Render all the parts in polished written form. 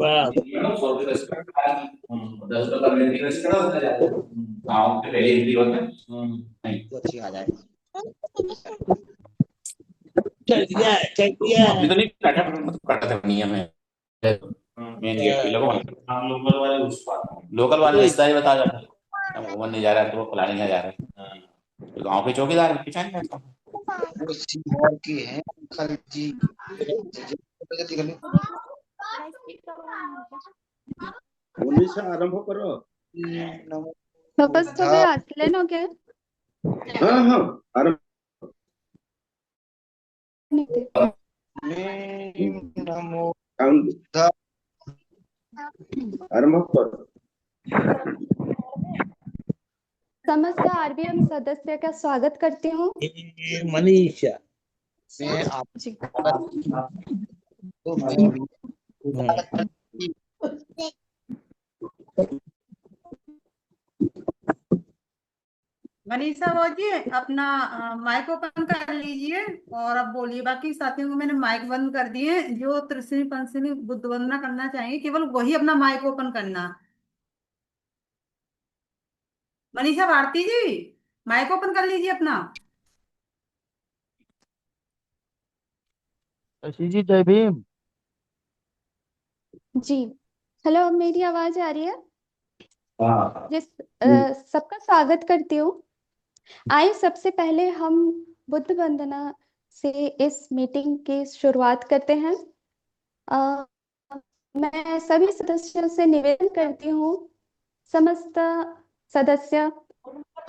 वाह, अच्छी आ जाए। चल दिया अभी तो नहीं काटा, मतलब काटा था नियम है मेन गेट पे लोगों लोकल वाले रिश्तेदारी बता जाता है, हम घूमने नहीं जा रहा है तो वो फलाने यहाँ जा रहा है, तो गाँव के चौकीदार पहचान जाता है। कुर्सी और की है अंकल जी। जल्दी कर लो। उन्नीस से आरंभ करो। नमो वापस तो बुद्धा- मैं आसलेन हो गया हाँ हाँ आरंभ। नहीं थे। नमो काउंट बुद्धा। आरंभ करो। समस्त आरबीएम सदस्य का स्वागत करती हूँ। मनीषा। मैं आप जी तो मैं भी मनीषा वो जी अपना माइक ओपन कर लीजिए और अब बोलिए। बाकी साथियों को मैंने माइक बंद कर दिए। जो त्रिशनी पंचनी बुद्ध वंदना करना चाहिए केवल वही अपना माइक ओपन करना। मनीषा भारती जी माइक ओपन कर लीजिए अपना। शशि जी जय भीम। जी हेलो, अब मेरी आवाज आ रही है? हाँ जिस सबका स्वागत करती हूँ। आइए सबसे पहले हम बुद्ध वंदना से इस मीटिंग की शुरुआत करते हैं। अ, मैं सभी सदस्यों से निवेदन करती हूँ, समस्त सदस्य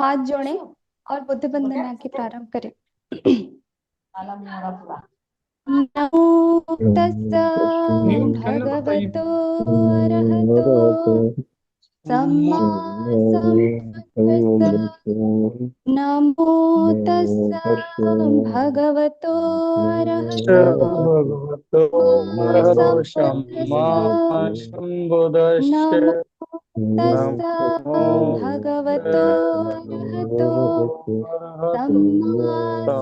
हाथ जोड़ें और बुद्ध वंदना की प्रारंभ करें। नमो तस्स भगवतो अरहतो सम्मा सम्बुद्दस्स। नमो तस्स भगवतो अरहतो भगवतो सम्मा शम्मा सम्बुद्दस्स। सम्बुदश्च नमो तस्स नमो भगवतो अरहतो सम्मा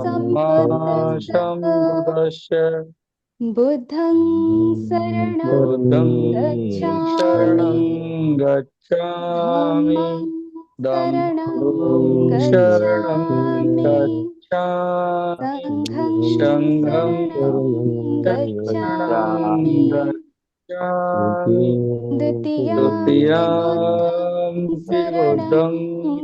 सम्मा सम्बुद्दस्स। सम्बुदश्च बुद्धं शरणं बुद्धं शरणं गच्छामि गच्छामि धम्मं धम्मं शरणं शरणं गच्छामि गच्छामि संघं शरणं शरणं गच्छामि गच्छामि द्वितीयां द्वितीयाम्पि बुद्धं शरणं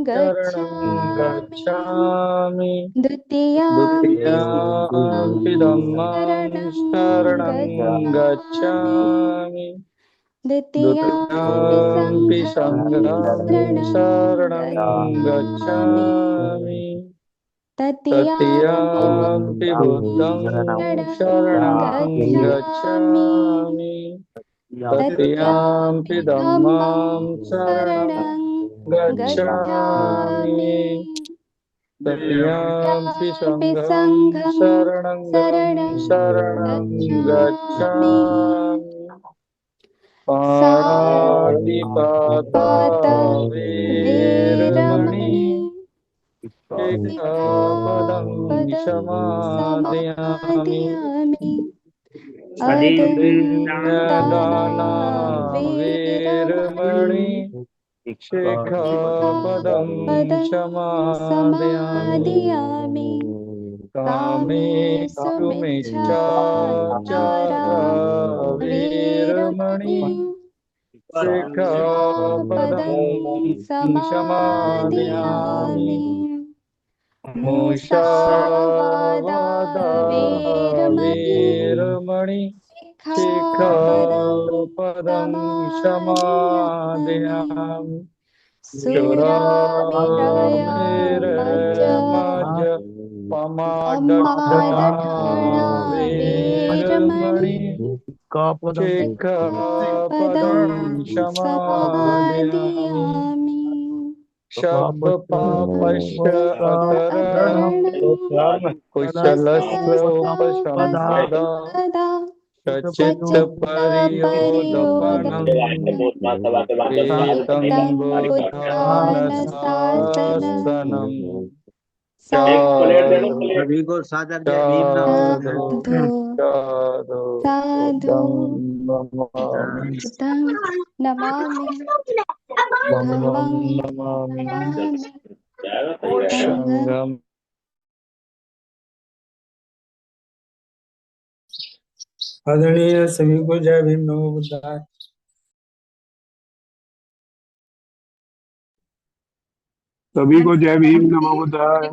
शरणं गच्छामि गच्छामि द्वितीयाम्पि द्वितीयाम्पि धम्मं शरणं शरणं गच्छामि गच्छामि द्वितीयाम्पि द्वितीयाम्पि संघं संघं शरणं शरणं गच्छामि गच्छामि तृतीयाम्पि तृतीयाम्पि बुद्धं शरणं शरणं गच्छामि गच्छामि तृतीयाम्पि तृतीयाम्पि धम्मं धम्मं शरणं शरणं गच्छामि गच्छामि तृतीयाम्पि तृतीयाम्पि संघं संघं शरणं शरणं शरणं गच्छामि गच्छामि पाणातिपाता पात वीरमणि वीरमणि शिखापदं शिखापदं समादयामि समादयामि अदीन्यदाना अदन्ताना वीरमणि वीरमणि शिखापदं शिखापदं समादयामि समादयामि कामेषु कामेषु मिच्छाचारा मिच्छाचारा वीरमणि वीरमणि शिखापदं शिखापदं समादयामि समादयामि मुषावादा मुसावादा वीरमणि वीरमणि शिखापदं शिखापदं समादयामि समादयामि सुरामेरयमज सुरामेरमज पमादठना पमादठाना वीरमणि वीरमणि शिखापदं शिखापदं समादयामि समादयामि शब्दपापस्य अकरणं अकरणं कुशलस्य उपसम्पदा कुशलसंपदा सच्चित्तपर्योदपनं प्रीतं प्रीतं बुद्धानशासनं बुद्धानशासनं साधु साधु सभी को सादर जय भीम साधु नमो। साधु साधु साधु नमामि बुद्धं नमामि धम्मं धम्मं नमामि नमामि जाएगा संघं संघं आदरणीय सभी को जय भीम नमो बुद्धाय। सभी को जय भीम नमो मनीषा बुद्धाय।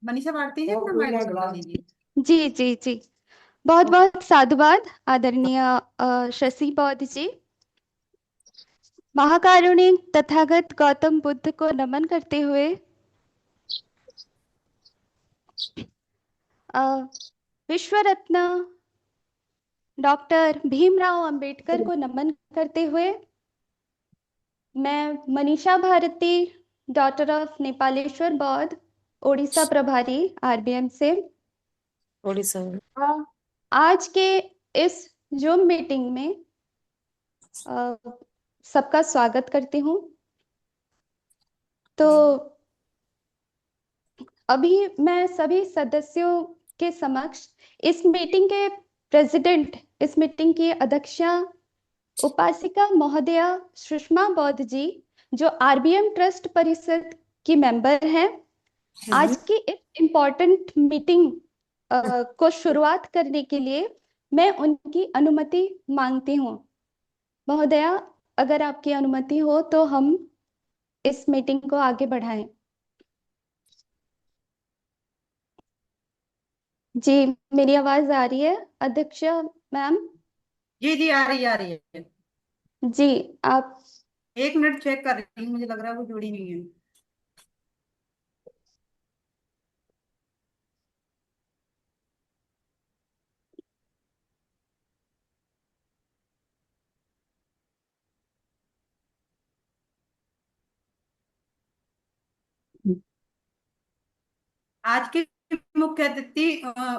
मनीषा भारती जी अपना माइक चला लीजिए। जी जी जी, बहुत बहुत साधुवाद आदरणीय शशि बौद्ध जी। महाकारुणिक तथागत गौतम बुद्ध को नमन करते हुए विश्व रत्न डॉक्टर भीमराव अंबेडकर को नमन करते हुए मैं मनीषा भारती, डॉटर ऑफ नेपालेश्वर बौद्ध, ओडिशा प्रभारी आरबीएम से ओडिशा आज के इस जूम मीटिंग में सबका स्वागत करती हूँ। तो अभी मैं सभी सदस्यों के समक्ष इस मीटिंग के प्रेसिडेंट, इस मीटिंग की अध्यक्षा उपासिका महोदया सुषमा बौद्ध जी, जो आरबीएम ट्रस्ट परिषद की मेंबर हैं, आज की इस इम्पोर्टेंट मीटिंग को शुरुआत करने के लिए मैं उनकी अनुमति मांगती हूँ। महोदया, अगर आपकी अनुमति हो तो हम इस मीटिंग को आगे बढ़ाएं। जी, मेरी आवाज आ रही है अध्यक्ष मैम? जी जी, आ रही है। जी, आप 1 मिनट चेक कर रही हूँ, मुझे लग रहा है वो जुड़ी नहीं है। आज की मुख्य अतिथि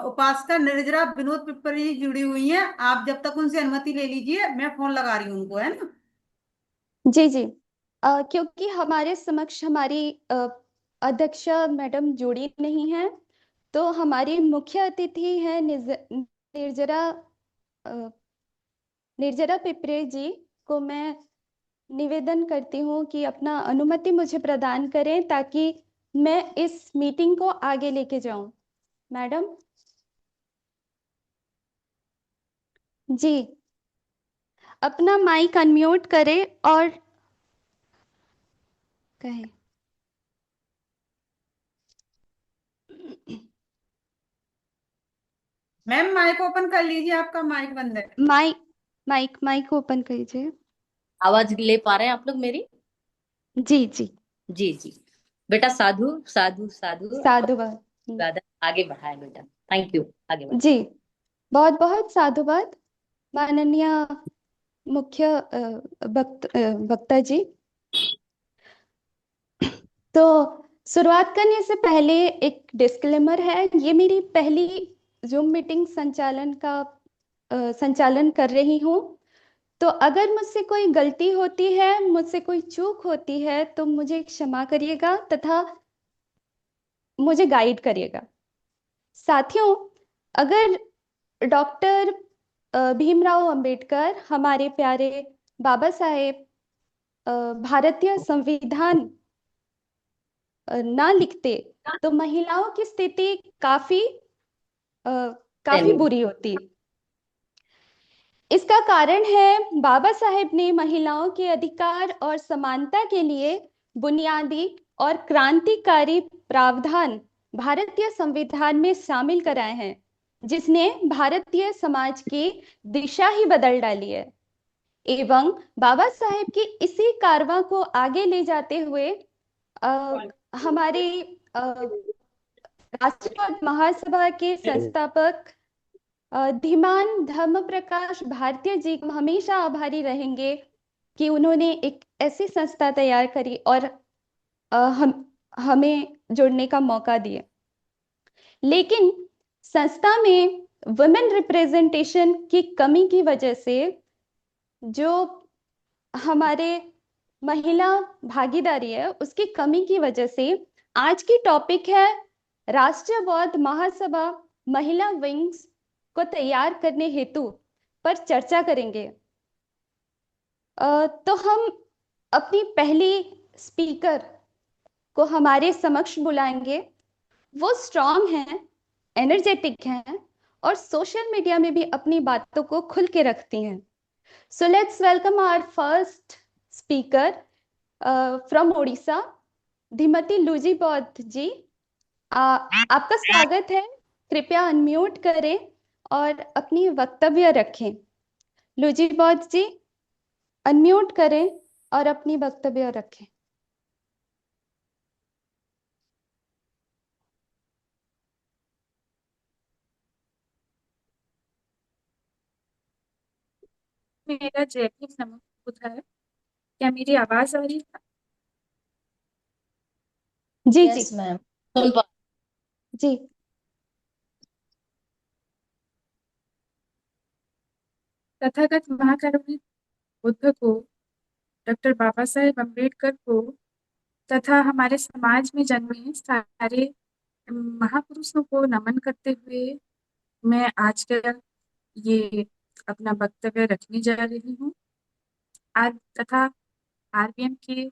उपासका निर्जरा विनोद पिपरी जी जुड़ी हुई हैं। आप जब तक उनसे अनुमति ले लीजिए, मैं फोन लगा रही हूँ उनको, है ना? जी जी, क्योंकि हमारे समक्ष हमारी अध्यक्ष मैडम जुड़ी नहीं है, तो हमारी मुख्य अतिथि है निर्जरा निर्जरा पिपरे जी को मैं निवेदन करती हूँ कि अपना अनुमति मुझे प्रदान करें ताकि मैं इस मीटिंग को आगे लेके जाऊं। मैडम जी, अपना माइक अनम्यूट करें और कहें। मैम माइक ओपन कर लीजिए, आपका माइक बंद है। माइक ओपन कीजिए। आवाज ले पा रहे हैं आप लोग मेरी? जी जी जी जी बेटा, साधु साधु साधु साधुवाद। ज्यादा आगे बढ़ाए बेटा। थैंक यू, आगे बढ़ाए। जी, बहुत बहुत साधुवाद माननीय मुख्य वक्ता जी। तो शुरुआत करने से पहले एक डिस्क्लेमर है, ये मेरी पहली जूम मीटिंग संचालन कर रही हूँ, तो अगर मुझसे कोई गलती होती है, मुझसे कोई चूक होती है, तो मुझे क्षमा करिएगा तथा मुझे गाइड करिएगा। साथियों, अगर डॉक्टर भीमराव अंबेडकर, हमारे प्यारे बाबा साहेब, भारतीय संविधान ना लिखते तो महिलाओं की स्थिति काफी बुरी होती। इसका कारण है बाबा साहेब ने महिलाओं के अधिकार और समानता के लिए बुनियादी और क्रांतिकारी प्रावधान भारतीय संविधान में शामिल कराए हैं, जिसने भारतीय समाज की दिशा ही बदल डाली है। एवं बाबा साहेब की इसी कारवां को आगे ले जाते हुए हमारी राष्ट्रवाद महासभा के संस्थापक धीमान धर्म प्रकाश भारतीय जी को हमेशा आभारी रहेंगे कि उन्होंने एक ऐसी संस्था तैयार करी और हमें जुड़ने का मौका दिया। लेकिन संस्था में वुमेन रिप्रेजेंटेशन की कमी की वजह से, जो हमारे महिला भागीदारी है उसकी कमी की वजह से, आज की टॉपिक है राष्ट्रीय बौद्ध महासभा महिला विंग्स को तैयार करने हेतु पर चर्चा करेंगे। तो हम अपनी पहली स्पीकर को हमारे समक्ष बुलाएंगे। वो स्ट्रांग हैं, एनर्जेटिक हैं और सोशल मीडिया में भी अपनी बातों को खुल के रखती हैं। So let's welcome our first speaker from Odisha, Shrimati Luji Baudh ji. आपका स्वागत है। कृपया अनम्यूट करें और अपनी वक्तव्य रखें। लुजी बौद्ध जी, अनम्यूट करें और अपनी वक्तव्य रखें। मेरा जयपुर नमक बुधा है। क्या मेरी आवाज आ रही है? जी यस जी मैम, सुन पा जी। तथागत महाकरुणिक बुद्ध को, डॉक्टर बाबा साहेब अम्बेडकर को तथा हमारे समाज में जन्मे सारे महापुरुषों को नमन करते हुए मैं आज का ये अपना वक्तव्य रखने जा रही हूँ। आज तथा आरबीएम के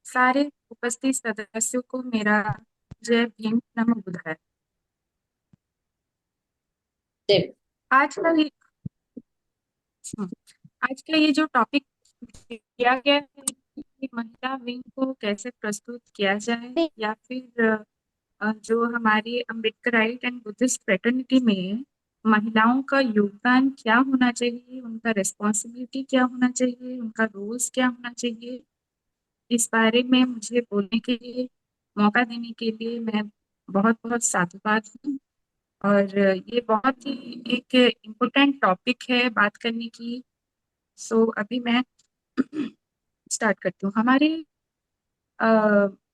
सारे उपस्थित सदस्यों को मेरा जय भीम, नमो बुद्धाय। आज का ये आज का ये जो टॉपिक दिया गया है कि महिला विंग को कैसे प्रस्तुत किया जाए, या फिर जो हमारी अम्बेडकराइट एंड बुद्धिस्ट फ्रेटर्निटी में महिलाओं का योगदान क्या होना चाहिए, उनका रिस्पॉन्सिबिलिटी क्या होना चाहिए, उनका रोल्स क्या होना चाहिए, इस बारे में मुझे बोलने के लिए मौका देने के लिए मैं बहुत बहुत साधुवाद हूँ। और ये बहुत ही एक इम्पोर्टेंट टॉपिक है बात करने की। सो अभी मैं स्टार्ट करती हूँ। हमारे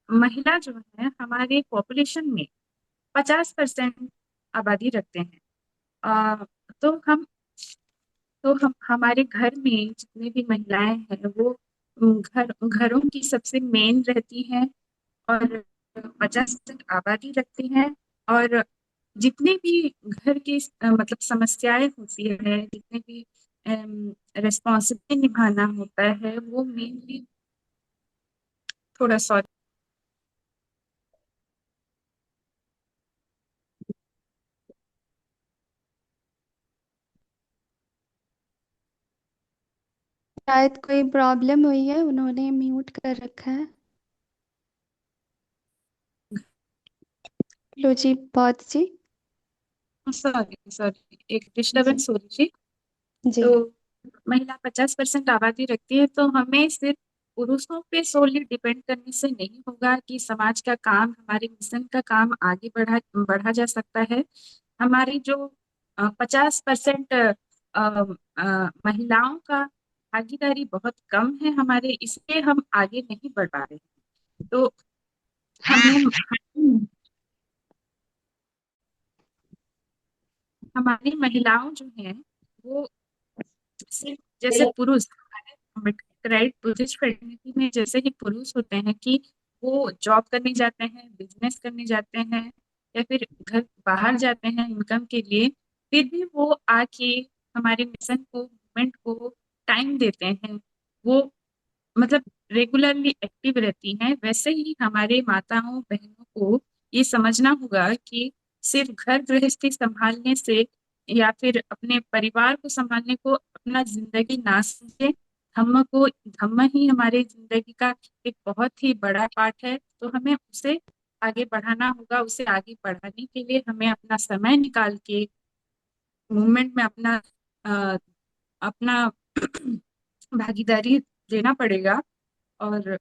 महिला जो है हमारे पॉपुलेशन में 50% आबादी रखते हैं। अ, तो हम हमारे घर में जितने भी महिलाएं हैं वो घरों की सबसे मेन रहती हैं और 50% आबादी रखती हैं। और जितने भी घर की मतलब समस्याएं होती है, जितने भी रिस्पॉन्सिबिलिटी निभाना होता है, वो मेनली थोड़ा सॉरी शायद कोई प्रॉब्लम हुई है, उन्होंने म्यूट कर रखा है। लुजी बौद्ध जी। सॉरी सॉरी एक डिस्टर्बेंस हो रही थी। जी तो महिला 50% आबादी रखती है, तो हमें सिर्फ पुरुषों पे सोली डिपेंड करने से नहीं होगा कि समाज का काम, हमारे मिशन का काम आगे बढ़ा जा सकता है। हमारी जो 50% महिलाओं का भागीदारी बहुत कम है हमारे, इसलिए हम आगे नहीं बढ़ पा रहे हैं। तो हमें हमारी महिलाओं जो हैं वो सिर्फ जैसे पुरुष राइट बुद्धिस्ट फ्रेटर्निटी में जैसे कि पुरुष होते हैं कि वो जॉब करने जाते हैं, बिजनेस करने जाते हैं, या फिर घर बाहर जाते हैं इनकम के लिए, फिर भी वो आके हमारे मिशन को, मूवमेंट को टाइम देते हैं। वो मतलब रेगुलरली एक्टिव रहती हैं। वैसे ही हमारे माताओं बहनों को ये समझना होगा कि सिर्फ घर गृहस्थी संभालने से या फिर अपने परिवार को संभालने को अपना जिंदगी ना समझे। धम्म ही हमारे जिंदगी का एक बहुत ही बड़ा पार्ट है। तो हमें उसे आगे बढ़ाना होगा। उसे आगे बढ़ाने के लिए हमें अपना समय निकाल के मूवमेंट में अ, अपना भागीदारी देना पड़ेगा। और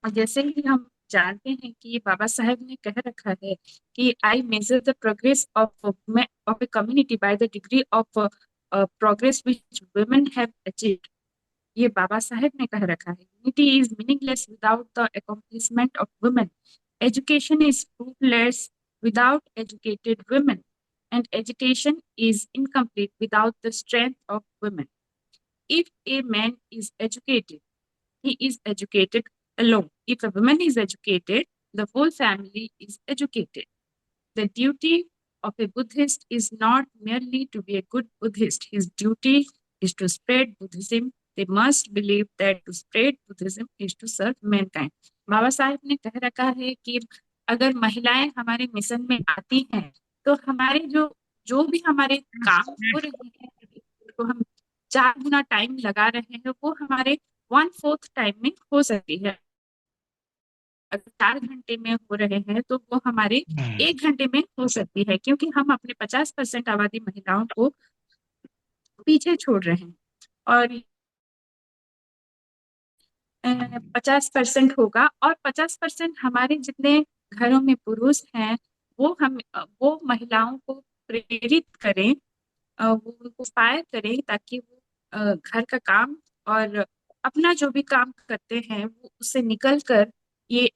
जैसे ही हम जानते हैं कि बाबा साहेब ने कह रखा है कि I measure the progress of a community by the degree of progress which women have achieved. ये बाबा साहेब ने कह रखा है। Unity is meaningless without the accomplishment of women. Education is fruitless without educated women, and education is incomplete without the strength of women. If a man is educated, he is educated alone. If a woman is educated, the whole family is educated. The duty of a Buddhist is not merely to be a good Buddhist. His duty is to spread Buddhism. They must believe that to spread Buddhism is to serve mankind. बाबा साहेब ने कह रखा है कि अगर महिलाएं हमारे mission में आती हैं तो हमारे जो जो भी हमारे काम हो रहे हैं, तो हम 4 गुना टाइम लगा रहे हैं, वो हमारे 1/4 टाइम में हो सकती है। अगर 4 घंटे में हो रहे हैं तो वो हमारे 1 घंटे में हो सकती है, क्योंकि हम अपने 50% आबादी महिलाओं को पीछे छोड़ रहे हैं। और 50% होगा, और 50% हमारे जितने घरों में पुरुष हैं वो महिलाओं को प्रेरित करें, वो उनको फायर करें, ताकि वो घर का काम और अपना जो भी काम करते हैं वो उससे निकल कर ये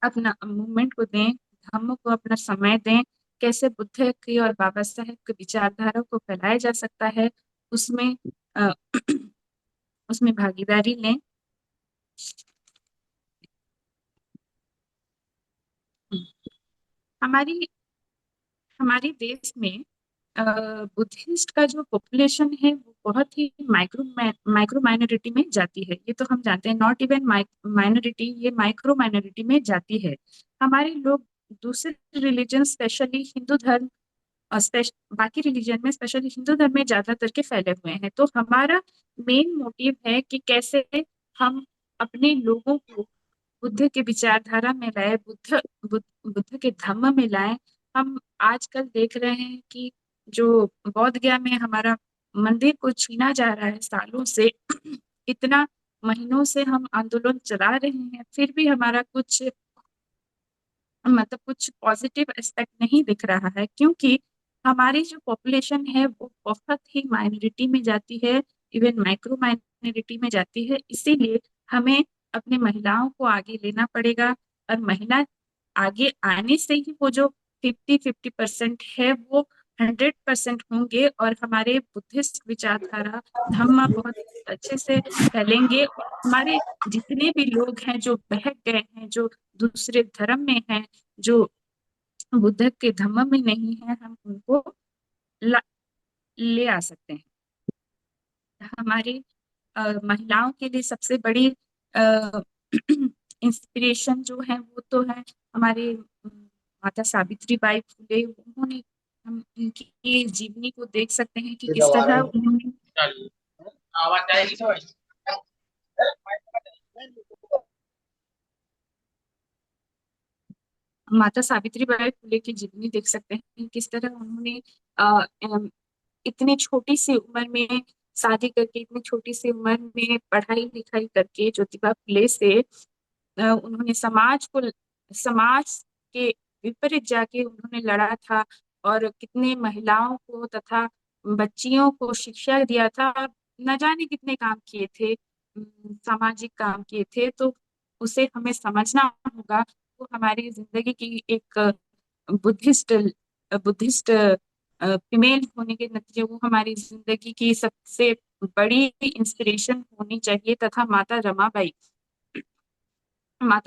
अपना मूवमेंट को दें, धम्म को अपना समय दें। कैसे बुद्ध की और बाबा साहेब की विचारधारा को फैलाया जा सकता है, उसमें अ, उसमें भागीदारी लें। हमारी हमारे देश में बुद्धिस्ट का जो पॉपुलेशन है वो बहुत ही माइक्रो माइनॉरिटी में जाती है। ये तो हम जानते हैं, नॉट इवन माइनॉरिटी, ये माइक्रो माइनॉरिटी में जाती है। हमारे लोग दूसरे रिलीजन, स्पेशली हिंदू धर्म, बाकी रिलीजन में स्पेशली हिंदू धर्म में ज्यादातर के फैले हुए हैं। तो हमारा मेन मोटिव है कि कैसे हम अपने लोगों को बुद्ध के विचारधारा में लाए, बुद्ध के धम्म में लाए। हम आजकल देख रहे हैं कि जो बौद्ध गया में हमारा मंदिर को छीना जा रहा है सालों से, इतना महीनों से हम आंदोलन चला रहे हैं, फिर भी हमारा कुछ कुछ पॉजिटिव एस्पेक्ट नहीं दिख रहा है, क्योंकि हमारी जो पॉपुलेशन है वो बहुत ही माइनॉरिटी में जाती है, इवन माइक्रो माइनॉरिटी में जाती है। इसीलिए हमें अपने महिलाओं को आगे लेना पड़ेगा, और महिला आगे आने से ही वो जो 50% है वो 100% होंगे, और हमारे बुद्धिस्ट विचारधारा धम्म बहुत अच्छे से फैलेंगे। हमारे जितने भी लोग हैं जो बहक गए हैं, जो दूसरे धर्म में हैं, जो बुद्ध के धम्म में नहीं है, हम उनको ले आ सकते हैं। हमारी महिलाओं के लिए सबसे बड़ी इंस्पिरेशन जो है वो तो है हमारे माता सावित्री बाई फुले। उन्होंने, हम उनकी जीवनी को देख सकते हैं कि किस तरह उन्होंने माता सावित्री बाई फुले की जीवनी देख सकते हैं, किस तरह उन्होंने इतनी छोटी सी उम्र में शादी करके, इतनी छोटी सी उम्र में पढ़ाई लिखाई करके ज्योतिबा फुले से उन्होंने समाज के विपरीत जाके उन्होंने लड़ा था, और कितने महिलाओं को तथा बच्चियों को शिक्षा दिया था, न जाने कितने काम किए थे, सामाजिक काम किए थे। तो उसे हमें समझना होगा। वो हमारी जिंदगी की एक बुद्धिस्ट बुद्धिस्ट फीमेल होने के नतीजे वो हमारी जिंदगी की सबसे बड़ी इंस्पिरेशन होनी चाहिए। तथा माता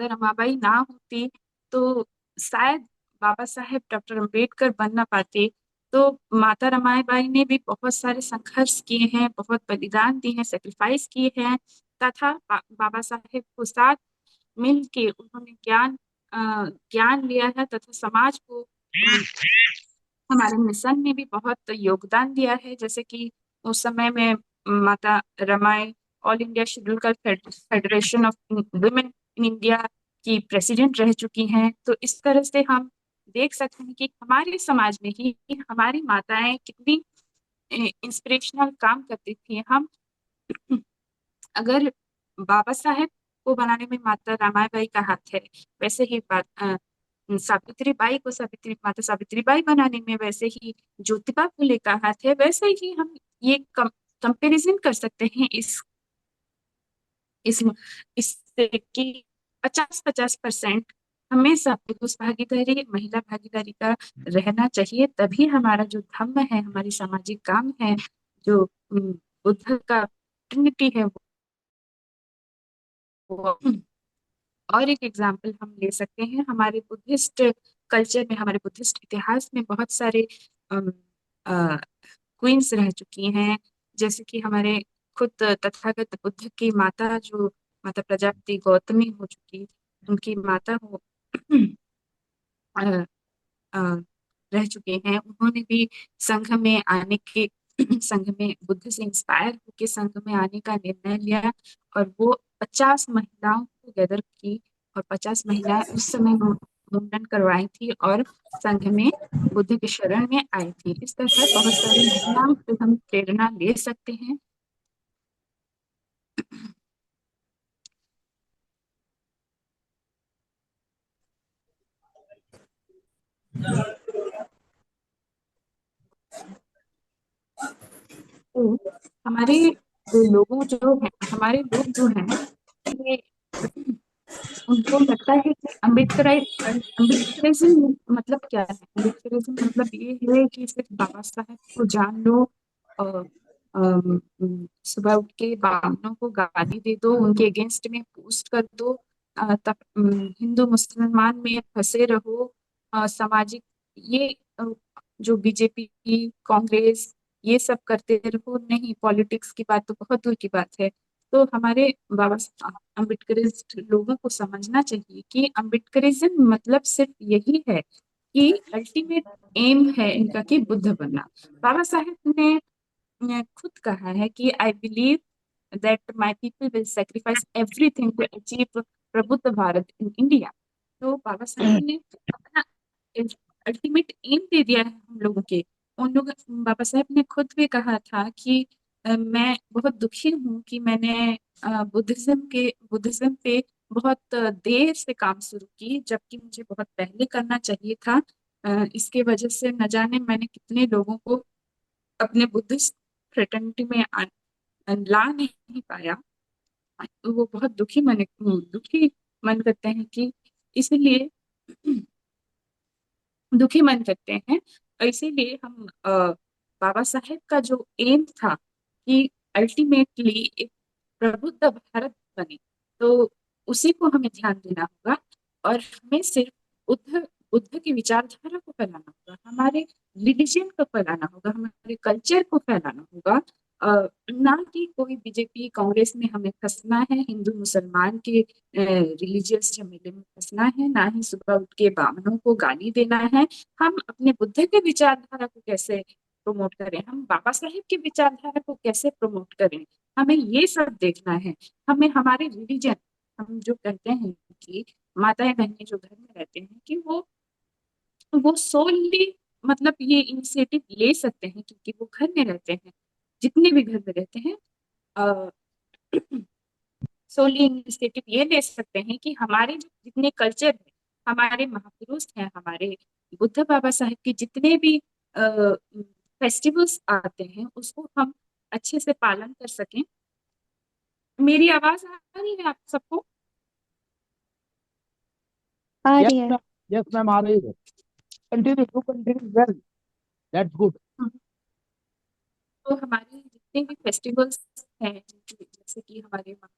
रमाबाई ना होती तो शायद बाबा साहेब डॉक्टर अंबेडकर बन ना पाते। तो माता रमाबाई ने भी बहुत सारे संघर्ष किए हैं, बहुत बलिदान दिए हैं, सेक्रीफाइस किए हैं, तथा बाबा साहेब को साथ मिल के उन्होंने ज्ञान लिया है, तथा समाज को हमारे मिशन में भी बहुत योगदान दिया है। जैसे कि उस समय में माता Ramai all India schedule caste federation of women in India की प्रेसिडेंट रह चुकी हैं। तो इस तरह से हम देख सकते हैं कि हमारे समाज में ही हमारी माताएं कितनी इंस्पिरेशनल काम करती थी। हम अगर बाबा साहेब को बनाने में माता रमाबाई का हाथ है, वैसे ही सावित्री बाई को माता सावित्री बाई बनाने में वैसे ही ज्योतिबा फुले का हाथ है। वैसे ही हम ये कंपैरिजन कर सकते हैं इससे कि 50-50% हमेशा पुरुष भागीदारी, महिला भागीदारी का रहना चाहिए। तभी हमारा जो धर्म है, हमारी सामाजिक काम है, जो बुद्ध का ट्रिनिटी है वो। और एक एग्जाम्पल हम ले सकते हैं, हमारे बुद्धिस्ट कल्चर में, हमारे बुद्धिस्ट इतिहास में बहुत सारे क्वींस रह चुकी हैं, जैसे कि हमारे खुद तथागत बुद्ध की माता, जो माता प्रजापति गौतमी हो चुकी, उनकी माता हो अ, अ, रह चुके हैं। उन्होंने भी संघ में आने के संघ में बुद्ध से इंस्पायर होकर संघ में आने का निर्णय लिया, और वो 50 महिलाओं को गैदर की, और 50 महिलाएं उस समय मुंडन करवाई थी और संघ में बुद्ध के शरण में आई थी। इस तरह बहुत सारी महिलाओं से हम प्रेरणा ले सकते हैं। तो हमारे लोगों जो है, हमारे लोग जो हैं, ये उनको लगता है कि अम्बेडकरिज्म मतलब क्या है। अम्बेडकरिज्म मतलब ये है कि सिर्फ बाबा साहब को जान लो, और सुबह उठ के बामनों को गाली दे दो, उनके अगेंस्ट में पोस्ट कर दो, तब हिंदू मुसलमान में फंसे रहो, सामाजिक ये जो बीजेपी कांग्रेस ये सब करते रहो। नहीं, पॉलिटिक्स की बात तो बहुत दूर की बात है। तो हमारे बाबा अम्बेडकरिस्ट लोगों को समझना चाहिए कि अम्बेडकरिज्म मतलब सिर्फ यही है कि अल्टीमेट एम है इनका कि बुद्ध बनना। बाबा साहेब ने खुद कहा है कि I believe that my people will sacrifice everything to achieve Prabuddha Bharat in India. तो बाबा साहेब ने अपना अल्टीमेट एम दे दिया है हम लोगों के। उन लोग, बाबा साहेब ने खुद भी कहा था कि मैं बहुत दुखी हूँ कि मैंने बुद्धिज्म पे बहुत देर से काम शुरू की, जबकि मुझे बहुत पहले करना चाहिए था। इसके वजह से न जाने मैंने कितने लोगों को अपने बुद्धिस्ट फ्रेटर्निटी में ला नहीं पाया। तो वो बहुत दुखी मन करते हैं कि इसलिए दुखी मन करते हैं। और इसीलिए हम बाबा साहेब का जो एम था कि अल्टीमेटली एक प्रबुद्ध भारत बने, तो उसी को हमें ध्यान देना होगा। और हमें सिर्फ बुद्ध बुद्ध की विचारधारा को फैलाना होगा, हमारे रिलीजन को फैलाना होगा, हमारे कल्चर को फैलाना होगा। ना कि कोई बीजेपी कांग्रेस में हमें फंसना है, हिंदू मुसलमान के रिलीजियस झमेले में फंसना है, ना ही सुबह उठ के ब्राह्मणों को गाली देना है। हम अपने बुद्ध के विचारधारा को कैसे प्रमोट करें, हम बाबा साहेब की विचारधारा को कैसे प्रमोट करें, हमें ये सब देखना है। हमें हमारे रिलीजन, हम जो कहते हैं कि माताएं बहनें जो घर में रहते हैं, कि वो सोलली मतलब ये इनिशिएटिव ले सकते हैं, क्योंकि वो घर में रहते हैं, जितने भी घर में रहते हैं, सोलली इनिशिएटिव ये ले सकते हैं कि हमारे जो जितने कल्चर है, हमारे महापुरुष हैं, हमारे बुद्ध बाबा साहेब के जितने भी फेस्टिवल्स आते हैं, उसको हम अच्छे से पालन कर सकें। मेरी आवाज आ रही है आप सबको? आ यस रही है। मैम, यस मैम, आ रही है। Continue to continue well, that's good. तो हमारे जितने भी फेस्टिवल्स हैं, जैसे कि हमारे माँ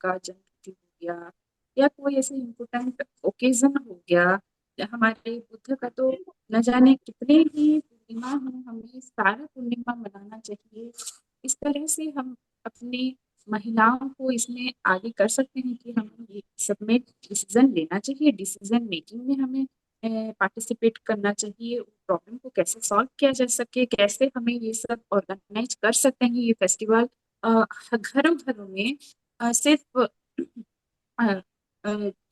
का जन्मतिथि हो गया, या कोई ऐसे इम्पोर्टेंट ओकेजन हो गया, या हमारे बुद्ध का तो न जाने कितने ही पूर्णिमा हैं, हमें सारा पूर्णिमा मनाना चाहिए। इस तरह से हम अपनी महिलाओं को इसमें आगे कर सकते हैं कि हमें ये सब में डिसीजन लेना चाहिए, डिसीजन मेकिंग में हमें पार्टिसिपेट करना चाहिए। प्रॉब्लम को कैसे सॉल्व किया जा सके, कैसे हमें ये सब ऑर्गेनाइज कर सकते हैं ये फेस्टिवल घरों घरों में, सिर्फ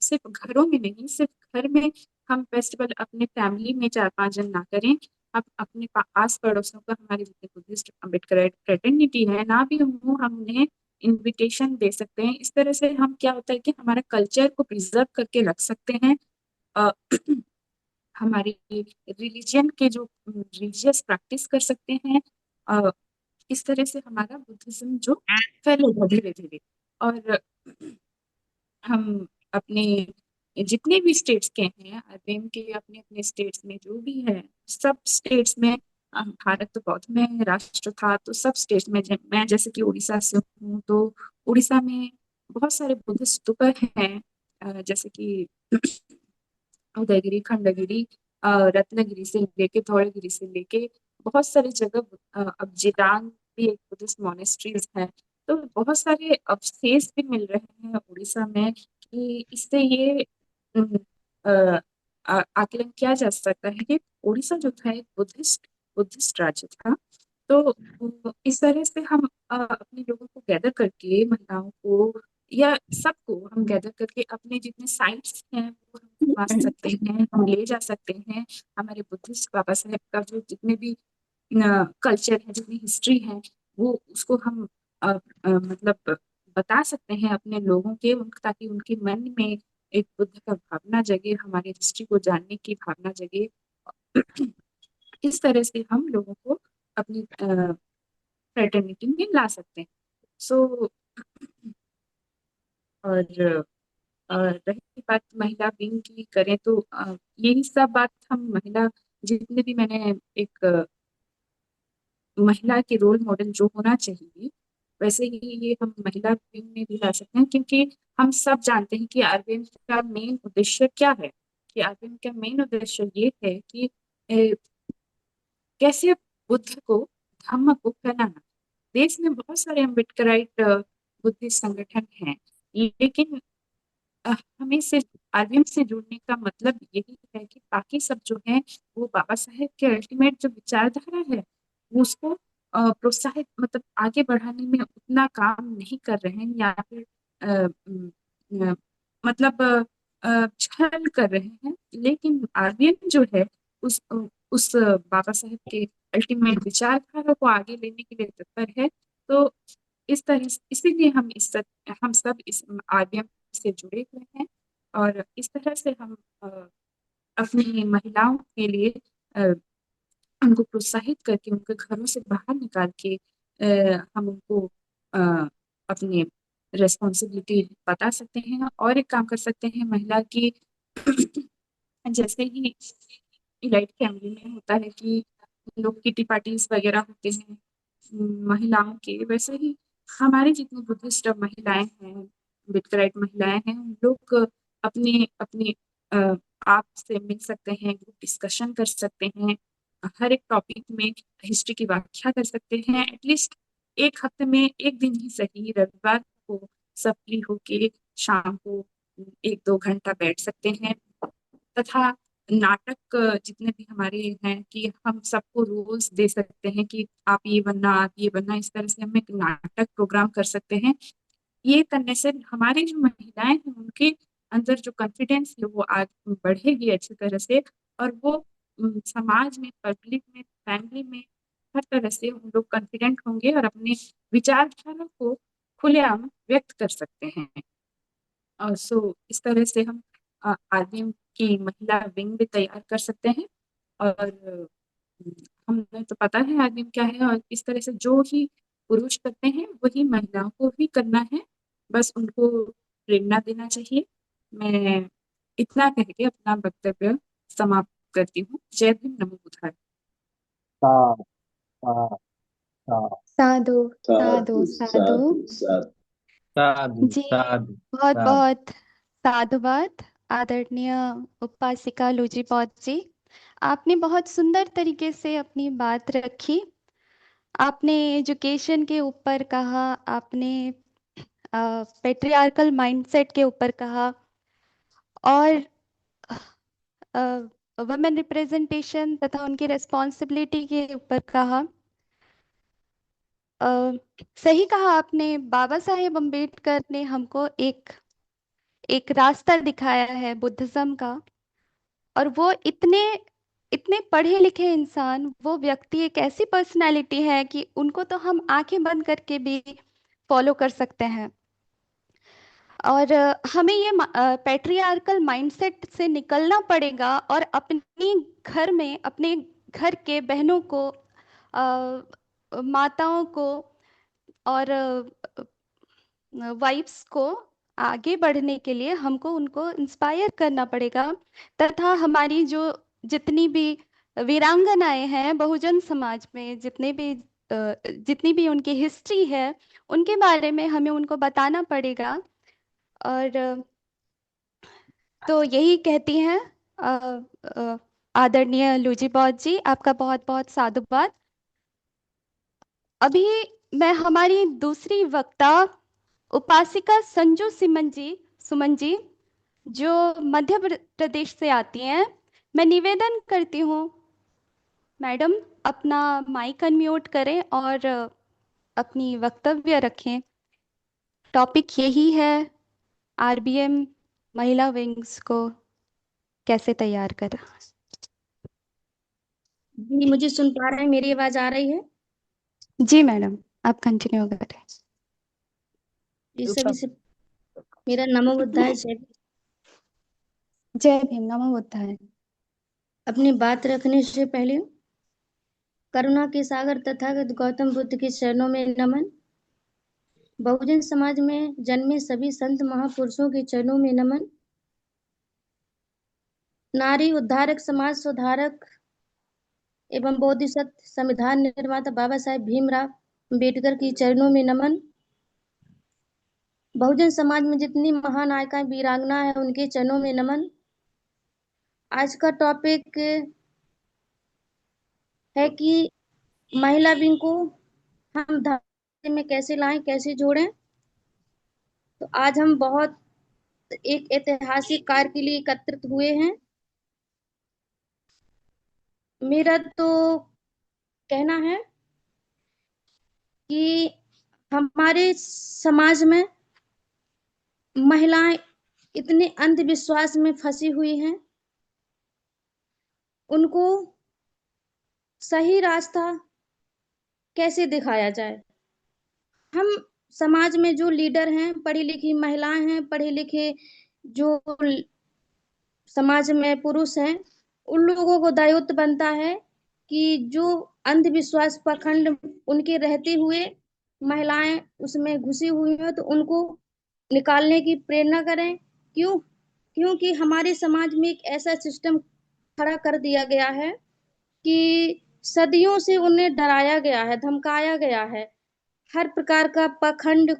सिर्फ घरों में नहीं, सिर्फ घर में हम फेस्टिवल अपने फैमिली में 4-5 जन ना करें, अब अपने आस पड़ोसों का, हमारे जितने बुद्धिस्ट अम्बेडकर फ्रेटर्निटी है ना भी हो, हमने इनविटेशन दे सकते हैं। इस तरह से हम, क्या होता है कि हमारा कल्चर को प्रिजर्व करके रख सकते हैं। हमारी रिलीजन के जो रिलीजियस प्रैक्टिस कर सकते हैं। इस तरह से हमारा बुद्धिज्म जो फैलेगा धीरे धीरे। और हम अपने जितने भी स्टेट्स के हैं, आरबीएम के अपने अपने स्टेट्स में जो भी है, सब स्टेट्स में, भारत तो बौद्ध में राष्ट्र था, तो सब स्टेट्स में, मैं जैसे कि उड़ीसा से हूँ, तो उड़ीसा में बहुत सारे बुद्ध स्तूप हैं, जैसे कि उदयगिरी, खंडगिरी, रत्नागिरी से लेके धौलागिरी से लेके बहुत सारी जगह अब जिलांग भी एक बुद्धिस्ट मोनेस्ट्रीज है। तो बहुत सारे अवशेष भी मिल रहे हैं उड़ीसा में कि इससे ये अम, अ, आकलन किया जा सकता है कि उड़ीसा जो था एक बुद्धिस्ट बुद्धिस्ट राज्य था। तो इस तरह से हम अपने लोगों को गैदर करके महिलाओं को या सबको हम गैदर करके अपने जितने साइट्स हैं वो हम घुमा सकते हैं, हम ले जा सकते हैं। हमारे बुद्धिस्ट बाबा साहेब का जो जितने भी कल्चर है, जितनी हिस्ट्री है, वो उसको हम मतलब बता सकते हैं अपने लोगों के ताकि उनके मन में एक बुद्ध का भावना जगे, हमारी हिस्ट्री को जानने की भावना जगे। इस तरह से हम लोगों को अपनी फ्रेटर्निटी में ला सकते हैं। सो और रही बात महिला विंग की करें तो यही सब बात हम महिला जितने भी मैंने एक महिला के रोल मॉडल जो होना चाहिए वैसे ही ये हम महिला विंग में भी ला सकते हैं, क्योंकि हम सब जानते हैं कि आरबीएम का मेन उद्देश्य क्या है। कि आरबीएम का मेन उद्देश्य ये है कि कैसे बुद्ध को धम्म को फैलाना। देश में बहुत सारे अम्बेडकराइट बुद्धिस्ट संगठन हैं, लेकिन हमें सिर्फ आरबीएम से जुड़ने का मतलब यही है कि बाकी सब जो है वो बाबा साहेब के अल्टीमेट जो विचारधारा है वो उसको प्रोत्साहित मतलब आगे बढ़ाने में उतना काम नहीं कर रहे हैं, या फिर मतलब छल कर रहे हैं। लेकिन आरबीएम जो है उस बाबा साहेब के अल्टीमेट विचारधारा को आगे लेने के लिए तत्पर है। तो इस तरह इसीलिए हम सब इस आरबीएम से जुड़े हुए हैं, और इस तरह से हम अपनी महिलाओं के लिए उनको प्रोत्साहित करके उनके घरों से बाहर निकाल के हम उनको अपनी रेस्पॉन्सिबिलिटी बता सकते हैं। और एक काम कर सकते हैं महिला की जैसे ही इलाइट फैमिली में होता है कि लोग किटी पार्टीज वगैरह होते हैं महिलाओं के, वैसे ही हमारी जितनी बुद्धिस्ट महिलाएं हैं, बिटकराइट महिलाएं हैं, उन लोग अपने अपने आप से मिल सकते हैं, ग्रुप डिस्कशन कर सकते हैं, हर एक टॉपिक में हिस्ट्री की व्याख्या कर सकते हैं। एटलीस्ट एक हफ्ते में एक दिन ही सही, रविवार को सब फ्री होके शाम को 1-2 घंटा बैठ सकते हैं। तथा नाटक जितने भी हमारे हैं कि हम सबको रोल्स दे सकते हैं कि आप ये बनना, आप ये बनना, इस तरह से हम एक नाटक प्रोग्राम कर सकते हैं। ये करने से हमारी जो महिलाएं हैं उनके अंदर जो कॉन्फिडेंस है वो आगे बढ़ेगी अच्छी तरह से, और वो समाज में, पब्लिक में, फैमिली में हर तरह से उन लोग कॉन्फिडेंट होंगे और अपने विचारधारा को खुलेआम व्यक्त कर सकते हैं। और सो इस तरह से हम आरबीएम की महिला विंग भी तैयार कर सकते हैं। और हमें तो पता है आरबीएम क्या है, और इस तरह से जो ही पुरुष करते हैं वही महिलाओं को भी करना है, बस उनको प्रेरणा देना चाहिए। मैं इतना कह के अपना वक्तव्य समाप्त करती हूँ। जय भीम, नमो बुद्धाय। सा सा सा साधु साधु साधु साधु। साधु साधु। साधु जी, साधु बहुत साधु। बहुत साधुवाद आदरणीय उपासिका लूजीपॉत जी। आपने बहुत सुंदर तरीके से अपनी बात रखी। आपने एजुकेशन के ऊपर कहा, आपने पेट्रियार्कल माइंडसेट के ऊपर कहा, और वुमेन रिप्रेजेंटेशन तथा उनकी रिस्पॉन्सिबिलिटी के ऊपर कहा। सही कहा आपने, बाबा साहेब अम्बेडकर ने हमको एक एक रास्ता दिखाया है बुद्धिज्म का। और वो इतने इतने पढ़े लिखे इंसान, वो व्यक्ति एक ऐसी पर्सनालिटी है कि उनको तो हम आंखें बंद करके भी फॉलो कर सकते हैं। और हमें ये पैट्रियार्कल माइंडसेट से निकलना पड़ेगा और अपनी घर में अपने घर के बहनों को, माताओं को और वाइफ्स को आगे बढ़ने के लिए हमको उनको इंस्पायर करना पड़ेगा। तथा हमारी जो जितनी भी वीरांगनाएं हैं बहुजन समाज में, जितनी भी उनकी हिस्ट्री है, उनके बारे में हमें उनको बताना पड़ेगा। और तो यही कहती हैं, आदरणीय लूजी बौद्ध जी, आपका बहुत बहुत साधुवाद। अभी मैं हमारी दूसरी वक्ता उपासिका संजू सुमन जी जो मध्य प्रदेश से आती हैं, मैं निवेदन करती हूँ मैडम अपना माइक अनम्यूट करें और अपनी वक्तव्य रखें। टॉपिक यही है, आरबीएम महिला विंग्स को कैसे तैयार करें। जी, मुझे सुन पा रहे हैं? मेरी आवाज आ रही है? जी मैडम, आप कंटिन्यू करें। इस सभी से मेरा नमो बुद्धाय जय। जय भीम, नमो बुद्धाय। अपनी बात रखने से पहले करुणा के सागर तथागत गौतम बुद्ध के चरणों में नमन। बहुजन समाज में जन्मे सभी संत महापुरुषों के चरणों में नमन। नारी उद्धारक, समाज सुधारक एवं बोधिसत्व संविधान निर्माता बाबा साहेब भीमराव अम्बेडकर के चरणों में नमन। बहुजन समाज में जितनी महानायिकाएं वीरांगना है उनके चरणों में नमन। आज का टॉपिक है कि महिला विंग को हम धर्म में कैसे लाएं, कैसे जोड़ें। तो आज हम बहुत एक ऐतिहासिक कार्य के लिए एकत्रित हुए हैं। मेरा तो कहना है कि हमारे समाज में महिलाएं इतने अंधविश्वास में फंसी हुई हैं, उनको सही रास्ता कैसे दिखाया जाए। हम समाज में जो लीडर हैं, पढ़ी लिखी महिलाएं हैं, पढ़े लिखे जो समाज में पुरुष हैं, उन लोगों को दायित्व बनता है कि जो अंधविश्वास पाखंड उनके रहते हुए महिलाएं उसमें घुसी हुई हैं तो उनको निकालने की प्रेरणा करें। क्योंकि हमारे समाज में एक ऐसा सिस्टम खड़ा कर दिया गया है कि सदियों से उन्हें डराया गया है, धमकाया गया है। हर प्रकार का पाखंड,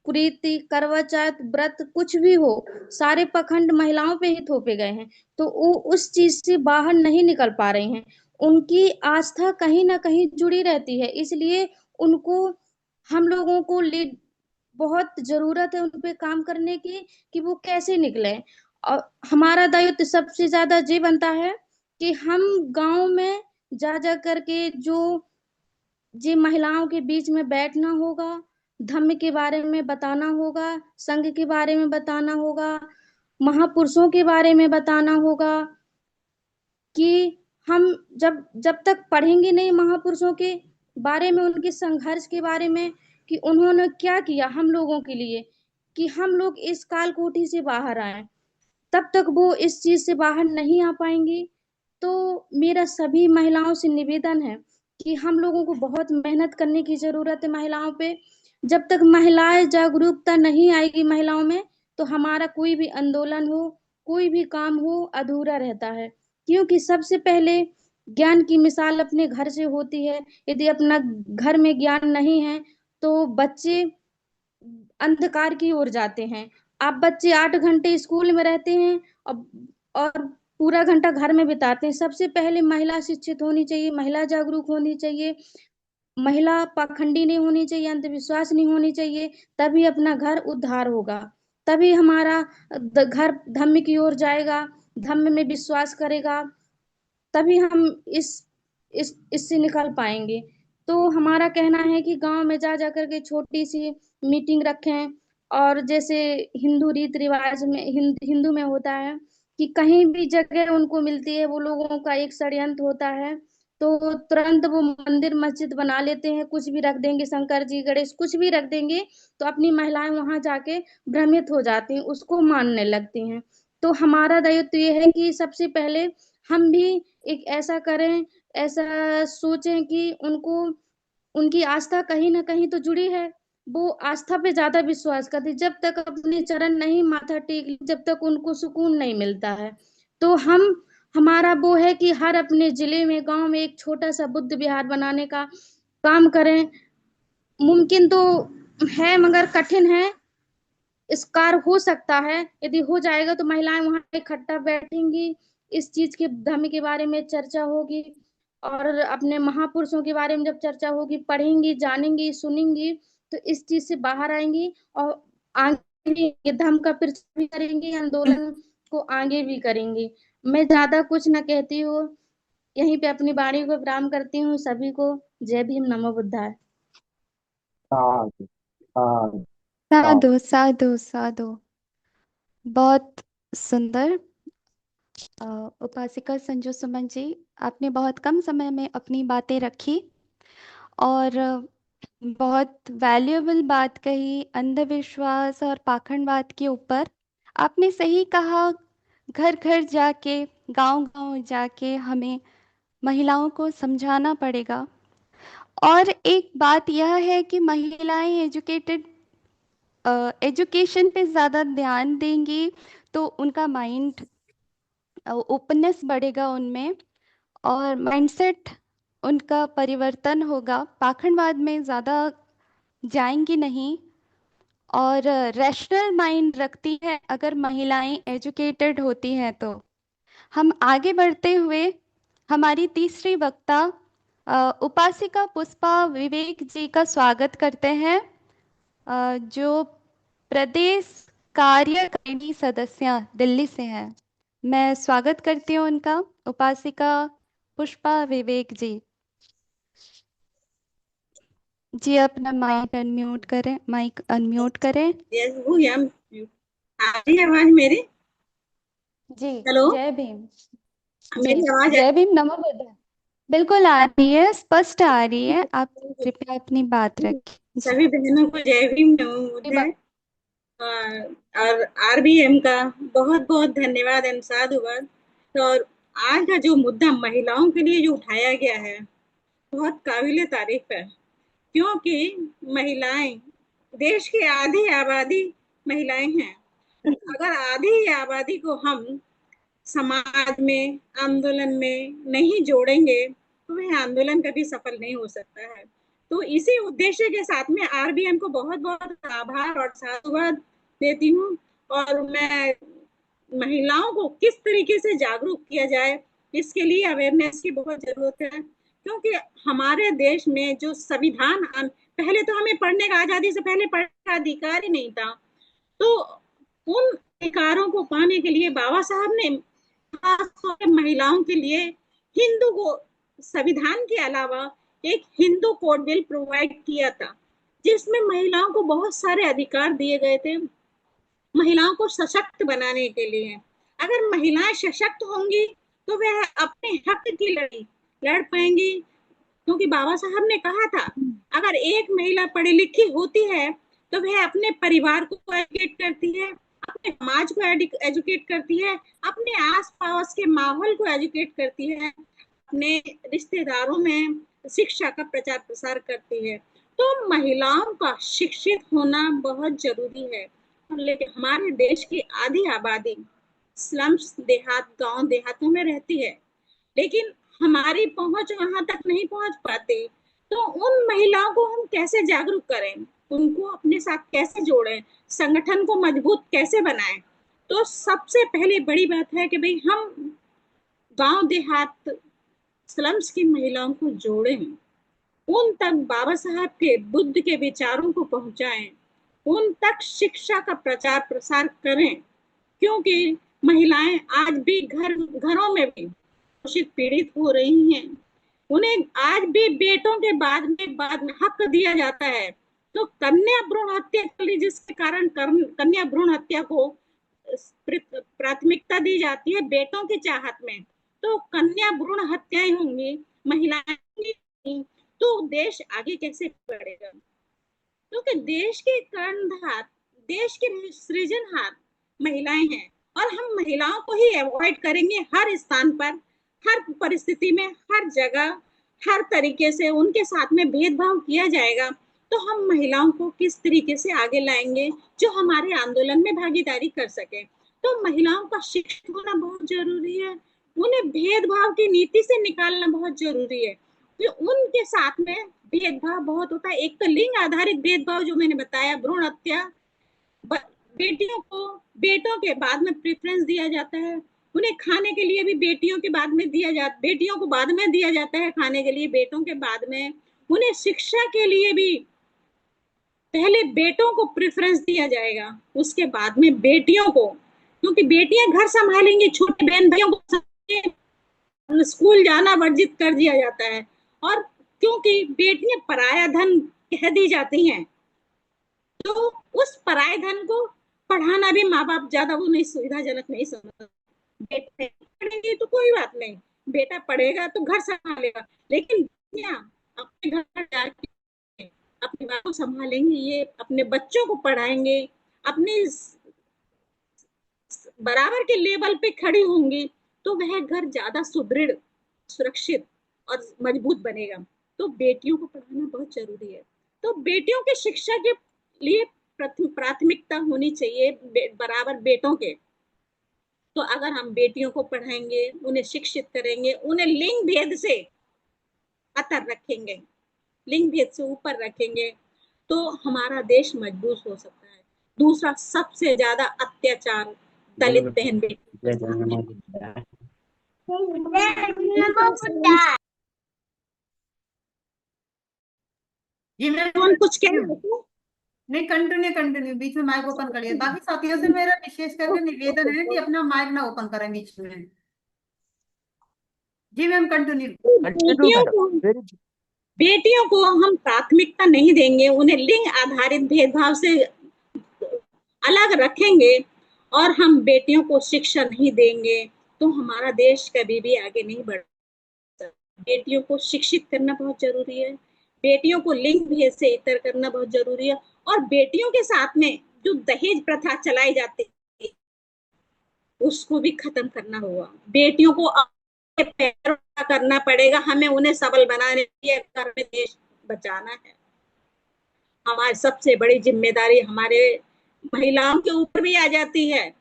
कुरीति, करवा चौथ, व्रत कुछ भी हो, सारे पाखंड महिलाओं पे ही थोपे गए हैं। तो वो उस चीज से बाहर नहीं निकल पा रही हैं। उनकी आस्था कहीं ना कहीं जुड़ी रहती है, इसलिए उनको हम लोगों को बहुत जरूरत है उन पे काम करने की कि वो कैसे निकले। और हमारा दायित्व सबसे ज्यादा ये बनता है कि हम गांव में जा जा करके जो महिलाओं के बीच में बैठना होगा, धम्म के बारे में बताना होगा, संघ के बारे में बताना होगा, महापुरुषों के बारे में बताना होगा कि हम जब जब तक पढ़ेंगे नहीं महापुरुषों के बारे में, उनके संघर्ष के बारे में कि उन्होंने क्या किया हम लोगों के लिए, कि हम लोग इस काल कोठी से बाहर आए, तब तक वो इस चीज से बाहर नहीं आ पाएंगी। तो मेरा सभी महिलाओं से निवेदन है कि हम लोगों को बहुत मेहनत करने की जरूरत है महिलाओं पे। जब तक महिलाएं जागरूकता नहीं आएगी महिलाओं में, तो हमारा कोई भी आंदोलन हो, कोई भी काम हो, अधूरा रहता है। क्योंकि सबसे पहले ज्ञान की मिसाल अपने घर से होती है। यदि अपना घर में ज्ञान नहीं है तो बच्चे अंधकार की ओर जाते हैं। आप बच्चे 8 घंटे स्कूल में रहते हैं और पूरा घंटा घर में बिताते हैं। सबसे पहले महिला शिक्षित होनी चाहिए, महिला जागरूक होनी चाहिए, महिला पाखंडी नहीं होनी चाहिए, अंधविश्वास नहीं होनी चाहिए। तभी अपना घर उद्धार होगा, तभी हमारा घर धम्म की ओर जाएगा, धम्म में विश्वास करेगा, तभी हम इससे निकल पाएंगे। तो हमारा कहना है कि गांव में जा जा करके छोटी सी मीटिंग रखें। और जैसे हिंदू रीत रिवाज में हिंदू में होता है कि कहीं भी जगह उनको मिलती है, वो लोगों का एक षड्यंत्र होता है, तो तुरंत वो मंदिर मस्जिद बना लेते हैं, कुछ भी रख देंगे, शंकर जी गणेश कुछ भी रख देंगे, तो अपनी महिलाएं वहां जाके भ्रमित हो जाती हैं, उसको मानने लगती हैं। तो हमारा दायित्व ये है कि सबसे पहले हम भी एक ऐसा करें, ऐसा सोचें कि उनको उनकी आस्था कहीं ना कहीं तो जुड़ी है, वो आस्था पे ज्यादा विश्वास करती। जब तक अपने चरण नहीं माथा टेक, जब तक उनको सुकून नहीं मिलता है। तो हमारा वो है कि हर अपने जिले में, गांव में एक छोटा सा बुद्ध विहार बनाने का काम करें। मुमकिन तो है मगर कठिन है, इस कार्य हो सकता है। यदि हो जाएगा तो महिलाएं वहां इकट्ठा बैठेंगी, इस चीज के धर्म के बारे में चर्चा होगी और अपने महापुरुषों के बारे में जब चर्चा होगी, पढ़ेंगी, जानेंगी, सुनेंगी, तो इस चीज से बाहर आएंगी और आगे ये धर्म का प्रचार भी करेंगी, आंदोलन को आगे भी करेंगी। मैं ज्यादा कुछ न कहती हूँ, यहीं पे अपनी वाणी को विराम करती हूँ। सभी को जय भीम, नमो बुद्धाय। साधु साधु साधु साधु साधु। बहुत सुंदर। उपासिका संजू सुमन जी, आपने बहुत कम समय में अपनी बातें रखी और बहुत वैल्यूएबल बात कही अंधविश्वास और पाखंडवाद के ऊपर। आपने सही कहा, घर घर जाके, गांव गांव जाके हमें महिलाओं को समझाना पड़ेगा। और एक बात यह है कि महिलाएं एजुकेशन पे ज़्यादा ध्यान देंगी तो उनका माइंड ओपननेस बढ़ेगा उनमें और माइंडसेट उनका परिवर्तन होगा, पाखंडवाद में ज़्यादा जाएंगी नहीं और रैशनल माइंड रखती है अगर महिलाएं एजुकेटेड होती हैं। तो हम आगे बढ़ते हुए हमारी तीसरी वक्ता उपासिका पुष्पा विवेक जी का स्वागत करते हैं, जो प्रदेश कार्यकारिणी सदस्य दिल्ली से हैं। मैं स्वागत करती हूँ उनका, उपासिका पुष्पा विवेक जी। जी अपना माइक अनम्यूट करें, माइक अनम्यूट करें। आ रही है आवाज मेरी? जी हेलो, जय भीम। मेरी जी आवाज जय भीम, नमो बुद्धाय। बिल्कुल आ रही है, स्पष्ट आ रही है। आप कृपया अपनी बात रखें। सभी बहनों को जय भीम, नमो बुद्धाय। और आरबीएम का बहुत बहुत धन्यवाद एवं साधुवाद। और आज का जो मुद्दा महिलाओं के लिए जो उठाया गया है बहुत काबिले तारीफ है, क्योंकि महिलाएं देश की आधी आबादी महिलाएं हैं। अगर आधी आबादी को हम समाज में, आंदोलन में नहीं जोड़ेंगे तो वह आंदोलन कभी सफल नहीं हो सकता है। तो इसी उद्देश्य के साथ में आरबीएम को बहुत बहुत आभार और साधुवाद देती हूँ। और मैं महिलाओं को किस तरीके से जागरूक किया जाए, इसके लिए अवेयरनेस की बहुत जरूरत है, क्योंकि हमारे देश में जो संविधान, पहले तो हमें पढ़ने का, आजादी से पहले पढ़ने का अधिकार ही नहीं था। तो उन अधिकारों को पाने के लिए बाबा साहब ने खासतौर महिलाओं के लिए हिंदू को संविधान के अलावा एक हिंदू कोड बिल प्रोवाइड किया था, जिसमें महिलाओं को बहुत सारे अधिकार दिए गए थे महिलाओं को सशक्त बनाने के लिए। अगर महिलाएं सशक्त होंगी तो वह अपने हक की लड़ाई लड़ पाएंगी, क्योंकि बाबा साहब ने कहा था अगर एक महिला पढ़ी लिखी होती है तो वह अपने परिवार को एजुकेट करती है, अपने समाज को एजुकेट करती है, अपने आसपास के माहौल को एजुकेट करती है, अपने रिश्तेदारों में शिक्षा का प्रचार प्रसार करती है। तो महिलाओं का शिक्षित होना बहुत जरूरी है। लेकिन हमारे देश की आधी आबादी स्लम्स, देहात, गांव देहातों में रहती है, लेकिन हमारी पहुंच वहां तक नहीं पहुंच पाती। तो उन महिलाओं को हम कैसे जागरूक करें, उनको अपने साथ कैसे जोड़ें, संगठन को मजबूत कैसे बनाएं? तो सबसे पहले बड़ी बात है कि भाई हम गांव देहात स्लम्स की महिलाओं को जोड़ें, उन तक बाबा साहब के बुद्ध के विचारों को पहुंचाएं, उन तक शिक्षा का प्रचार प्रसार करें, क्योंकि महिलाएं आज भी घरों में भी शोषित पीड़ित हो रही हैं। उन्हें आज भी बेटों के बाद में हक दिया जाता है। तो कन्या भ्रूण हत्या कर ली, जिसके कारण कन्या भ्रूण हत्या को प्राथमिकता दी जाती है बेटों की चाहत में। तो कन्या भ्रूण हत्याएं होंगी, महिलाएं, तो देश आगे कैसे बढ़ेगा? क्योंकि देश के कर्णधार, देश के सृजनहार महिलाएं हैं, और हम महिलाओं को ही अवॉइड करेंगे हर स्थान पर, हर परिस्थिति में, हर जगह, हर तरीके से उनके साथ में भेदभाव किया जाएगा, तो हम महिलाओं को किस तरीके से आगे लाएंगे जो हमारे आंदोलन में भागीदारी कर सके? तो महिलाओं का शिक्षित होना बहुत जरूरी है, उन्हें भेदभाव की नीति से निकालना बहुत जरूरी है। तो उनके साथ में भेदभाव बहुत होता है। एक तो लिंग आधारित भेदभाव जो मैंने बताया, भ्रूण हत्या, बेटियों को बेटों के बाद में प्रेफरेंस दिया जाता है, उन्हें खाने के लिए भी बेटियों को बाद में दिया जाता है खाने के लिए, बेटों के बाद में। उन्हें शिक्षा के लिए भी पहले बेटों को प्रेफरेंस दिया जाएगा, उसके बाद में बेटियों को, क्योंकि बेटियां घर संभालेंगी, छोटे बहन भाइयों को स्कूल जाना वर्जित कर दिया जाता है, और क्योंकि बेटियां पराया धन कह दी जाती हैं, तो उस पराये धन को पढ़ाना भी माँ बाप ज्यादा वो नहीं सुविधाजनक नहीं समझते। बेटे पढ़ेंगे तो कोई बात नहीं, बेटा पढ़ेगा तो घर संभालेगा, लेकिन बेटियां अपने घर पर जाके अपने बाप को संभालेंगे, ये अपने बच्चों को पढ़ाएंगे, अपने बराबर के लेवल पे खड़ी होंगी, तो वह घर ज्यादा सुदृढ़, सुरक्षित और मजबूत बनेगा। तो बेटियों को पढ़ाना बहुत जरूरी है। तो बेटियों की शिक्षा के लिए प्राथमिकता होनी चाहिए बराबर बेटों के। तो अगर हम बेटियों को पढ़ाएंगे, उन्हें शिक्षित करेंगे, उन्हें लिंग भेद से अतर रखेंगे, लिंग भेद से ऊपर रखेंगे, तो हमारा देश मजबूत हो सकता है। दूसरा, सबसे ज्यादा अत्याचार दलित बहन बेटी, जी मैं कुछ कह रहे थे? नहीं, कंटिन्यू, बीच में माइक ओपन करिए। बाकी साथियों से मेरा विशेष करके निवेदन है कि अपना माइक ना ओपन करें बीच में। जी मैम कंटिन्यू। बेटियों को हम प्राथमिकता नहीं देंगे, उन्हें लिंग आधारित भेदभाव से अलग रखेंगे, और हम बेटियों को शिक्षा नहीं देंगे, तो हमारा देश कभी भी आगे नहीं बढ़ सकता। बेटियों को शिक्षित करना बहुत जरूरी है, बेटियों को लिंग भेद से इतर करना बहुत जरूरी है, और बेटियों के साथ में जो दहेज प्रथा चलाई जाती है उसको भी खत्म करना होगा। बेटियों को अपने पैरों पर करना पड़ेगा, हमें उन्हें सबल बनाने के लिए घर में देश बचाना है। हमारी सबसे बड़ी जिम्मेदारी हमारे महिलाओं के ऊपर भी आ जाती है,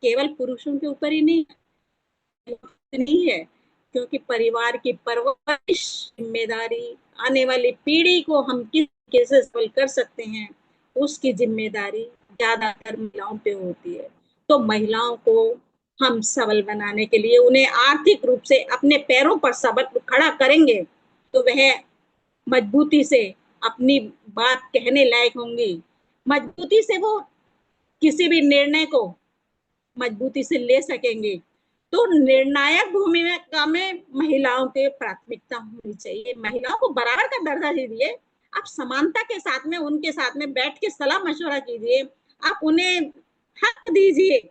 केवल पुरुषों के ऊपर ही नहीं है, क्योंकि परिवार की परवरिश जिम्मेदारी आने वाली पीढ़ी को हम किस तरीके से सबल कर सकते हैं, उसकी जिम्मेदारी ज्यादातर महिलाओं पे होती है। तो महिलाओं को हम सबल बनाने के लिए उन्हें आर्थिक रूप से अपने पैरों पर सबल खड़ा करेंगे, तो वह मजबूती से अपनी बात कहने लायक होंगी, मजबूती से वो किसी भी निर्णय को मजबूती से ले सकेंगे। तो निर्णायक भूमिका में महिलाओं की प्राथमिकता होनी चाहिए। महिलाओं को बराबर का दर्जा दीजिए, आप समानता के साथ में उनके साथ में बैठ के सलाह मशवरा कीजिए, आप उन्हें हक दीजिए,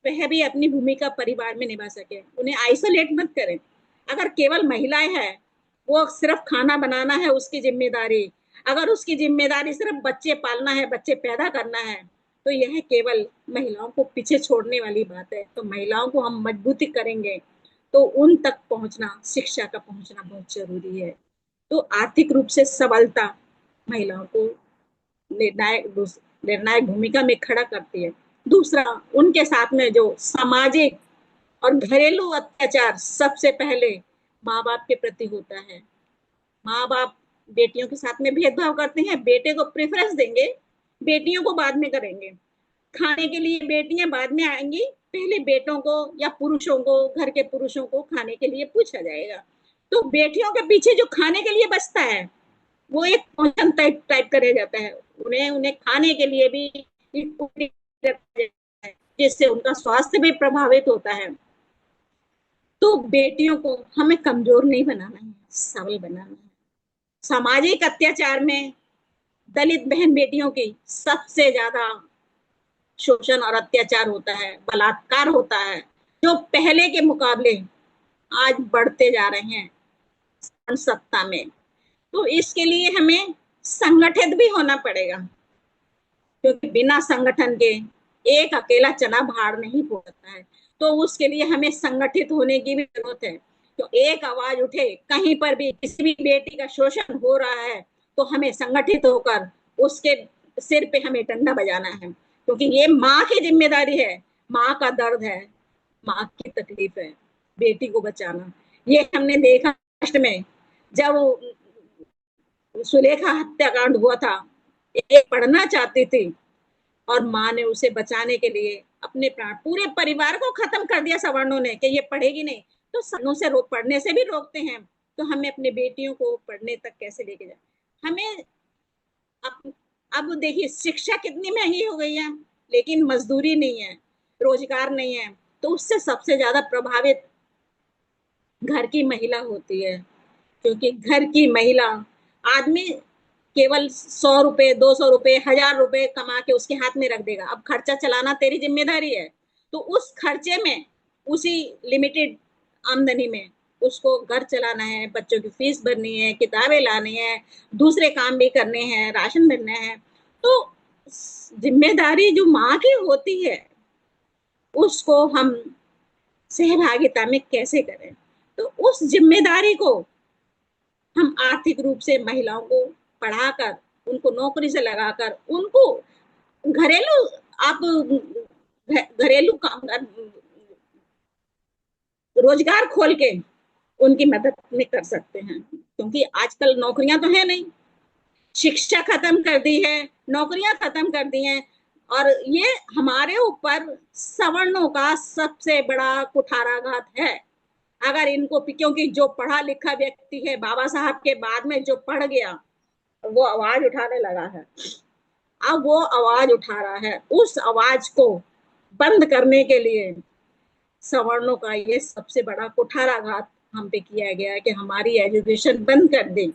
वह भी अपनी भूमिका परिवार में निभा सके। उन्हें आइसोलेट मत करें। अगर केवल महिलाएं हैं, वो सिर्फ खाना बनाना है उसकी जिम्मेदारी, अगर उसकी जिम्मेदारी सिर्फ बच्चे पालना है, बच्चे पैदा करना है, तो यह केवल महिलाओं को पीछे छोड़ने वाली बात है। तो महिलाओं को हम मजबूती करेंगे तो उन तक पहुंचना, शिक्षा का पहुंचना बहुत जरूरी है। तो आर्थिक रूप से सबलता महिलाओं को निर्णायक भूमिका में खड़ा करती है। दूसरा, उनके साथ में जो सामाजिक और घरेलू अत्याचार सबसे पहले माँ बाप के प्रति होता है। माँ बाप बेटियों के साथ में भेदभाव करते हैं, बेटे को प्रेफरेंस देंगे, बेटियों को बाद में करेंगे। खाने के लिए बेटियां बाद में आएंगी, पहले बेटों को या पुरुषों को, घर के पुरुषों को खाने के लिए पूछा जाएगा। तो बेटियों के पीछे जो खाने के लिए बचता है वो एक पोषण टाइप करा जाता है, उन्हें खाने के लिए भी जिससे उनका स्वास्थ्य भी प्रभावित होता है। तो बेटियों को हमें कमजोर नहीं बनाना है, सबल बनाना है। सामाजिक अत्याचार में दलित बहन बेटियों की सबसे ज्यादा शोषण और अत्याचार होता है, बलात्कार होता है, जो पहले के मुकाबले आज बढ़ते जा रहे हैं सत्ता में। तो इसके लिए हमें संगठित भी होना पड़ेगा, क्योंकि बिना संगठन के एक अकेला चना भार नहीं हो सकता है। तो उसके लिए हमें संगठित होने की भी जरूरत है। तो एक आवाज उठे, कहीं पर भी किसी भी बेटी का शोषण हो रहा है तो हमें संगठित होकर उसके सिर पे हमें डंडा बजाना है, क्योंकि ये माँ की जिम्मेदारी है, माँ का दर्द है, माँ की तकलीफ है, बेटी को बचाना। ये हमने देखा महाराष्ट्र में जब सुलेखा हत्याकांड हुआ था, एक पढ़ना चाहती थी और माँ ने उसे बचाने के लिए अपने प्राण, पूरे परिवार को खत्म कर दिया सवर्णों ने कि ये पढ़ेगी नहीं, तो सवर्णों से पढ़ने से भी रोकते हैं, तो हमें अपने बेटियों को पढ़ने तक कैसे लेके जाए? हमें अब देखिए शिक्षा कितनी महंगी हो गई है, लेकिन मजदूरी नहीं है, रोजगार नहीं है, तो उससे सबसे ज्यादा प्रभावित घर की महिला होती है, क्योंकि घर की महिला, आदमी केवल 100 रुपए, 200 रुपए, 1000 रुपए कमा के उसके हाथ में रख देगा, अब खर्चा चलाना तेरी जिम्मेदारी है, तो उस खर्चे में, उसी लिमिटेड आमदनी में उसको घर चलाना है, बच्चों की फीस भरनी है, किताबें लानी है, दूसरे काम भी करने हैं, राशन भरना है, तो जिम्मेदारी जो माँ की होती है उसको हम सहभागिता में कैसे करें? तो उस जिम्मेदारी को हम आर्थिक रूप से महिलाओं को पढ़ाकर, उनको नौकरी से लगाकर, उनको घरेलू, आप घरेलू काम, रोजगार खोल के उनकी मदद में कर सकते हैं, क्योंकि आजकल नौकरियां तो है नहीं, शिक्षा खत्म कर दी है, नौकरियां खत्म कर दी हैं, और ये हमारे ऊपर सवर्णों का सबसे बड़ा कुठाराघात है। अगर इनको, क्योंकि जो पढ़ा लिखा व्यक्ति है, बाबा साहब के बाद में जो पढ़ गया वो आवाज उठाने लगा है, अब वो आवाज उठा रहा है, उस आवाज को बंद करने के लिए सवर्णों का ये सबसे बड़ा कुठाराघात हम पे किया गया है कि हमारी एजुकेशन बंद कर दें।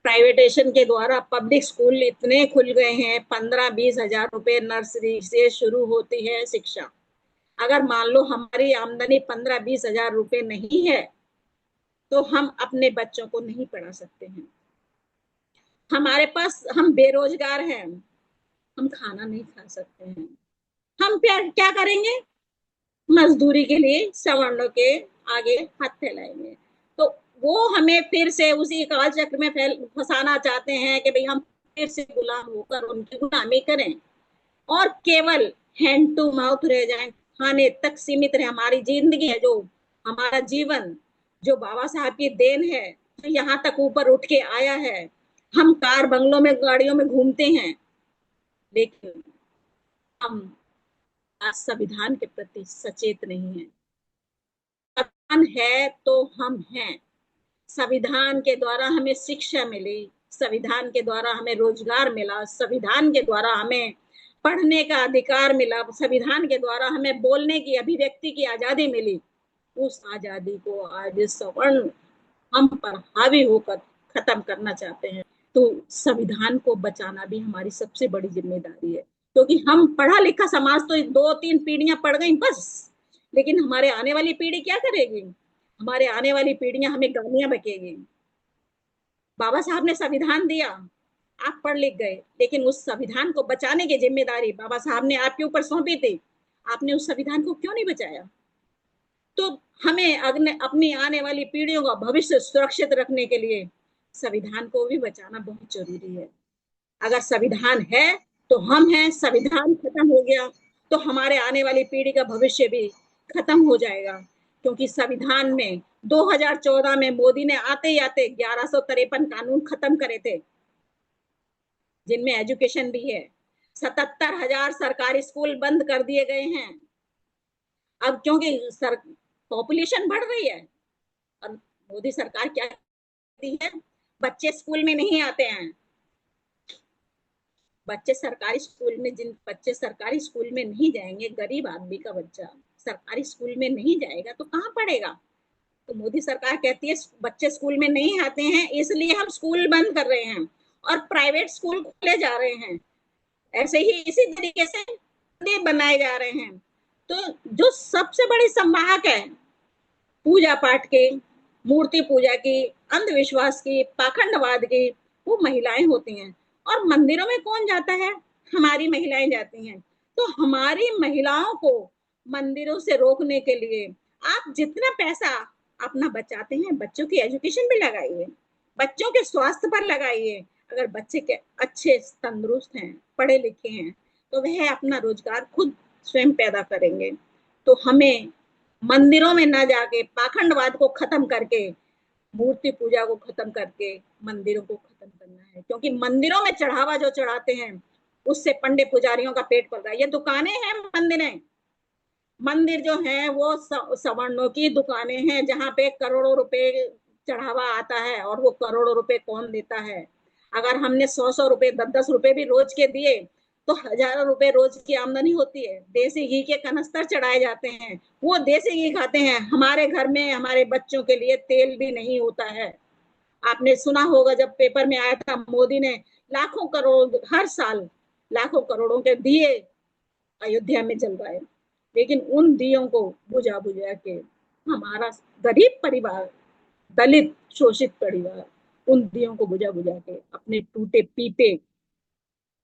प्राइवेटेशन के द्वारा पब्लिक स्कूल इतने खुल गए हैं, 15-20 हजार रुपए नर्सरी से शुरू होती है शिक्षा। अगर मान लो हमारी आमदनी 15-20 हजार रुपए नहीं है, तो हम अपने बच्चों को नहीं पढ़ा सकते हैं। हमारे पास, हम बेरोजगार हैं, हम खाना नहीं खा सकते हैं, हम क्या करेंगे? मजदूरी के लिए सवर्णों के आगे हाथ फैलाएंगे, तो वो हमें फिर से उसी काल चक्र में फंसाना चाहते हैं कि भाई हम फिर से गुलाम होकर उनकी गुलामी करें और केवल हैंड टू माउथ रह जाएं, खाने तक सीमित रहे। हमारी जिंदगी है, जो हमारा जीवन, जो बाबा साहब की देन है, जो यहाँ तक ऊपर उठ के आया है, हम कार बंगलों में, गाड़ियों में घूमते हैं, लेकिन हम संविधान के प्रति सचेत नहीं है। संविधान है तो हम हैं, संविधान के द्वारा हमें शिक्षा मिली, संविधान के द्वारा हमें रोजगार मिला, संविधान के द्वारा हमें पढ़ने का अधिकार मिला, संविधान के द्वारा हमें बोलने की, अभिव्यक्ति की आजादी मिली। उस आजादी को आज सवर्ण हम पर हावी होकर खत्म करना चाहते हैं, तो संविधान को बचाना भी हमारी सबसे बड़ी जिम्मेदारी है, क्योंकि हम पढ़ा लिखा समाज तो 2-3 पीढ़ियां पढ़ गई बस, लेकिन हमारे आने वाली पीढ़ी क्या करेगी? हमारे आने वाली पीढ़ियां हमें गालियां बकेगी। बाबा साहब ने संविधान दिया, आप पढ़ लिख गए, लेकिन उस संविधान को बचाने की जिम्मेदारी बाबा साहब ने आपके ऊपर सौंपी थी, आपने उस संविधान को क्यों नहीं बचाया? तो हमें अपनी आने वाली पीढ़ियों का भविष्य सुरक्षित रखने के लिए संविधान को भी बचाना बहुत जरूरी है। अगर संविधान है तो हम हैं, संविधान खत्म हो गया तो हमारे आने वाली पीढ़ी का भविष्य भी खत्म हो जाएगा, क्योंकि संविधान में 2014 में मोदी ने आते ही आते 1153 कानून खत्म करे थे, जिनमें एजुकेशन भी है। 77,000 सरकारी स्कूल बंद कर दिए गए हैं। अब क्योंकि पॉपुलेशन बढ़ रही है और मोदी सरकार क्या करती है, बच्चे स्कूल में नहीं आते हैं। बच्चे सरकारी स्कूल में, जिन बच्चे सरकारी स्कूल में नहीं जाएंगे, गरीब आदमी का बच्चा सरकारी स्कूल में नहीं जाएगा तो कहाँ पढ़ेगा? तो मोदी सरकार कहती है बच्चे स्कूल में नहीं आते हैं, इसलिए हम स्कूल बंद कर रहे हैं और प्राइवेट स्कूल खोले जा रहे हैं। ऐसे ही इसी तरीके से मंदिर बनाए जा रहे हैं। तो जो सबसे बड़ी संवाहक है पूजा पाठ के, मूर्ति पूजा की, अंधविश्वास की, पाखंडवाद की, वो महिलाएं होती हैं। और मंदिरों में कौन जाता है? हमारी महिलाएं जाती हैं। तो हमारी महिलाओं को मंदिरों से रोकने के लिए आप जितना पैसा अपना बचाते हैं, बच्चों की एजुकेशन भी लगाइए, बच्चों के स्वास्थ्य पर लगाइए। अगर बच्चे के अच्छे तंदुरुस्त हैं, पढ़े लिखे हैं, तो वह अपना रोजगार खुद स्वयं पैदा करेंगे। तो हमें मंदिरों में ना जाके पाखंडवाद को खत्म करके, मूर्ति पूजा को खत्म करके मंदिरों को खत्म करना है, क्योंकि मंदिरों में चढ़ावा जो चढ़ाते हैं उससे पंडे पुजारियों का पेट पल रहा है। ये दुकानें हैं, मंदिर हैं। मंदिर जो है वो सवर्णों की दुकानें हैं, जहाँ पे करोड़ों रुपए चढ़ावा आता है, और वो करोड़ों रुपए कौन देता है? अगर हमने 100 रुपए 10 रुपए भी रोज के दिए तो हजारों रुपए रोज की आमदनी होती है। देसी घी के कनस्तर चढ़ाए जाते हैं, वो देसी घी खाते हैं। हमारे घर में हमारे बच्चों के लिए तेल भी नहीं होता है। आपने सुना होगा, जब पेपर में आया था, मोदी ने लाखों करोड़ हर साल लाखों करोड़ों के दिए अयोध्या में जलवाए, लेकिन उन दियों को बुझा बुझा के हमारा गरीब परिवार, दलित शोषित परिवार, उन दियों को बुझा बुझा के अपने टूटे पीपे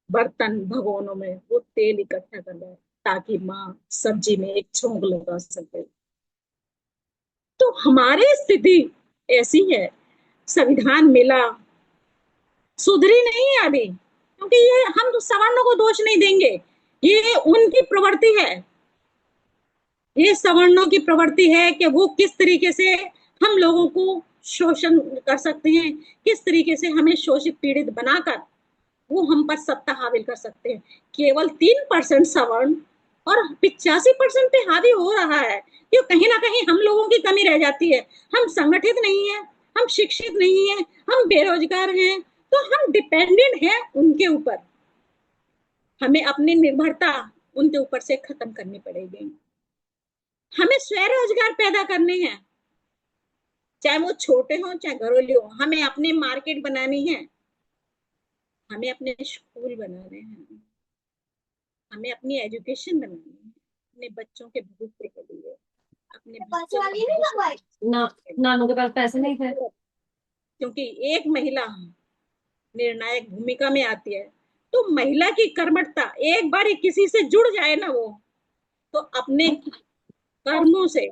बर्तन भगोनों में वो तेल इकट्ठा कर रहा है, ताकि माँ सब्जी में एक छोंक लगा सके। तो हमारी स्थिति ऐसी है, संविधान मिला, सुधरी नहीं है अभी, क्योंकि ये हम तो सवर्णों को दोष नहीं देंगे, ये उनकी प्रवृत्ति है। ये सवर्णों की प्रवृत्ति है कि वो किस तरीके से हम लोगों को शोषण कर सकते हैं, किस तरीके से हमें शोषित पीड़ित बनाकर वो हम पर सत्ता हासिल कर सकते हैं। केवल 3% सवर्ण और 85% पे हावी हो रहा है, क्यों? कहीं ना कहीं हम लोगों की कमी रह जाती है। हम संगठित नहीं है, हम शिक्षित नहीं है, हम बेरोजगार हैं, तो हम डिपेंडेंट हैं उनके ऊपर। हमें अपनी निर्भरता उनके ऊपर से खत्म करनी पड़ेगी। हमें स्वरोजगार पैदा करने हैं, चाहे वो छोटे हों चाहे घरेलू हो। हमें अपनी मार्केट बनानी है, हमें अपने स्कूल बनाने हैं, हमें अपनी एजुकेशन बनानी है, अपने बच्चों के भविष्य के लिए, अपने नानू के पास पैसे नहीं थे, क्योंकि एक महिला निर्णायक भूमिका में आती है। तो महिला की कर्मठता एक बार किसी से जुड़ जाए ना, वो तो अपने कर्मों से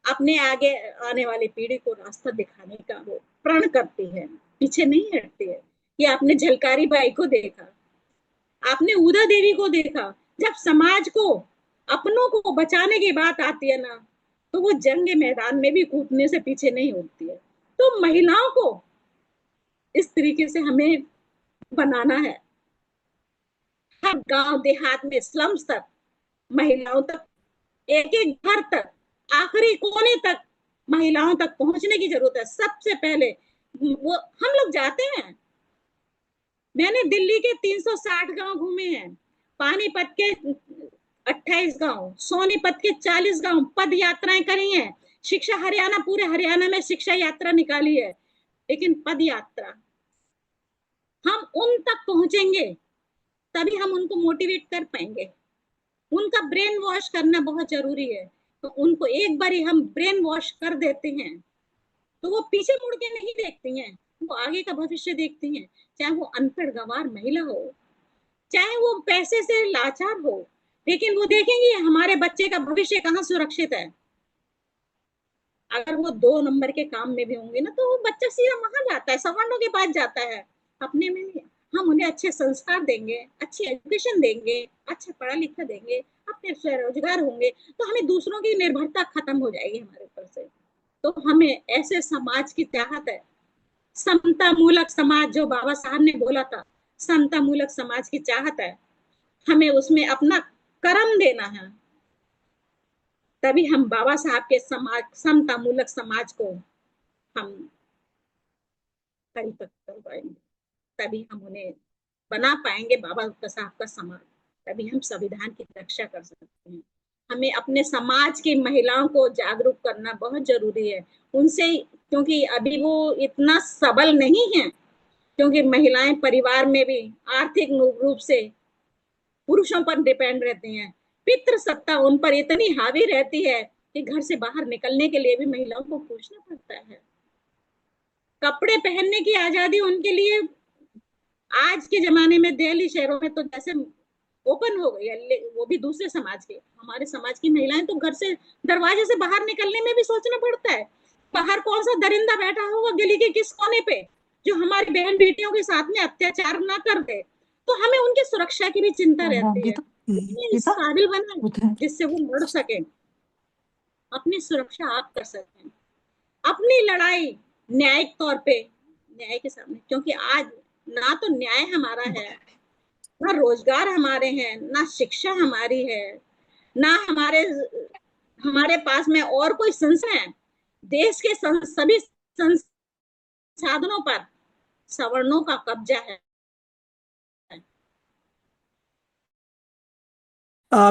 अपने आगे आने वाली पीढ़ी को रास्ता दिखाने का वो प्रण करती है, पीछे नहीं हटती है। ये आपने झलकारी बाई को देखा, आपने उदा देवी को देखा। जब समाज को, अपनों को बचाने की बात आती है ना, तो वो जंग मैदान में भी कूदने से पीछे नहीं होती है। तो महिलाओं को इस तरीके से हमें बनाना है, हर गांव देहात में, स्लम्स तक, महिलाओं तक, एक एक घर तक, आखिरी कोने तक महिलाओं तक पहुंचने की जरूरत है। सबसे पहले वो हम लोग जाते हैं, मैंने दिल्ली के 360 गांव घूमे हैं, पानीपत के 28 गांव, सोनीपत के 40 गांव, पद यात्राएं करी हैं। शिक्षा हरियाणा, पूरे हरियाणा में शिक्षा यात्रा निकाली है, लेकिन पद यात्रा हम उन तक पहुंचेंगे तभी हम उनको मोटिवेट कर पाएंगे। उनका ब्रेन वॉश करना बहुत जरूरी है। तो उनको एक बार हम ब्रेन वॉश कर देते हैं तो वो पीछे मुड़ के नहीं देखती हैं, वो आगे का भविष्य देखती हैं। चाहे वो अनपढ़ गंवार महिला हो, चाहे वो पैसे से लाचार हो, लेकिन वो देखेंगे हमारे बच्चे का भविष्य कहाँ सुरक्षित है। अगर वो 2 नंबर के काम में भी होंगे ना, तो वो बच्चा सीधा वहां जाता है, सवर्णों के पास जाता है, अपने में नहीं। हम उन्हें अच्छे संस्कार देंगे, अच्छी एजुकेशन देंगे, अच्छा पढ़ा लिखा देंगे, अपने स्वरोजगार होंगे, तो हमें दूसरों की निर्भरता खत्म हो जाएगी हमारे ऊपर से। तो हमें ऐसे समाज की चाहत है, समता मूलक समाज, जो बाबा साहब ने बोला था, समता मूलक समाज की चाहत है। हमें उसमें अपना कर्म देना है, तभी हम बाबा साहब के समाज, समता मूलक समाज को हम परिपक्व कर पाएंगे, तभी हम उन्हें बना पाएंगे बाबा साहब का समाज, तभी हम संविधान की रक्षा कर सकते हैं। हमें अपने समाज की महिलाओं को जागरूक करना बहुत जरूरी है उनसे, क्योंकि अभी वो इतना सबल नहीं है, क्योंकि महिलाएं परिवार में भी आर्थिक रूप से पुरुषों पर डिपेंड रहती हैं। पितृ सत्ता उन पर इतनी हावी रहती है कि घर से बाहर निकलने के लिए भी महिलाओं को पूछना पड़ता है। कपड़े पहनने की आजादी उनके लिए आज के जमाने में दिल्ली शहरों में तो जैसे ओपन हो गई है, वो भी दूसरे समाज के। हमारे समाज की महिलाएं तो घर से, दरवाजे से बाहर निकलने में भी सोचना पड़ता है, बाहर कौन सा दरिंदा बैठा होगा गली के किस कोने पे जो हमारी बहन बेटियों के साथ में अत्याचार ना कर दे। तो हमें उनकी सुरक्षा की भी चिंता रहती है। इस काबिल बना जिससे वो लड़ सके, अपनी सुरक्षा आप कर सकें, अपनी लड़ाई न्यायिक तौर पे न्याय के सामने, क्योंकि आज ना तो न्याय हमारा है, ना रोजगार हमारे हैं, ना शिक्षा हमारी है, ना हमारे पास में और कोई संसाधन है। देश के सभी संसाधनों पर सवर्णों का कब्जा है।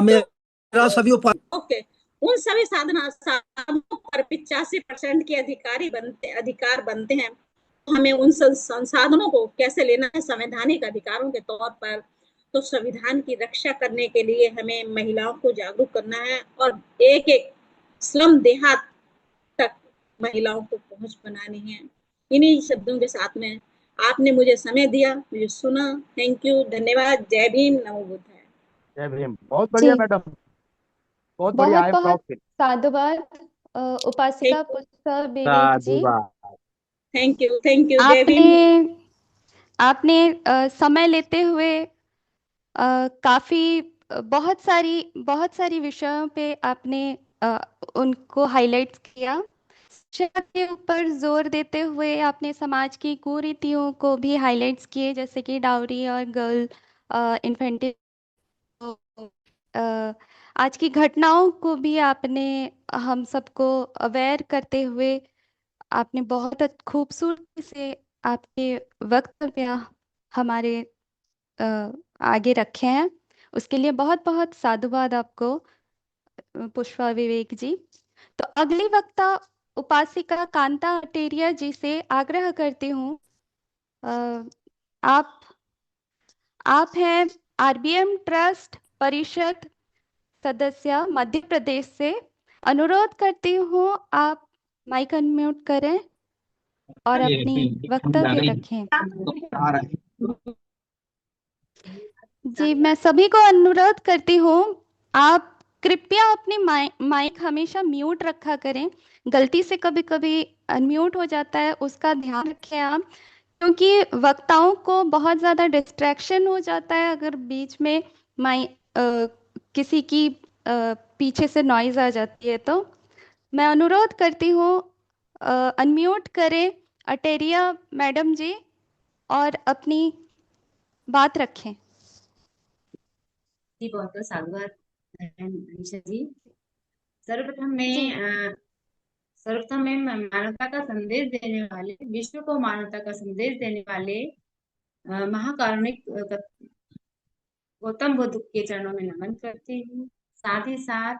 मेरा सभी ओके, उन सभी साधनों पर 85% के अधिकार बनते हैं। हमें उन संसाधनों को कैसे लेना है संवैधानिक अधिकारों के तौर पर। तो संविधान की रक्षा करने के लिए हमें महिलाओं को जागरूक करना है और एक एक स्लम देहात तक महिलाओं को पहुंच बनानी है। इन्हीं शब्दों के साथ में आपने मुझे समय दिया, मुझे सुना। थैंक यू, धन्यवाद। जय भीम, नमो बुद्धाय। जय भीम। बहुत बढ़िया जी मैडम, बहुत बढ़िया। बहुत आई एम बहुत प्राउड। साधुवाद उपासिका पुष्पा विवेक जी। साधुवाद। थैंक यू, जय आपने भीम। आपने समय लेते हुए काफी बहुत सारी विषयों पे आपने उनको हाईलाइट किया। शिक्षा के ऊपर जोर देते हुए आपने समाज की कुरीतियों को भी हाईलाइट्स किए, जैसे कि डाउरी और गर्ल इन्फेंटिल। आज की घटनाओं को भी आपने हम सबको अवेयर करते हुए आपने बहुत खूबसूरती से आपके वक्तव्य हमारे आगे रखे हैं। उसके लिए बहुत बहुत साधुवाद आपको पुष्पा विवेक जी। तो अगली वक्ता उपासिका कांता अटेरिया जी से आग्रह करती हूँ। आप हैं आरबीएम ट्रस्ट परिषद सदस्य मध्य प्रदेश से। अनुरोध करती हूँ आप माइक अनम्यूट करें और अपनी वक्तव्य रखें। जी, मैं सभी को अनुरोध करती हूँ, आप कृपया अपनी माइक हमेशा म्यूट रखा करें। गलती से कभी कभी अनम्यूट हो जाता है, उसका ध्यान रखें आप, क्योंकि वक्ताओं को बहुत ज़्यादा डिस्ट्रैक्शन हो जाता है अगर बीच में किसी की पीछे से नॉइज आ जाती है। तो मैं अनुरोध करती हूँ अनम्यूट करें अटेरिया मैडम जी और अपनी बात रखें। जी बहुत बहुत साधुवाद अनीशा जी। सर्वप्रथम मैं मानवता का संदेश देने वाले, विश्व को मानवता का संदेश देने वाले महाकारुणिक गौतम बुद्ध के चरणों में नमन करती हूँ। साथ ही साथ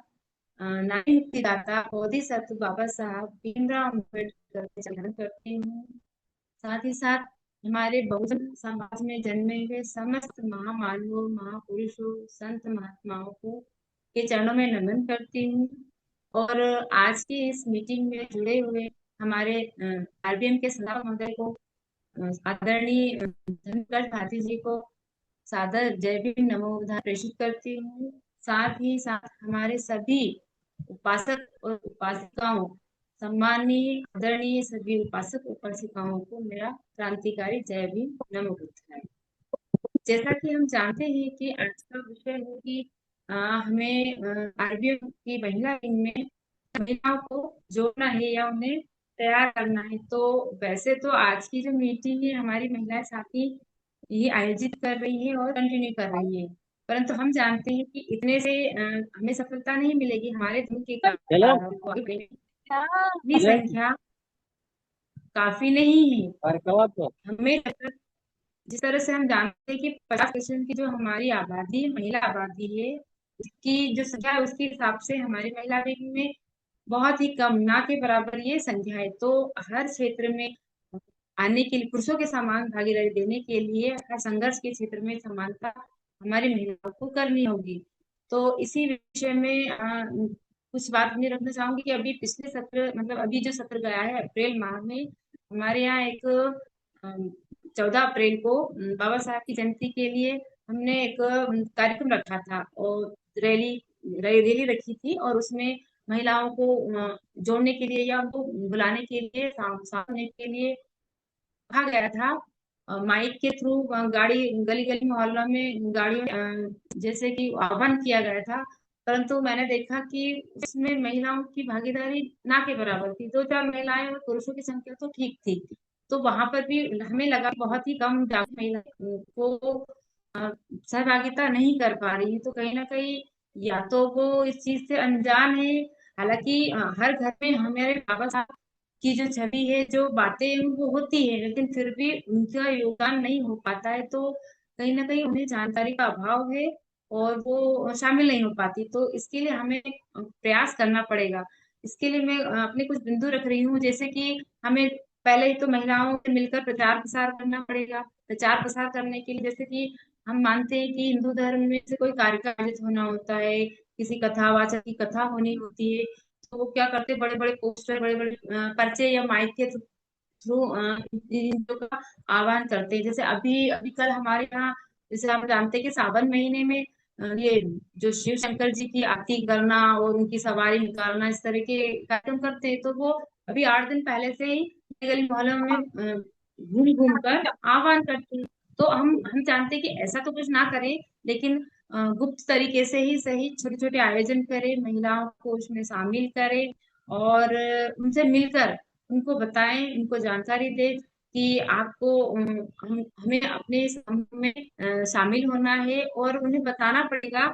नारी मुक्तिदाता बोधिसत्व बाबा साहब भीमराव अम्बेडकर के नमन करती हूँ। साथ ही साथ हमारे बहुजन समाज में जन्मे हुए समस्त महामानवों, महापुरुषों, संत महात्माओं को के चरणों में नमन करती हूँ। और आज की इस मीटिंग में जुड़े हुए हमारे आरबीएम के सदस्य महोदय को, आदरणीय धनकर भारती जी को सादर जय भीम नमो बुद्धाय प्रेषित करती हूँ। साथ ही साथ हमारे सभी उपासक और उपासिकाओं, सम्माननीय आदरणीय सभी उपासक उपासिकाओं को मेरा क्रांतिकारी जय भीम नमो बुद्धाय। जैसा कि हम जानते हैं कि आज का विषय है कि हमें आरबीएम की महिला विंग में महिलाओं को जोड़ना है या उन्हें तैयार करना है। तो वैसे तो आज की जो मीटिंग है हमारी महिला साथी ये आयोजित कर रही है और कंटिन्यू कर रही है, परंतु हम जानते हैं कि इतने से हमें सफलता नहीं मिलेगी। हमारे धर्म के इतनी संख्या काफी नहीं है। हमें जिस तरह से हम जानते हैं कि 50% की जो हमारी आबादी है, महिला आबादी है, उसकी जो संख्या है उसके हिसाब से हमारी महिला विंग में बहुत ही कम, ना के बराबर ये संख्या है। तो हर क्षेत्र में आने के लिए, पुरुषों के समान भागीदारी देने के लिए हर संघर्ष के क्षेत्र में समानता हमारी महिलाओं को करनी होगी। तो इसी विषय में कुछ बात मैं रखना चाहूंगी कि अभी पिछले सत्र, मतलब अभी जो सत्र गया है अप्रैल माह में, हमारे यहाँ एक 14 अप्रैल को बाबा साहब की जयंती के लिए हमने एक कार्यक्रम रखा था और रैली रखी थी, और उसमें महिलाओं को जोड़ने के लिए या उनको बुलाने के लिए, सामने के लिए कहा गया था। माइक के थ्रू गाड़ी गली गली मोहल्ला में गाड़ियों जैसे कि आह्वान किया गया था, परंतु मैंने देखा कि उसमें महिलाओं की भागीदारी ना के बराबर थी। 2-4 महिलाएं और पुरुषों की संख्या तो ठीक थी, तो वहां पर भी हमें लगा बहुत ही कम महिला को सहभागिता नहीं कर पा रही है, तो कहीं ना कहीं या तो वो इस चीज से अनजान है। हालांकि हर घर में हमारे बाबा साहब की जो छवि है, जो बातें हैं, वो होती है, लेकिन फिर भी उनका योगदान नहीं हो पाता है, तो कहीं ना कहीं उन्हें जानकारी का अभाव है और वो शामिल नहीं हो पाती। तो इसके लिए हमें प्रयास करना पड़ेगा। इसके लिए मैं अपने कुछ बिंदु रख रही हूँ, जैसे कि हमें पहले ही तो महिलाओं से मिलकर प्रचार प्रसार करना पड़ेगा। प्रचार प्रसार करने के लिए जैसे कि हम मानते हैं कि हिंदू धर्म में से कोई कार्यक्रम आयोजित होना होता है, किसी कथावाचक की कथा होनी होती है, तो वो क्या करते हैं, बड़े बड़े पोस्टर, बड़े बड़े पर्चे या माइक के थ्रू इन चीजों का आह्वान करते हैं। जैसे अभी अभी कल हमारे यहाँ, जैसे हम जानते हैं कि सावन महीने में ये जो शिव शंकर जी की आरती करना और उनकी सवारी निकालना, इस तरह के कार्यक्रम करते हैं, तो वो अभी 8 दिन पहले से ही गली मोहल्लों में घूम घूम कर आह्वान करते हैं। तो हम जानते हैं कि ऐसा तो कुछ ना करें, लेकिन गुप्त तरीके से ही सही छोटे छोटे आयोजन करें, महिलाओं को उसमें शामिल करें और उनसे मिलकर उनको बताएं, उनको जानकारी दें कि आपको हमें अपने इस समूह में शामिल होना है, और उन्हें बताना पड़ेगा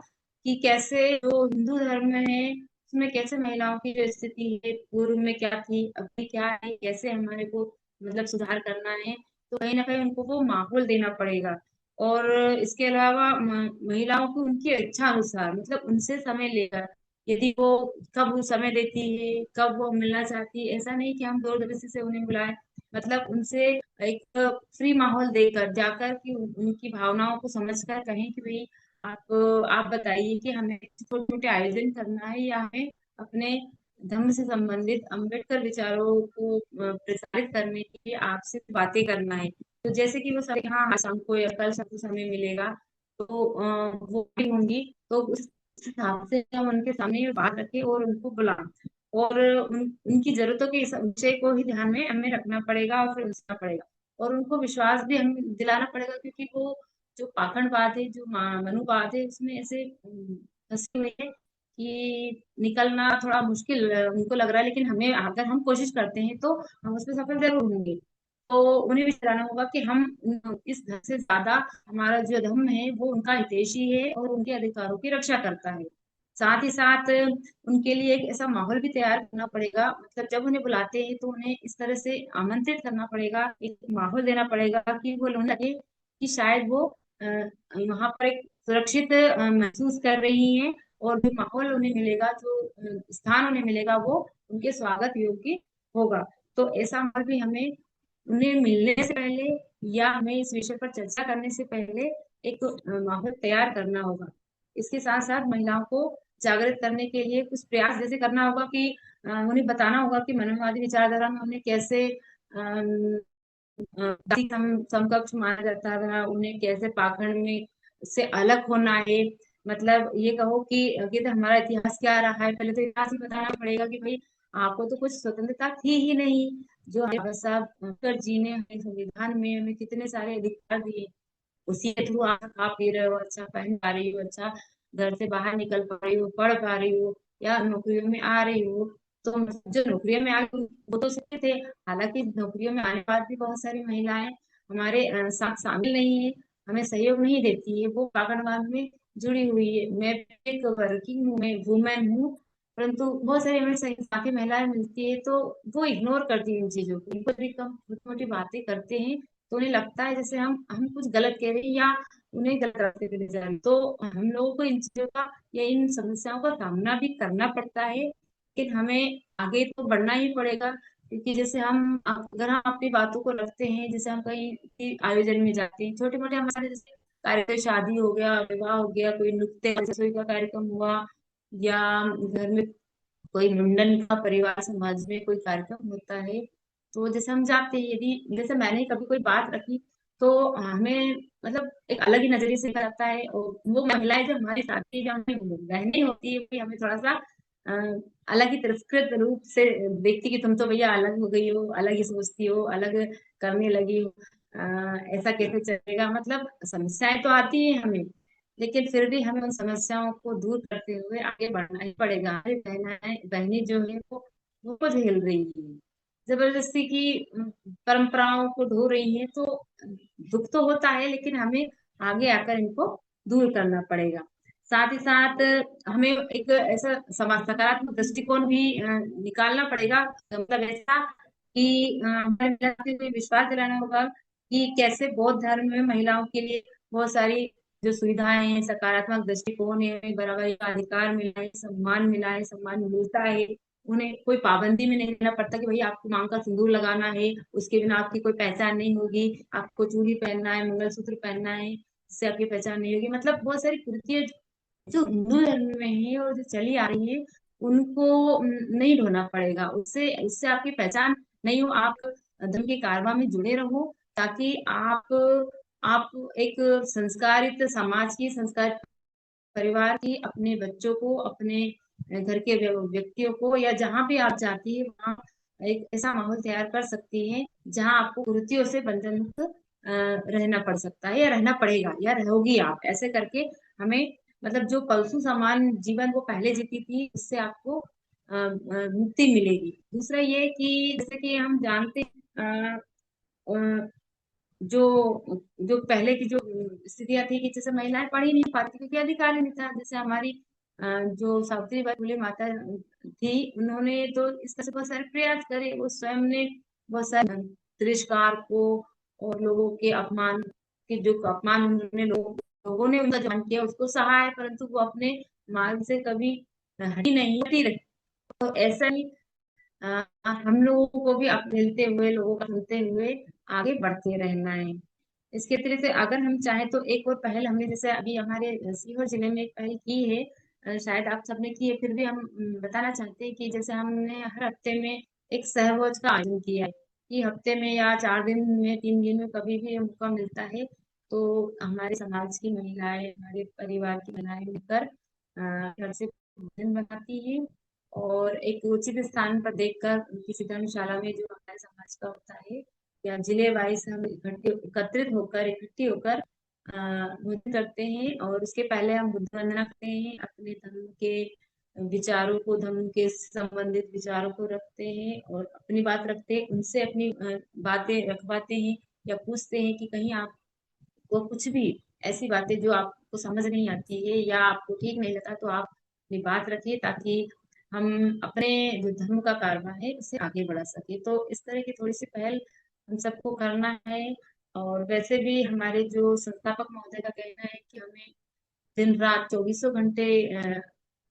कि कैसे जो हिंदू धर्म है उसमें कैसे महिलाओं की जो स्थिति है, पूर्व में क्या थी, अभी क्या है, कैसे हमारे को मतलब सुधार करना है। तो कहीं ना कहीं उनको वो माहौल देना पड़ेगा। और इसके अलावा महिलाओं को उनकी इच्छा अनुसार, मतलब उनसे समय लेकर, यदि वो कब वो समय देती है, कब वो मिलना चाहती है, ऐसा नहीं कि हम जबरदस्ती से उन्हें बुलाएं। मतलब उनसे एक फ्री माहौल देकर जाकर कि उनकी भावनाओं को समझकर कहें कि भाई आप बताइए कि हमें छोटे छोटे आयोजन करना है, या हमें अपने धर्म से संबंधित अम्बेडकर विचारों को प्रसारित करने के लिए आपसे बातें करना है। तो जैसे कि वो सब, हाँ शाम को या कल सबको समय मिलेगा, तो वो भी होंगी, तो उस हिसाब से हम उनके सामने ये बात रखें और उनको बुलाएं, और उनकी जरूरतों के इस विषय को ही ध्यान में हमें रखना पड़ेगा और फिर उसका पड़ेगा। और उनको विश्वास भी हमें दिलाना पड़ेगा, क्योंकि वो जो पाखंडवाद है, जो मनुवाद है, उसमें ऐसे फंसे हुए हैं कि निकलना थोड़ा मुश्किल उनको लग रहा है, लेकिन हमें, अगर हम कोशिश करते हैं तो हम उसमें सफल जरूर होंगे। तो उन्हें भी बताना होगा कि हम इस धर्म से ज्यादा, हमारा जो धर्म है वो उनका हितैषी है और उनके अधिकारों की रक्षा करता है। साथ ही साथ उनके लिए एक ऐसा माहौल भी तैयार करना पड़ेगा, मतलब जब उन्हें बुलाते हैं तो उन्हें इस तरह से आमंत्रित करना पड़ेगा, एक माहौल देना पड़ेगा कि वो लोग लगे कि शायद वो वहां पर एक सुरक्षित महसूस कर रही हैं, और जो माहौल उन्हें मिलेगा, जो स्थान उन्हें मिलेगा, वो उनके स्वागत योग्य होगा। तो ऐसा माहौल भी हमें उन्हें मिलने से पहले या हमें इस विषय पर चर्चा करने से पहले एक माहौल तैयार करना होगा। इसके साथ साथ महिलाओं को जागृत करने के लिए कुछ प्रयास जैसे करना होगा कि उन्हें बताना होगा कि मनोवादी विचारधारा में उन्हें कैसे समकक्ष माना जाता था, उन्हें कैसे पाखंड में से अलग होना है। मतलब ये कहो कि तो हमारा इतिहास क्या रहा है, पहले तो इतिहास ही बताना पड़ेगा कि भाई आपको तो कुछ स्वतंत्रता थी ही नहीं। जो हमारे बाबा साहब अम्बेडकर जी ने हमें संविधान में हमें कितने सारे अधिकार दिए, उसी के थ्रू आप खा पी रहे हो, अच्छा पहन पा रही हो, अच्छा घर से बाहर निकल पा रही हो, पढ़ पा रही हो, या नौकरियों में आ रही हो। तो जो नौकरियों में आ गई वो तो सही थे, हालांकि नौकरियों में आने के बाद भी बहुत सारी महिलाएं हमारे साथ शामिल नहीं है, हमें सहयोग नहीं देती है, वो पाखंडवाद में जुड़ी हुई है। मैं भी एक वर्किंग वुमेन हूँ, परंतु बहुत सारी हमें साथी महिलाएं मिलती है, तो वो इग्नोर करती है इन चीजों को, उनको भी कम छोटी मोटी बातें करते हैं, तो उन्हें लगता है जैसे हम कुछ गलत कह रहे हैं या उन्हें गलत रास्ते पे ले जा रहे हैं। तो हम लोगों को इन चीजों का या इन समस्याओं का सामना भी करना पड़ता है, लेकिन हमें आगे तो बढ़ना ही पड़ेगा। क्योंकि जैसे अगर हम अपनी बातों को रखते हैं, जैसे हम कहीं भी आयोजन में जाते हैं, छोटे मोटे हमारे जैसे कार्य, शादी हो गया, विवाह हो गया, कोई नृत्य रसोई का कार्यक्रम हुआ, या घर में कोई मुंडन का परिवार समाज में कोई कार्यक्रम होता है, तो जैसे हम जाते हैं, यदि जैसे मैंने कभी कोई बात रखी, तो हमें मतलब एक अलग ही नजरिए से देखा जाता है, और वो महिलाएं जो हमारे साथी, जो हमें बहनें होती है, भी हमें थोड़ा सा अ, अलग ही तिरस्कृत रूप से देखती कि तुम तो भैया अलग हो गई हो, अलग ही सोचती हो, अलग करने लगी हो, ऐसा कैसे चलेगा। मतलब समस्याएं तो आती है हमें, लेकिन फिर भी हमें उन समस्याओं को दूर करते हुए आगे बढ़ना ही पड़ेगा। हमारी बहनें जो है वो झेल रही है, जबरदस्ती की परंपराओं को ढो रही है, तो दुख तो होता है, लेकिन हमें आगे आकर इनको दूर करना पड़ेगा। साथ ही साथ हमें एक ऐसा सकारात्मक दृष्टिकोण भी निकालना पड़ेगा, मतलब ऐसा कि हमारे महिलाओं को विश्वास दिलाना होगा कि कैसे बौद्ध धर्म में महिलाओं के लिए बहुत सारी जो सुविधाएं हैं, सकारात्मक दृष्टिकोण है, बराबरी का अधिकार मिला है, सम्मान मिलता है। उन्हें कोई पाबंदी में नहीं रहना पड़ता कि भाई आपको मांग का सिंदूर लगाना है, उसके बिना आपकी कोई पहचान नहीं होगी, आपको चूड़ी पहनना है, मंगलसूत्र पहनना है, इससे आपकी पहचान नहीं होगी। मतलब बहुत सारी कुरीतियां जो हिंदू धर्म में है और जो चली आ रही है, उनको नहीं ढोना पड़ेगा। उससे उससे आपकी पहचान नहीं हो, आप धर्म के कारवां में जुड़े रहो, ताकि आप एक संस्कारित समाज की, संस्कारित परिवार की, अपने बच्चों को, अपने घर के व्यक्तियों को, या जहाँ भी आप जाती है वहाँ एक ऐसा माहौल तैयार कर सकती है जहाँ आपको कुरीतियों से बंधन मुक्त रहना पड़ सकता है, या रहना पड़ेगा, या रहोगी आप। ऐसे करके हमें, मतलब जो पलसू समान जीवन वो पहले जीती थी, उससे आपको मुक्ति मिलेगी। दूसरा ये कि जैसे कि हम जानते हैं, अ, जो जो पहले की जो स्थितियां थी कि जैसे महिलाएं पढ़ ही नहीं पाती क्योंकि अधिकार ही नहीं था। जैसे हमारी जो सावित्रीबाई फुले माता थी, उन्होंने तो इस तरह से बहुत सारे प्रयास करे, वो स्वयं ने बहुत सारे तिरस्कार को और लोगों के अपमान के जो अपमान उन्होंने लोगों ने उनका जो किया उसको सहा है, परंतु वो अपने मार्ग से कभी हटी रही। तो ऐसा ही हम लोगों को भी मिलते हुए, लोगों का सुनते हुए आगे बढ़ते रहना है। इसके अतिरिक्त अगर हम चाहें तो एक और पहल हमने, जैसे अभी हमारे सीहोर जिले में एक पहल की है, शायद आप सबने की है, फिर भी हम बताना चाहते हैं कि जैसे हमने हर हफ्ते में एक सहभोज का आयोजन किया है, कि हफ्ते में या 4 दिन में, 3 दिन में, कभी भी मौका मिलता है तो हमारे समाज की महिलाएं, हमारे परिवार की महिलाएं मिलकर घर से भोजन बनाती है, और एक उचित स्थान पर देखकर किसी धर्मशाला में जो हमारे समाज का होता है, या जिले वाइज हम इकट्ठी होकर भोजन करते हैं। और उसके पहले हम बुद्ध वंदना करते हैं, अपने धर्म के विचारों को, धर्म के संबंधित विचारों को रखते हैं और अपनी बात रखते हैं, उनसे अपनी बातें रखवाते हैं, या पूछते हैं कि कहीं आपको कुछ भी ऐसी बातें जो आपको समझ नहीं आती है या आपको ठीक नहीं लगता, तो आप अपनी बात रखिए, ताकि हम अपने जो धर्म का कारवां है उसे आगे बढ़ा सके। तो इस तरह की थोड़ी सी पहल हम सबको करना है। और वैसे भी हमारे जो संस्थापक महोदय का कहना है कि हमें दिन रात 24 घंटे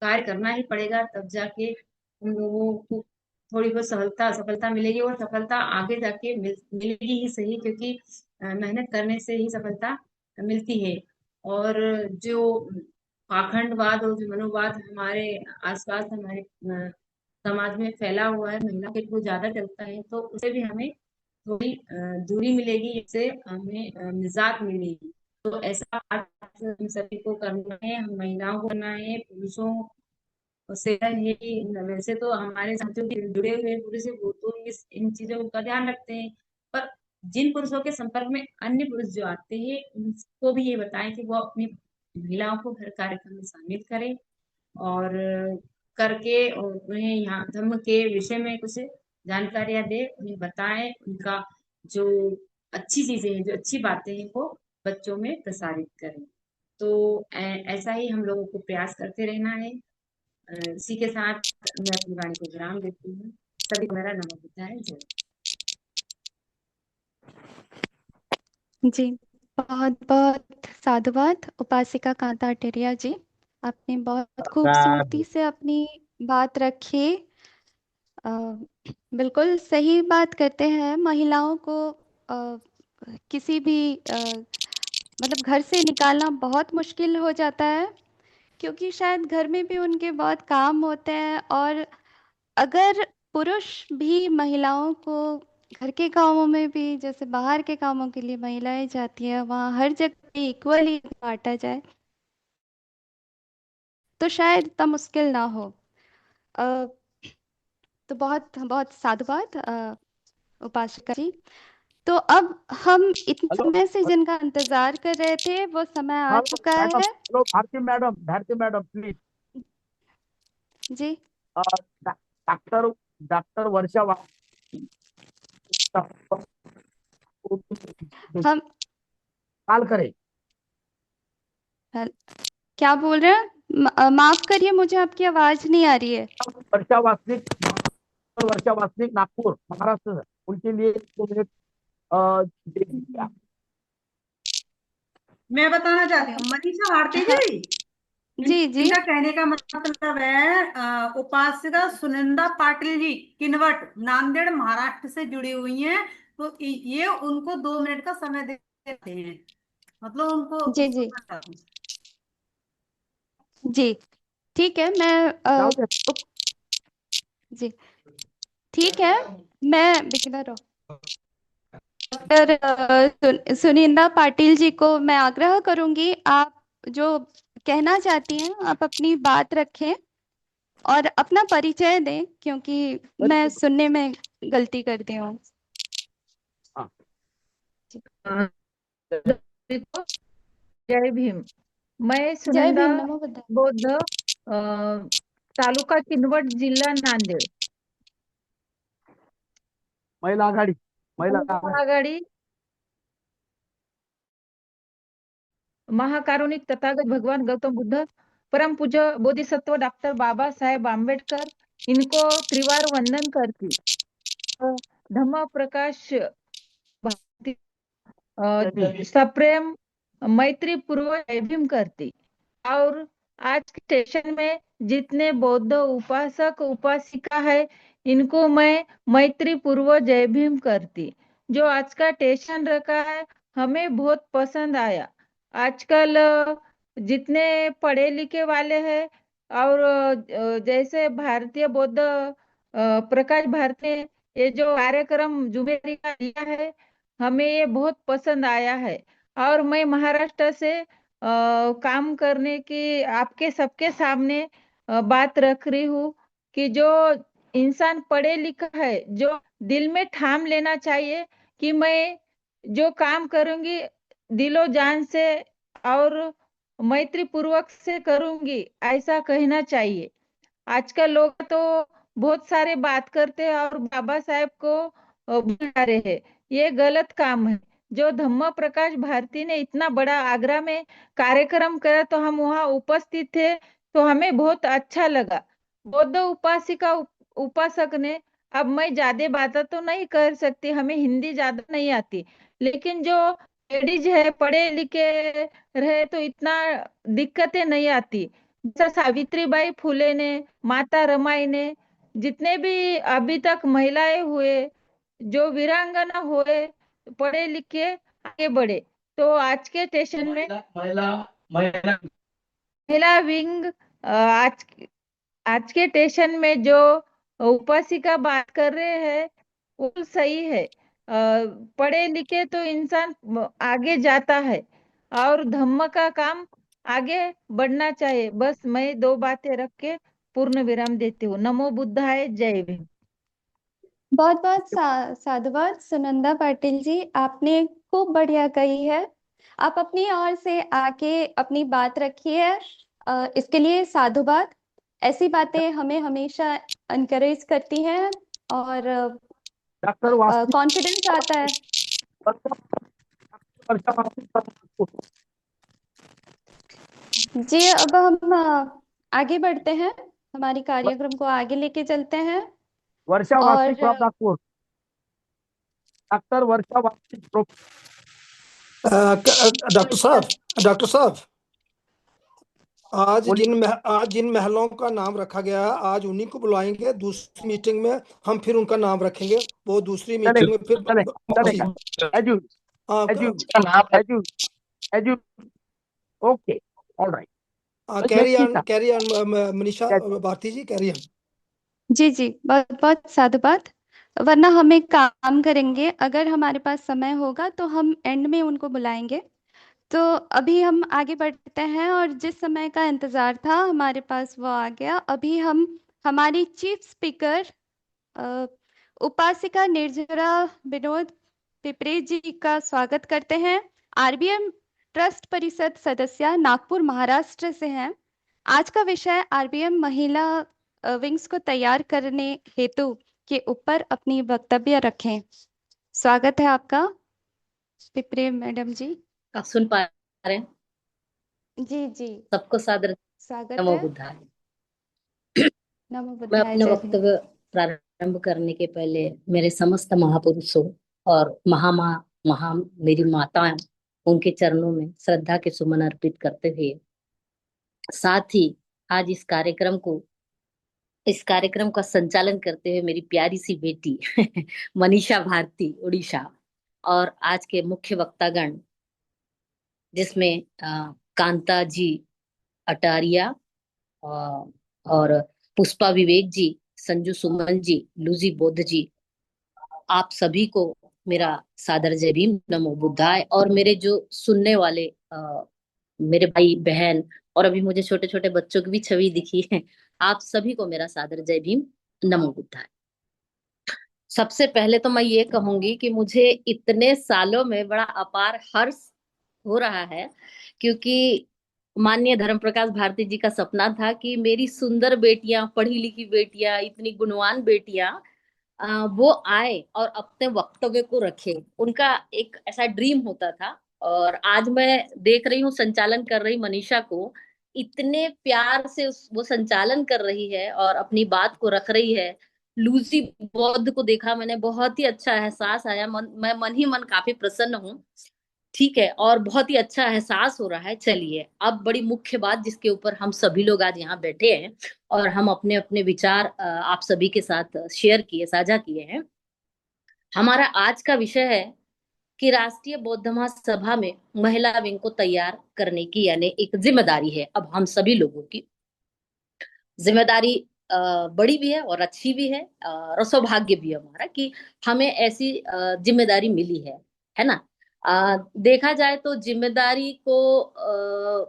कार्य करना ही पड़ेगा, तब जाके हम लोगों को थोड़ी बहुत सफलता मिलेगी, और सफलता आगे जाके मिलेगी ही सही, क्योंकि मेहनत करने से ही सफलता मिलती है। और जो पाखंडवाद और जो मनोवाद हमारे आसपास, हमारे समाज में फैला हुआ है, महिला के को ज्यादा चलता है, तो उसे भी हमें थोड़ी दूरी मिलेगी, इससे हमें निजात मिलेगी। तो ऐसा आज हम सभी को करना है, हम महिलाओं को करना है, पुरुषों से है कि वैसे तो हमारे साथ जो जुड़े हुए पुरुष है वो तो इन चीजों का ध्यान रखते हैं, पर जिन पुरुषों के संपर्क में अन्य पुरुष जो आते हैं, उनको भी ये बताएं कि वो अपनी महिलाओं को हर कार्यक्रम में शामिल करें, और करके और उन्हें यहाँ धर्म के विषय में कुछ जानकारियां दे, उन्हें बताएं, उनका जो अच्छी चीजें हैं, जो अच्छी बातें हैं, वो बच्चों में प्रसारित करें। तो ऐसा ही हम लोगों को प्रयास करते रहना है। इसी के साथ मैं अपनी वाणी को विराम देती हूँ। सभी को मेरा नमस्कार है। जय। जी, बहुत बहुत साधुवाद उपासिका कांता अटेरिया जी, आपने बहुत खूबसूरती से अपनी बात रखी। बिल्कुल सही बात करते हैं। महिलाओं को किसी भी मतलब घर से निकालना बहुत मुश्किल हो जाता है, क्योंकि शायद घर में भी उनके बहुत काम होते हैं। और अगर पुरुष भी महिलाओं को घर के कामों में भी, जैसे बाहर के कामों के लिए महिलाएं जाती हैं, वहाँ हर जगह इक्वली बांटा जाए तो शायद इतना मुश्किल ना हो। अ, तो बहुत बहुत साधुवाद उपासिका जी। तो अब हम इतने हेलो समय से जिनका इंतजार कर रहे थे, वो समय आ हेलो चुका मैडम, है। Hello Bharati madam please. जी, डॉक्टर डॉक्टर वर्षा हम कॉल करे। क्या बोल रहे हैं? माफ करिए, मुझे आपकी आवाज नहीं आ रही है। वर्षा वासनिक नागपुर महाराष्ट्र से, उनके लिए 2 मिनट दे दीजिए आप। मैं बताना चाहती हूँ मनीषा भारती हाँ, जी, जी जी इनका कहने का मतलब है उपासिका सुनंदा पाटिल जी किनवट नांदेड़ महाराष्ट्र से जुड़ी हुई हैं। तो ये उनको 2 मिनट का समय देते हैं, मतलब उनको जी जी सुनना चाहती हूँ। जी ठीक है, मैं जाओ दे। जी ठीक है, मैं बिगिनर हूँ। डॉक्टर सुनिंदा पाटिल जी को मैं आग्रह करूंगी, आप जो कहना चाहती हैं आप अपनी बात रखें और अपना परिचय दें, क्योंकि मैं सुनने में गलती कर दी हूँ। जय भीम। मैं जय सुनंदा भीम, नमो बुद्धाय। बौद्ध, तालुका किनवट, जिल्हा नांदेड, महिला आघाडी महिला आघाडी, महाकारुणिक तथागत भगवान गौतम बुद्ध, परम पूज्य बोधिसत्व डॉक्टर बाबा साहेब आम्बेडकर, इनको त्रिवार वंदन करती। धम्म प्रकाश भारती सप्रेम मैत्री पूर्व जय भीम करती। और आज के स्टेशन में जितने बौद्ध उपासक उपासिका है, इनको मैं मैत्री पूर्व जय भीम करती। जो आज का स्टेशन रखा है हमें बहुत पसंद आया। आजकल जितने पढ़े लिखे वाले हैं और जैसे भारतीय बौद्ध प्रकाश भारती ने ये जो कार्यक्रम जुमेरी का लिया है, हमें ये बहुत पसंद आया है। और मैं महाराष्ट्र से काम करने की आपके सबके सामने बात रख रही हूँ कि जो इंसान पढ़े लिखा है, जो दिल में ठाम लेना चाहिए कि मैं जो काम करूंगी दिलो जान से और मैत्री पूर्वक से करूंगी, ऐसा कहना चाहिए। आजकल लोग तो बहुत सारे बात करते हैं और बाबा साहेब को बुला रहे हैं, ये गलत काम है। जो धम्म प्रकाश भारती ने इतना बड़ा आगरा में कार्यक्रम करा तो हम वहाँ उपस्थित थे, तो हमें बहुत अच्छा लगा। बौद्ध उपासिका उपासक ने, अब मैं ज्यादा बातें तो नहीं कर सकती, हमें हिंदी ज्यादा नहीं आती, लेकिन जो लेडीज है पढ़े लिखे रहे तो इतना दिक्कतें नहीं आती। जैसा सावित्रीबाई फुले ने, माता रमाई ने, जितने भी अभी तक महिलाएं हुए, जो वीरांगना हुए, पढ़े लिखे आगे बढ़े, तो आज के स्टेशन में महिला विंग आज के स्टेशन में जो उपासिका बात कर रहे हैं वो सही है। पढ़े लिखे तो इंसान आगे जाता है और धम्म का काम आगे बढ़ना चाहिए। बस मैं 2 बातें रख के पूर्ण विराम देती हूँ। नमो बुद्धाय, जय भीम। बहुत बहुत साधुवाद सुनंदा पाटिल जी, आपने खूब बढ़िया कही है। आप अपनी ओर से आके अपनी बात रखिए, इसके लिए साधुवाद। ऐसी बातें हमें हमेशा इनकरेज करती हैं और डॉक्टर वासनिक कॉन्फिडेंस आता है। वर्षा वासनिक जी, अब हम आगे बढ़ते हैं, हमारी कार्यक्रम को आगे लेके चलते हैं। वर्षा और Wasnik from Nagpur, doctor Varsha Wasnik doctor साहब, आज जिन महिलाओं का नाम रखा गया है, आज उन्हीं को बुलाएंगे। दूसरी मीटिंग में हम फिर उनका नाम रखेंगे, वो दूसरी मीटिंग में फिर okay, alright, carry on Manisha Bharati ji, carry on. जी जी, बहुत बहुत साधुवाद। वरना हम एक काम करेंगे, अगर हमारे पास समय होगा तो हम एंड में उनको बुलाएंगे। तो अभी हम आगे बढ़ते हैं और जिस समय का इंतजार था हमारे पास वो आ गया। अभी हम हमारी चीफ स्पीकर उपासिका निर्जरा विनोद पिपरे जी का स्वागत करते हैं। आरबीएम ट्रस्ट परिषद सदस्य नागपुर महाराष्ट्र से हैं। आज का विषय आरबीएम महिला विंग्स को तैयार करने हेतु के ऊपर अपनी वक्तव्य रखें। स्वागत है आपका पिपरे मैडम जी। आप सुन पा रहे हैं? जी जी सबको सादर स्वागत नमो है। बुद्धाय। नमो मैं बुद्धाय, अपने जय भीम। वक्तव्य प्रारंभ करने के पहले मेरे समस्त महापुरुषों और महा मेरी माताएं, उनके चरणों में श्रद्धा के सुमन अर्पित करते हुए, साथ ही आज इस कार्यक्रम का संचालन करते हुए मेरी प्यारी सी बेटी मनीषा भारती उड़ीसा, और आज के मुख्य वक्तागण जिसमें कांता जी अटारिया, अ, और पुष्पा विवेक जी, संजू सुमन जी, लूजी बौद्ध जी, आप सभी को मेरा सादर जय भीम, नमो बुद्धाय। और मेरे जो सुनने वाले मेरे भाई बहन, और अभी मुझे छोटे छोटे बच्चों की भी छवि दिखी है, आप सभी को मेरा सादर जय भीम, नमो बुद्धाय। सबसे पहले तो मैं ये कहूंगी कि मुझे इतने सालों में बड़ा अपार हर्ष हो रहा है, क्योंकि माननीय धर्म प्रकाश भारती जी का सपना था कि मेरी सुंदर बेटियां, पढ़ी लिखी बेटियां, इतनी गुणवान बेटियां वो आए और अपने वक्तव्य को रखे। उनका एक ऐसा ड्रीम होता था, और आज मैं देख रही हूँ संचालन कर रही मनीषा को, इतने प्यार से वो संचालन कर रही है और अपनी बात को रख रही है। लूसी बौद्ध को देखा मैंने, बहुत ही अच्छा एहसास आया, मैं मन ही मन काफी प्रसन्न हूँ। ठीक है, और बहुत ही अच्छा एहसास हो रहा है। चलिए अब बड़ी मुख्य बात जिसके ऊपर हम सभी लोग आज यहाँ बैठे हैं और हम अपने अपने विचार आप सभी के साथ शेयर किए, साझा किए हैं। हमारा आज का विषय है कि राष्ट्रीय बौद्ध महासभा में महिला विंग को तैयार करने की, यानी एक जिम्मेदारी है अब हम सभी लोगों की। जिम्मेदारी बड़ी भी है और अच्छी भी है, और सौभाग्य भी है हमारा कि हमें ऐसी जिम्मेदारी मिली है ना। देखा जाए तो जिम्मेदारी को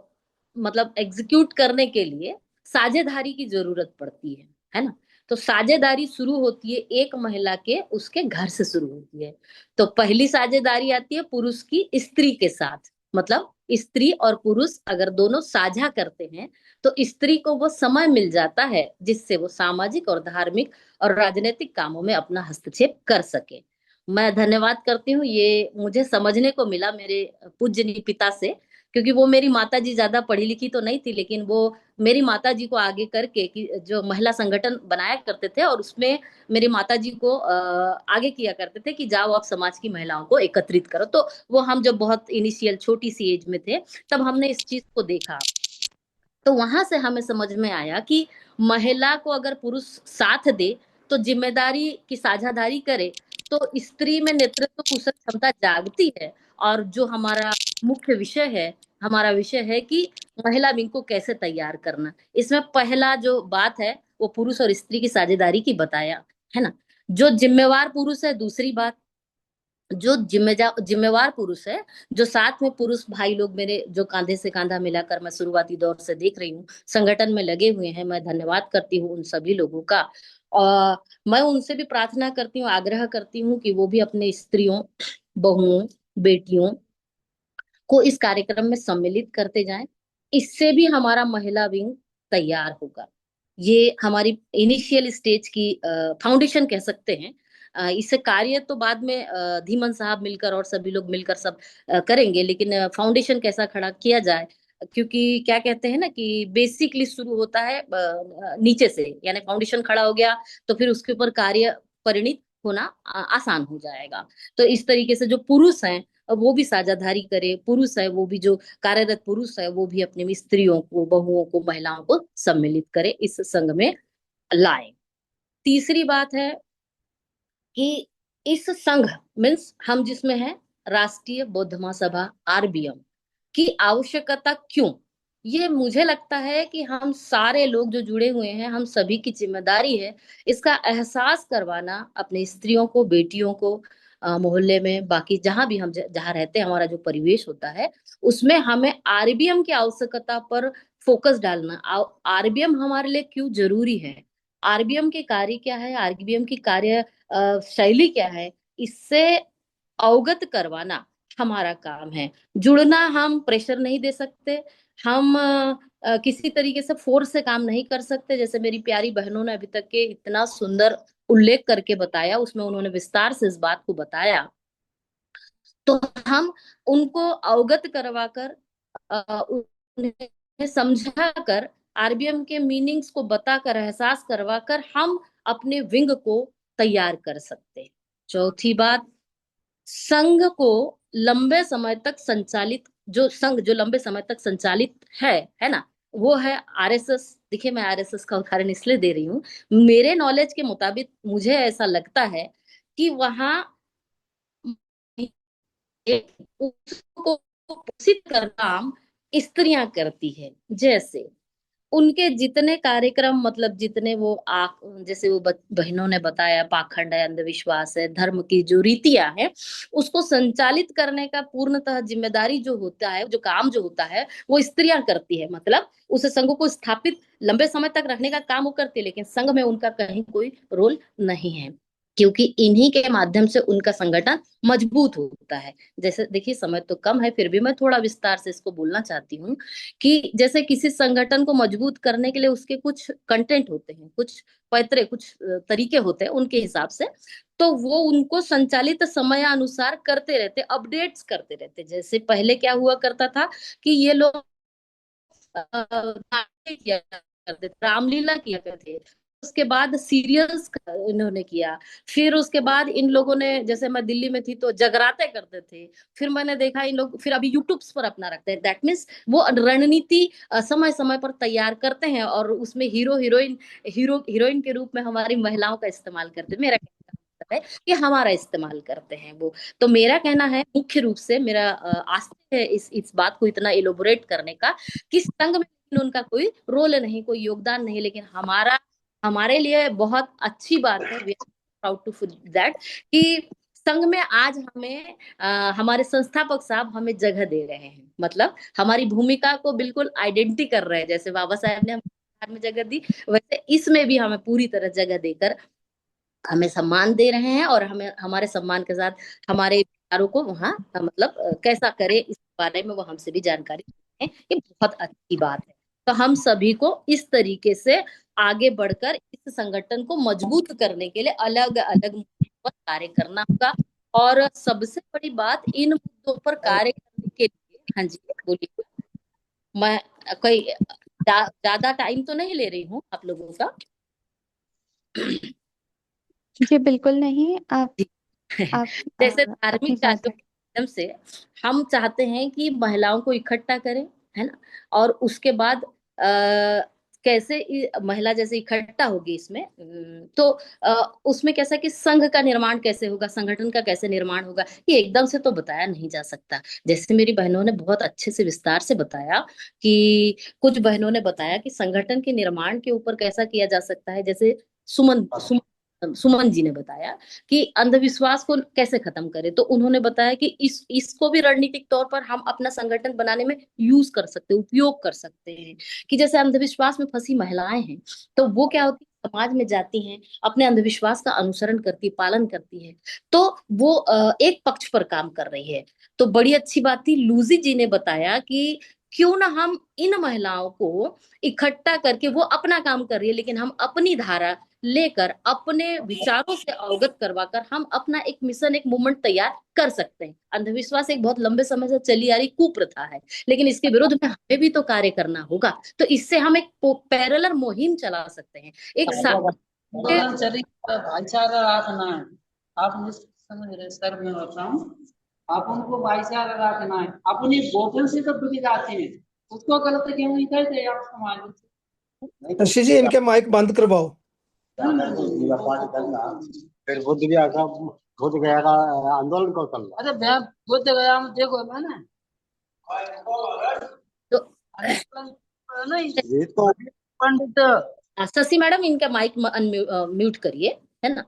मतलब एग्जीक्यूट करने के लिए साझेदारी की जरूरत पड़ती है ना। तो साझेदारी शुरू होती है एक महिला के उसके घर से शुरू होती है। तो पहली साझेदारी आती है पुरुष की स्त्री के साथ, मतलब स्त्री और पुरुष अगर दोनों साझा करते हैं तो स्त्री को वो समय मिल जाता है जिससे वो सामाजिक और धार्मिक और राजनीतिक कामों में अपना हस्तक्षेप कर सके। मैं धन्यवाद करती हूँ, ये मुझे समझने को मिला मेरे पूज्य पिता से, क्योंकि वो मेरी माता जी ज्यादा पढ़ी लिखी तो नहीं थी, लेकिन वो मेरी माता जी को आगे करके कि जो महिला संगठन बनाया करते थे और उसमें मेरी माता जी को आगे किया करते थे कि जाओ आप समाज की महिलाओं को एकत्रित करो। तो वो हम जब बहुत इनिशियल छोटी सी एज में थे तब हमने इस चीज को देखा। तो वहां से हमें समझ में आया कि महिला को अगर पुरुष साथ दे तो जिम्मेदारी की साझेदारी करे तो स्त्री में नेतृत्व कुशल क्षमता जागती है। और जो हमारा मुख्य विषय है, हमारा विषय है कि महिला विंग को कैसे तैयार करना। इसमें पहला जो बात है वो पुरुष और स्त्री की साझेदारी की बताया, है ना। जो जिम्मेवार पुरुष है, दूसरी बात, जो जिम्मेवार पुरुष है, जो साथ में पुरुष भाई लोग मेरे जो कांधे से कांधा मिलाकर मैं शुरुआती दौर से देख रही हूँ संगठन में लगे हुए हैं, मैं धन्यवाद करती हूँ उन सभी लोगों का। और मैं उनसे भी प्रार्थना करती हूँ, आग्रह करती हूँ कि वो भी अपने स्त्रियों, बहुओं, बेटियों को इस कार्यक्रम में सम्मिलित करते जाएं। इससे भी हमारा महिला विंग तैयार होगा। ये हमारी इनिशियल स्टेज की फाउंडेशन कह सकते हैं। इससे कार्य तो बाद में धीमन साहब मिलकर और सभी लोग मिलकर सब करेंगे, लेकिन फाउंडेशन कैसा खड़ा किया जाए, क्योंकि क्या कहते हैं ना कि बेसिकली शुरू होता है नीचे से, यानी फाउंडेशन खड़ा हो गया तो फिर उसके ऊपर कार्य परिणित होना आसान हो जाएगा। तो इस तरीके से जो पुरुष हैं अब वो भी साझेदारी करे, पुरुष है वो भी जो कार्यरत पुरुष है वो भी अपनी स्त्रियों को, बहुओं को, महिलाओं को सम्मिलित करे, इस संघ में लाए। तीसरी बात है कि इस संघ मीन्स हम जिसमें है राष्ट्रीय बौद्ध महासभा आरबीएम की आवश्यकता क्यों, ये मुझे लगता है कि हम सारे लोग जो जुड़े हुए हैं हम सभी की जिम्मेदारी है इसका एहसास करवाना अपने स्त्रियों को, बेटियों को, मोहल्ले में, बाकी जहां भी हम जहां रहते हैं, हमारा जो परिवेश होता है उसमें हमें आरबीएम की आवश्यकता पर फोकस डालना। आरबीएम हमारे लिए क्यों जरूरी है, आरबीएम के कार्य क्या है, आरबीएम की कार्य शैली क्या है, इससे अवगत करवाना हमारा काम है। जुड़ना, हम प्रेशर नहीं दे सकते, हम किसी तरीके से फोर्स से काम नहीं कर सकते। जैसे मेरी प्यारी बहनों ने अभी तक के इतना सुंदर उल्लेख करके बताया, उसमें उन्होंने विस्तार से इस बात को बताया, तो हम उनको अवगत करवाकर उन्हें समझा कर, आरबीएम के मीनिंग्स को बताकर, एहसास करवाकर हम अपने विंग को तैयार कर सकते हैं। चौथी बात, संघ को लंबे समय तक संचालित, जो लंबे समय तक संचालित है ना, वो है आरएसएस। देखिए, मैं आरएसएस का उदाहरण इसलिए दे रही हूँ, मेरे नॉलेज के मुताबिक मुझे ऐसा लगता है कि वहां उसको पोषित कर काम स्त्रियां करती है। जैसे उनके जितने कार्यक्रम, मतलब जितने वो जैसे वो बहनों ने बताया, पाखंड है, अंधविश्वास है, धर्म की जो रीतियां हैं, उसको संचालित करने का पूर्णतः जिम्मेदारी जो होता है, जो काम जो होता है, वो स्त्रियां करती है। मतलब उस संघ को स्थापित लंबे समय तक रखने का काम वो करती है, लेकिन संघ में उनका कहीं कोई रोल नहीं है, क्योंकि इन्हीं के माध्यम से उनका संगठन मजबूत होता है। जैसे देखिए, समय तो कम है, फिर भी मैं थोड़ा विस्तार से इसको बोलना चाहती हूँ कि जैसे किसी संगठन को मजबूत करने के लिए उसके कुछ कंटेंट होते हैं, कुछ पैतरे, कुछ तरीके होते हैं उनके हिसाब से, तो वो उनको संचालित समय अनुसार करते रहते, अपडेट्स करते रहते। जैसे पहले क्या हुआ करता था कि ये लोग नाट्य किया करते थे, रामलीला किया करते थे, उसके बाद सीरियल्स इन्होंने किया, फिर उसके बाद इन लोगों ने, जैसे मैं दिल्ली में थी तो जगराते करते थे, फिर मैंने देखा इन लोग फिर अभी यूट्यूब पर अपना रखते हैं। दैट मीन्स वो रणनीति समय समय पर तैयार करते हैं, और उसमें हीरोइन के रूप में हमारी महिलाओं का इस्तेमाल करते हैं। मेरा कहने का मतलब है कि हमारा इस्तेमाल करते हैं वो। तो मेरा कहना है, मुख्य रूप से मेरा आस्था है इस बात को इतना इलोबोरेट करने का, कि संघ में उनका कोई रोल नहीं, कोई योगदान नहीं, लेकिन हमारे लिए बहुत अच्छी बात है, we are proud to feel that, कि संघ में आज हमें हमारे संस्थापक साहब हमें जगह दे रहे हैं, मतलब हमारी भूमिका को बिल्कुल आइडेंटिटी कर रहे हैं। जैसे बाबा साहब ने हमें जगह दी, वैसे इसमें भी हमें पूरी तरह जगह देकर हमें सम्मान दे रहे हैं, और हमें हमारे सम्मान के साथ हमारे विचारों को वहाँ मतलब कैसा करे इस बारे में वो हमसे भी जानकारी देते हैं। ये बहुत अच्छी बात है। तो हम सभी को इस तरीके से आगे बढ़कर इस संगठन को मजबूत करने के लिए अलग अलग मुद्दों पर कार्य करना होगा। और सबसे बड़ी बात, इन मुद्दों पर कार्य करने के लिए, हाँ जी बोलिए, मैं कोई ज्यादा टाइम तो नहीं ले रही हूँ आप लोगों का? जी बिल्कुल नहीं, आप जैसे धार्मिक अपनी बात कार्यों के माध्यम से हम चाहते हैं कि महिलाओं को इकट्ठा करें, है ना, और उसके बाद कैसे महिला जैसे इकट्ठा होगी इसमें, तो उसमें कैसा कि संघ का निर्माण कैसे होगा, संगठन का कैसे निर्माण होगा, ये एकदम से तो बताया नहीं जा सकता। जैसे मेरी बहनों ने बहुत अच्छे से विस्तार से बताया, कि कुछ बहनों ने बताया कि संगठन के निर्माण के ऊपर कैसा किया जा सकता है। जैसे सुमन जी ने बताया कि अंधविश्वास को कैसे खत्म करें, तो उन्होंने बताया कि इसको भी रणनीतिक तौर पर हम अपना संगठन बनाने में यूज कर सकते हैं, उपयोग कर सकते हैं। कि जैसे अंधविश्वास में फंसी महिलाएं हैं, तो वो क्या होती है, समाज में जाती हैं, अपने अंधविश्वास का अनुसरण करती, पालन करती है, तो वो एक पक्ष पर काम कर रही है। तो बड़ी अच्छी बात थी, लूजी जी ने बताया कि क्यों ना हम इन महिलाओं को इकट्ठा करके, वो अपना काम कर रही है, लेकिन हम अपनी धारा लेकर, अपने विचारों से अवगत करवाकर हम अपना एक मिशन, एक मूवमेंट तैयार कर सकते हैं। अंधविश्वास एक बहुत लंबे समय से चली आ रही कुप्रथा है, लेकिन इसके विरुद्ध में हमें भी तो कार्य करना होगा। तो इससे हम एक पैरेलल मुहिम चला सकते हैं, एक भाईचारा रखना है। आप मुझे समझ रहे सर, मैं बता रहा हूँ, आप उनको भाईचारा रखना है। अपनी बोतल से तो बिक जाते हैं, उसको गलत क्यों नहीं कहते आप समाज? ऋषि जी, इनके माइक बंद करवाओ। फिर बुद्ध गया का आंदोलन को चल रहा। अरे मैं बुद्ध गया में देखो मैंने तो पंडित शशि मैडम, इनका माइक म्यूट करिए, है ना।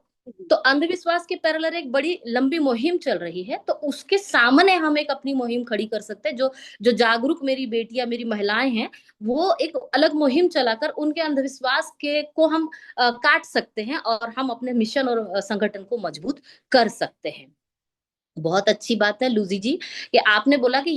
तो अंधविश्वास के पैरेलल एक बड़ी लंबी मुहिम चल रही है, तो उसके सामने हम एक अपनी मुहिम खड़ी कर सकते हैं। जो जागरूक मेरी बेटियां, मेरी महिलाएं हैं, वो एक अलग मुहिम चलाकर उनके अंधविश्वास को हम काट सकते हैं, और हम अपने मिशन और संगठन को मजबूत कर सकते हैं। बहुत अच्छी बात है लूजी जी कि आपने बोला कि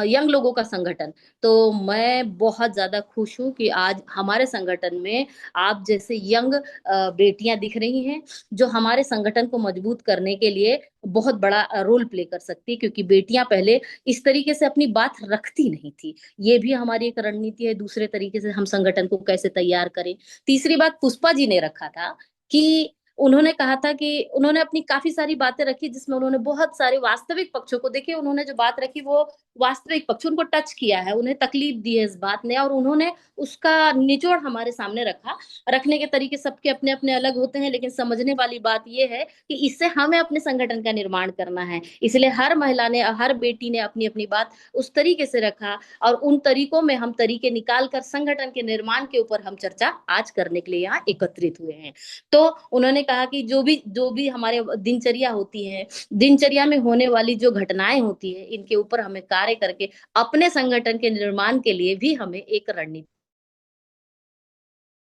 यंग लोगों का संगठन। तो मैं बहुत ज्यादा खुश हूँ कि आज हमारे संगठन में आप जैसे यंग बेटियां दिख रही हैं जो हमारे संगठन को मजबूत करने के लिए बहुत बड़ा रोल प्ले कर सकती है, क्योंकि बेटियां पहले इस तरीके से अपनी बात रखती नहीं थी। ये भी हमारी एक रणनीति है, दूसरे तरीके से हम संगठन को कैसे तैयार करें। तीसरी बात पुष्पा जी ने रखा था कि उन्होंने कहा था कि उन्होंने अपनी काफी सारी बातें रखी जिसमें उन्होंने बहुत सारे वास्तविक पक्षों को, देखिए उन्होंने जो बात रखी वो वास्तविक पक्ष उनको टच किया है, उन्हें तकलीफ दी है इस बात ने, और उन्होंने उसका निचोड़ हमारे सामने रखा। रखने के तरीके सबके अपने अपने अलग होते हैं, लेकिन समझने वाली बात यह है कि इससे हमें अपने संगठन का निर्माण करना है। इसलिए हर महिला ने, हर बेटी ने अपनी अपनी बात उस तरीके से रखा, और उन तरीकों में हम तरीके निकाल कर संगठन के निर्माण के ऊपर हम चर्चा आज करने के लिए यहाँ एकत्रित हुए हैं। तो उन्होंने कहा कि जो भी हमारे दिनचर्या होती है, दिनचर्या में होने वाली जो घटनाएं होती है, इनके ऊपर हमें कार्य करके अपने संगठन के निर्माण के लिए भी हमें एक रणनीति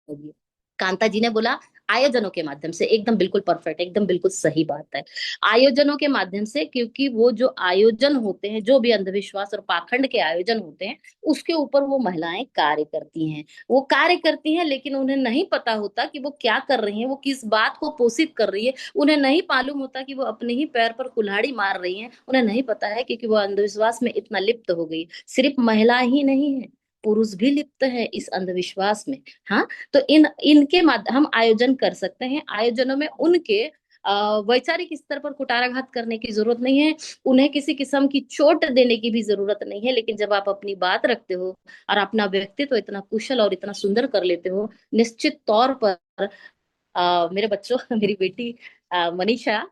होगी। कांता जी ने बोला आयोजनों के माध्यम से, एकदम बिल्कुल परफेक्ट, एकदम बिल्कुल सही बात है। आयोजनों के माध्यम से, क्योंकि वो जो आयोजन होते हैं, जो भी अंधविश्वास और पाखंड के आयोजन होते हैं, उसके ऊपर वो महिलाएं कार्य करती हैं। वो कार्य करती हैं, लेकिन उन्हें नहीं पता होता कि वो क्या कर रही हैं, वो किस बात को पोषित कर रही है। उन्हें नहीं मालूम होता कि वो अपने ही पैर पर कुल्हाड़ी मार रही हैं। उन्हें नहीं पता है क्योंकि वो अंधविश्वास में इतना लिप्त हो गई। सिर्फ महिला ही नहीं है, पुरुष भी लिप्त है इस अंधविश्वास में। हाँ, तो इनके माध्यम हम आयोजन कर सकते हैं। आयोजनों में उनके वैचारिक स्तर पर कुठाराघात करने की जरूरत नहीं है, उन्हें किसी किस्म की चोट देने की भी जरूरत नहीं है। लेकिन जब आप अपनी बात रखते हो और अपना व्यक्तित्व इतना कुशल और इतना सुंदर कर लेते हो, निश्चित तौर पर मेरे बच्चों मेरी बेटी मनीषा,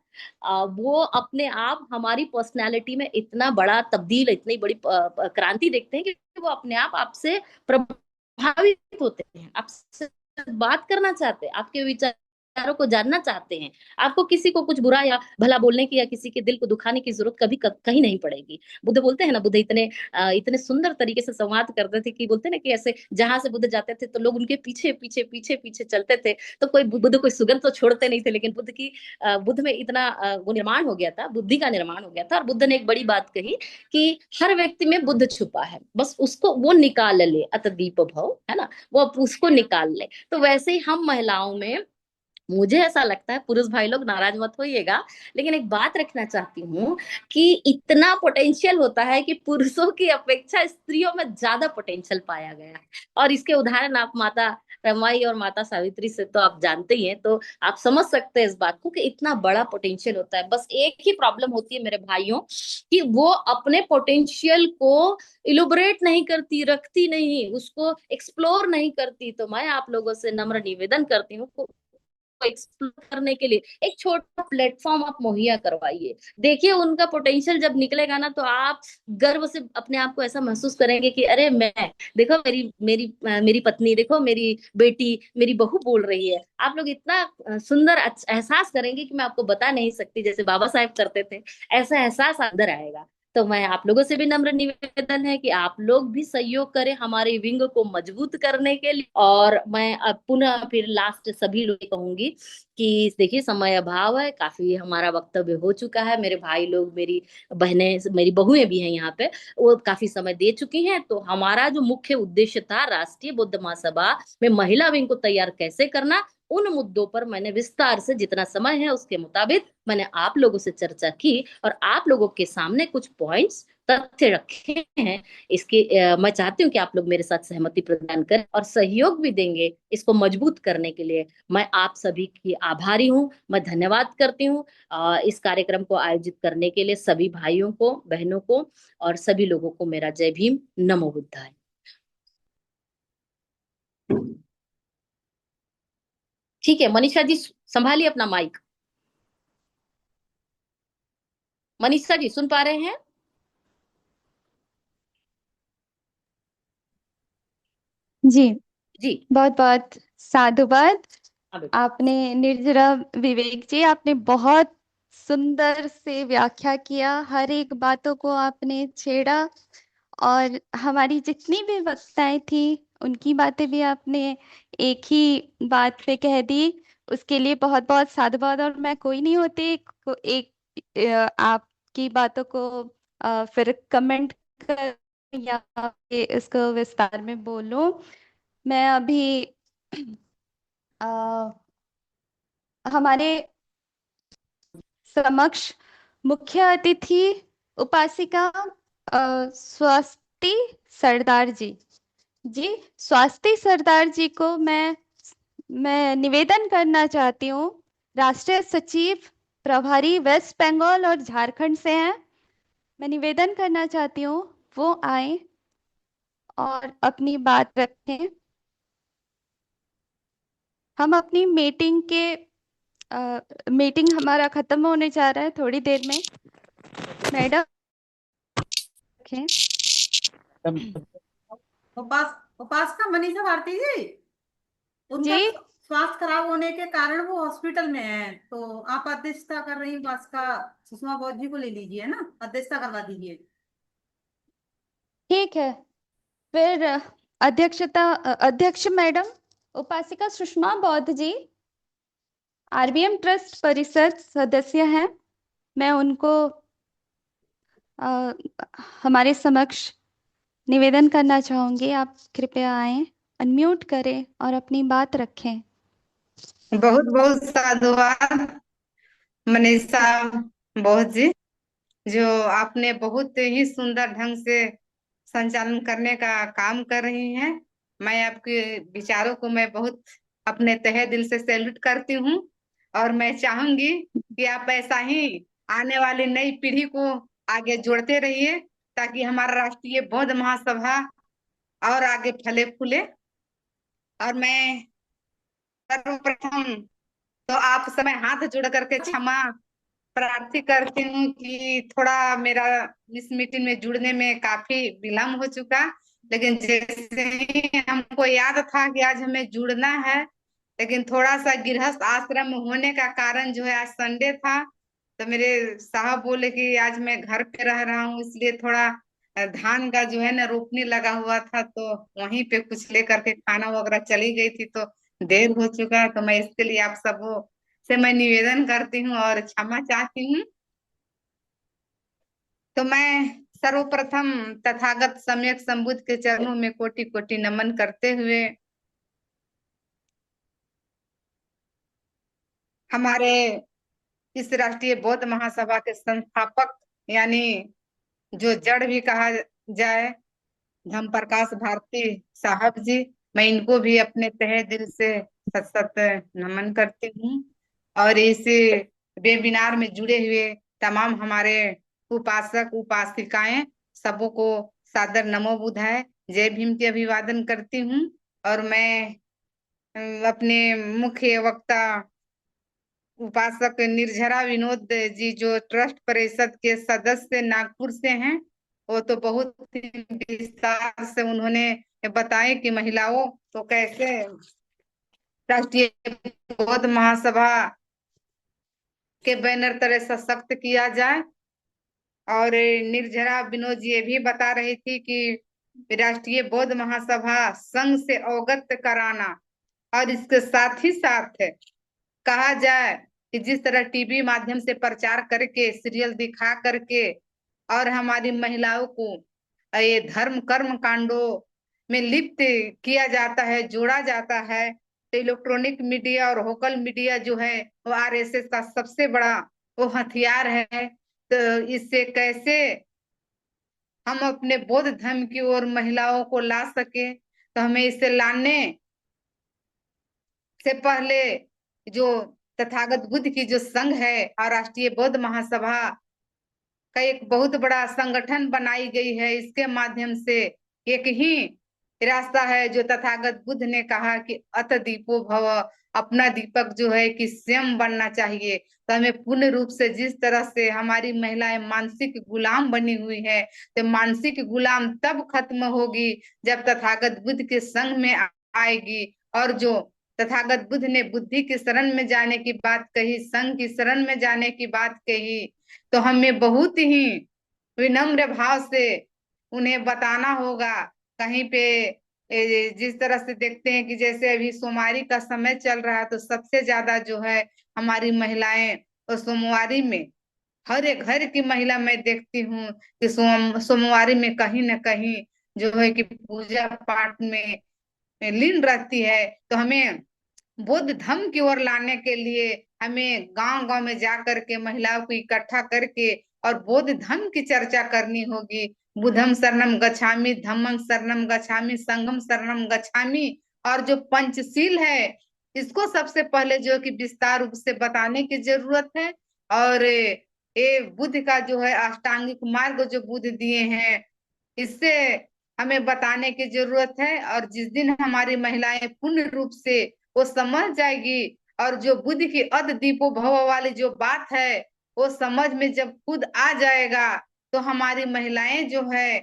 वो अपने आप हमारी पर्सनालिटी में इतना बड़ा तब्दील, इतनी बड़ी क्रांति देखते हैं कि वो अपने आप आपसे प्रभावित होते हैं, आपसे बात करना चाहते हैं, आपके विचारों को जानना चाहते हैं। आपको किसी को कुछ बुरा या भला बोलने की या किसी के दिल को दुखाने की जरूरत कभी कहीं नहीं पड़ेगी। बुद्ध बोलते हैं ना, बुद्ध इतने सुंदर तरीके से संवाद करते थे कि बोलते ना कि ऐसे जहां से बुद्ध जाते थे तो लोग उनके पीछे पीछे पीछे पीछे चलते थे। तो बुद्ध कोई सुगंध तो छोड़ते नहीं थे, लेकिन बुद्ध में इतना वो निर्माण हो गया था, बुद्धि का निर्माण हो गया था। और बुद्ध ने एक बड़ी बात कही कि हर व्यक्ति में बुद्ध छुपा है, बस उसको वो निकाल ले, अत दीप भव, है ना, वो उसको निकाल ले। तो वैसे ही हम महिलाओं में, मुझे ऐसा लगता है, पुरुष भाई लोग नाराज मत होइएगा, लेकिन एक बात रखना चाहती हूँ कि इतना पोटेंशियल होता है कि पुरुषों की अपेक्षा स्त्रियों में ज्यादा पोटेंशियल पाया गया है। और इसके उदाहरण आप माता रमाई और माता सावित्री से तो आप जानते ही हैं, तो आप समझ सकते हैं इस बात को कि इतना बड़ा पोटेंशियल होता है। बस एक ही प्रॉब्लम होती है मेरे भाइयों, कि वो अपने पोटेंशियल को इलोबरेट नहीं करती, रखती नहीं, उसको एक्सप्लोर नहीं करती। तो मैं आप लोगों से नम्र निवेदन करती हूँ एक्सप्लोर करने के लिए एक छोटा प्लेटफॉर्म आप मुहैया करवाइए। देखिए उनका पोटेंशियल जब निकलेगा ना, तो आप गर्व से अपने आप को ऐसा महसूस करेंगे कि अरे मैं, देखो मेरी मेरी मेरी पत्नी, देखो मेरी बेटी, मेरी बहू बोल रही है। आप लोग इतना सुंदर एहसास करेंगे कि मैं आपको बता नहीं सकती, जैसे बाबा साहेब करते थे, ऐसा एहसास अंदर आएगा। तो मैं आप लोगों से भी नम्र निवेदन है कि आप लोग भी सहयोग करें हमारे विंग को मजबूत करने के लिए। और मैं अब पुनः फिर लास्ट सभी लोग कहूंगी कि देखिए समय अभाव है, काफी हमारा वक्तव्य हो चुका है। मेरे भाई लोग, मेरी बहनें, मेरी बहुएं भी हैं यहाँ पे, वो काफी समय दे चुकी हैं। तो हमारा जो मुख्य उद्देश्य था, राष्ट्रीय बौद्ध महासभा में महिला विंग को तैयार कैसे करना, उन मुद्दों पर मैंने विस्तार से, जितना समय है उसके मुताबिक मैंने आप लोगों से चर्चा की और आप लोगों के सामने कुछ पॉइंट्स, तथ्य रखे हैं। इसके मैं चाहती हूँ कि आप लोग मेरे साथ सहमति प्रदान करें और सहयोग भी देंगे इसको मजबूत करने के लिए। मैं आप सभी की आभारी हूँ, मैं धन्यवाद करती हूँ इस कार्यक्रम को आयोजित करने के लिए सभी भाइयों को, बहनों को और सभी लोगों को मेरा जय भीम, नमो बुद्धाय। ठीक है मनीषा जी, संभालिए अपना माइक। मनीषा जी सुन पा रहे हैं? जी जी बहुत बहुत साधुवाद। हाँ बेटा। आपने निर्जरा विवेक जी, आपने बहुत सुंदर से व्याख्या किया, हर एक बातों को आपने छेड़ा और हमारी जितनी भी वक्ताएं थी उनकी बातें भी आपने एक ही बात पे कह दी। उसके लिए बहुत बहुत साधुवाद। और मैं कोई नहीं होती, एक आप की बातों को फिर कमेंट कर या फिर इसको विस्तार में बोलूं। मैं अभी अ, हमारे समक्ष मुख्य अतिथि उपासिका स्वाति सरदार जी स्वाति सरदार जी को मैं निवेदन करना चाहती हूँ। राष्ट्रीय सचिव प्रभारी वेस्ट बंगाल और झारखंड से हैं। मैं निवेदन करना चाहती हूँ वो आए और अपनी बात रखें। हम अपनी मीटिंग हमारा खत्म होने जा रहा है थोड़ी देर में। मैडम रखें। उपासका मनीषा भारती जी, उनका जी स्वास्थ्य खराब होने के कारण वो हॉस्पिटल में है, तो आप अध्यक्षता कर रही उपासका सुषमा बौद्ध जी को ले लीजिए ना, अध्यक्षता करवा दीजिए। ठीक है, फिर अध्यक्ष मैडम उपासिका सुषमा बौद्ध जी आरबीएम ट्रस्ट परिषद सदस्य हैं। मैं उनको हमारे समक्ष निवेदन करना चाहूंगी। आप कृपया आए, अनम्यूट करें और अपनी बात रखें। बहुत बहुत साधुवाद मनीषा बौद्ध जी, जो आपने बहुत ही सुंदर ढंग से संचालन करने का काम कर रही हैं। मैं आपके विचारों को मैं बहुत अपने तहे दिल से सैल्यूट करती हूँ, और मैं चाहूंगी कि आप ऐसा ही आने वाली नई पीढ़ी को आगे जोड़ते रहिए, ताकि हमारा राष्ट्रीय बौद्ध महासभा और आगे फले फूले। और मैं सर्वप्रथम तो आप समय हाथ जोड़ करके क्षमा प्रार्थी करती हूँ कि थोड़ा मेरा इस मीटिंग में जुड़ने में काफी विलम्ब हो चुका, लेकिन जैसे ही हमको याद था कि आज हमें जुड़ना है, लेकिन थोड़ा सा गृहस्थ आश्रम होने का कारण जो है आज संडे था, तो मेरे साहब बोले कि आज मैं घर पे रह रहा हूँ, इसलिए थोड़ा धान का जो है ना रोपनी लगा हुआ था, तो वहीं पे कुछ लेकर के खाना वगैरह चली गई थी, तो देर हो चुका है। तो मैं इसके लिए आप सबको से मैं निवेदन करती हूँ और क्षमा चाहती हूँ। तो मैं सर्वप्रथम तथागत सम्यक संबुद्ध के चरणों में कोटि कोटि नमन करते हुए हमारे इस राष्ट्रीय बौद्ध महासभा के संस्थापक, यानी जो जड़ भी कहा जाए, धम्म प्रकाश भारती साहब जी, मैं इनको भी अपने तहे दिल से सत सत नमन करती हूँ। और इस वेबिनार में जुड़े हुए तमाम हमारे उपासक उपासिकाएं सबों को सादर नमो बुद्धाय, जय भीम के अभिवादन करती हूँ। और मैं अपने मुख्य वक्ता उपासक निर्झरा विनोद जी, जो ट्रस्ट परिषद के सदस्य नागपुर से हैं, वो तो बहुत ही विस्तार से उन्होंने बताए कि महिलाओं को कैसे राष्ट्रीय बौद्ध महासभा के बैनर तले सशक्त किया जाए। और निर्झरा विनोद जी ये भी बता रही थी कि राष्ट्रीय बौद्ध महासभा संघ से अवगत कराना, और इसके साथ ही साथ कहा जाए कि जिस तरह टीवी माध्यम से प्रचार करके, सीरियल दिखा करके और हमारी महिलाओं को ये धर्म कर्म कांडों में लिप्त किया जाता है, जोड़ा जाता है, तो इलेक्ट्रॉनिक मीडिया और होकल मीडिया जो है वो आरएसएस का सबसे बड़ा वो हथियार है। तो इससे कैसे हम अपने बौद्ध धर्म की ओर महिलाओं को ला सके, तो हमें इसे लाने से पहले जो तथागत बुद्ध की जो संघ है और राष्ट्रीय बौद्ध महासभा का एक बहुत बड़ा संगठन बनाई गई है, इसके माध्यम से एक ही रास्ता है जो तथागत बुद्ध ने कहा कि अत दीपो भव, अपना दीपक जो है कि स्वयं बनना चाहिए। तो हमें पूर्ण रूप से, जिस तरह से हमारी महिलाएं मानसिक गुलाम बनी हुई है, तो मानसिक गुलाम तब खत्म होगी जब तथागत बुद्ध के संग में आएगी। और जो तथागत बुद्ध ने बुद्धि की शरण में जाने की बात कही, संघ की शरण में जाने की बात कही, तो हमें बहुत ही विनम्र भाव से उन्हें बताना होगा। कहीं पे जिस तरह से देखते हैं कि जैसे अभी सोमवारी का समय चल रहा है, तो सबसे ज्यादा जो है हमारी महिलाएं तो सोमवारी में हर एक घर की महिला मैं देखती हूँ कि सोमवारी में कहीं न कहीं जो है कि पूजा पाठ में लीन रहती है। तो हमें बौद्ध धर्म की ओर लाने के लिए हमें गांव गांव में जा करके महिलाओं को इकट्ठा करके और बौद्ध धर्म की चर्चा करनी होगी। बुद्धम शरणम गच्छामि, धम्मं शरणम गच्छामि, संघम शरणम गच्छामि। और जो पंचशील है इसको सबसे पहले जो है कि विस्तार रूप से बताने की जरूरत है। और ये बुद्ध का जो है अष्टांगिक मार्ग जो बुद्ध दिए हैं इससे हमें बताने की जरूरत है। और जिस दिन हमारी महिलाएं पूर्ण रूप से वो समझ जाएगी और जो बुद्ध की अद दीपो भव वाली जो बात है वो समझ में जब खुद आ जाएगा तो हमारी महिलाएं जो है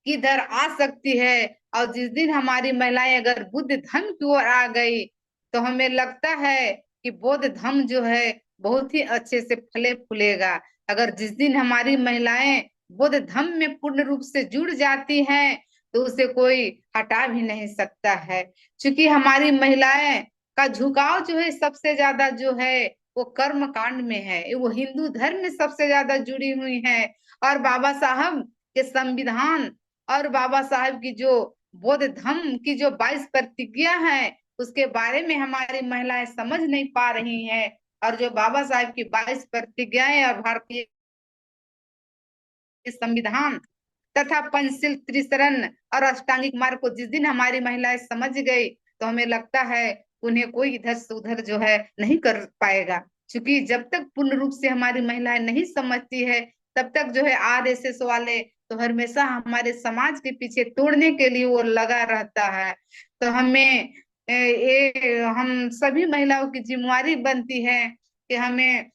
किधर आ सकती है। और जिस दिन हमारी महिलाएं अगर बुद्ध धर्म की ओर आ गई तो हमें लगता है कि बौद्ध धर्म जो है बहुत ही अच्छे से फले फूलेगा। अगर जिस दिन हमारी महिलाएं बुद्ध धर्म में पूर्ण रूप से जुड़ जाती हैं तो उसे कोई हटा भी नहीं सकता है। क्योंकि हमारी महिलाएं का झुकाव जो है सबसे ज्यादा जो है वो कर्म कांड में है, वो हिंदू धर्म में सबसे ज्यादा जुड़ी हुई है। और बाबा साहब के संविधान और बाबा साहब की जो बौद्ध धर्म की जो 22 प्रतिज्ञा है उसके बारे में हमारी महिलाएं समझ नहीं पा रही हैं। और जो बाबा साहब की 22 प्रतिज्ञाएं और भारतीय संविधान तथा पंचशील, त्रिशरण और अष्टांगिक मार्ग को जिस दिन हमारी महिलाएं समझ गई तो हमें लगता है उन्हें कोई इधर से उधर जो है नहीं कर पाएगा। क्योंकि जब तक पूर्ण रूप से हमारी महिलाएं नहीं समझती है तब तक जो है आरएसएस वाले तो हमेशा हमारे समाज के पीछे तोड़ने के लिए वो लगा रहता है। तो हमें ये हम सभी महिलाओं की जिम्मेवारी बनती है कि हमें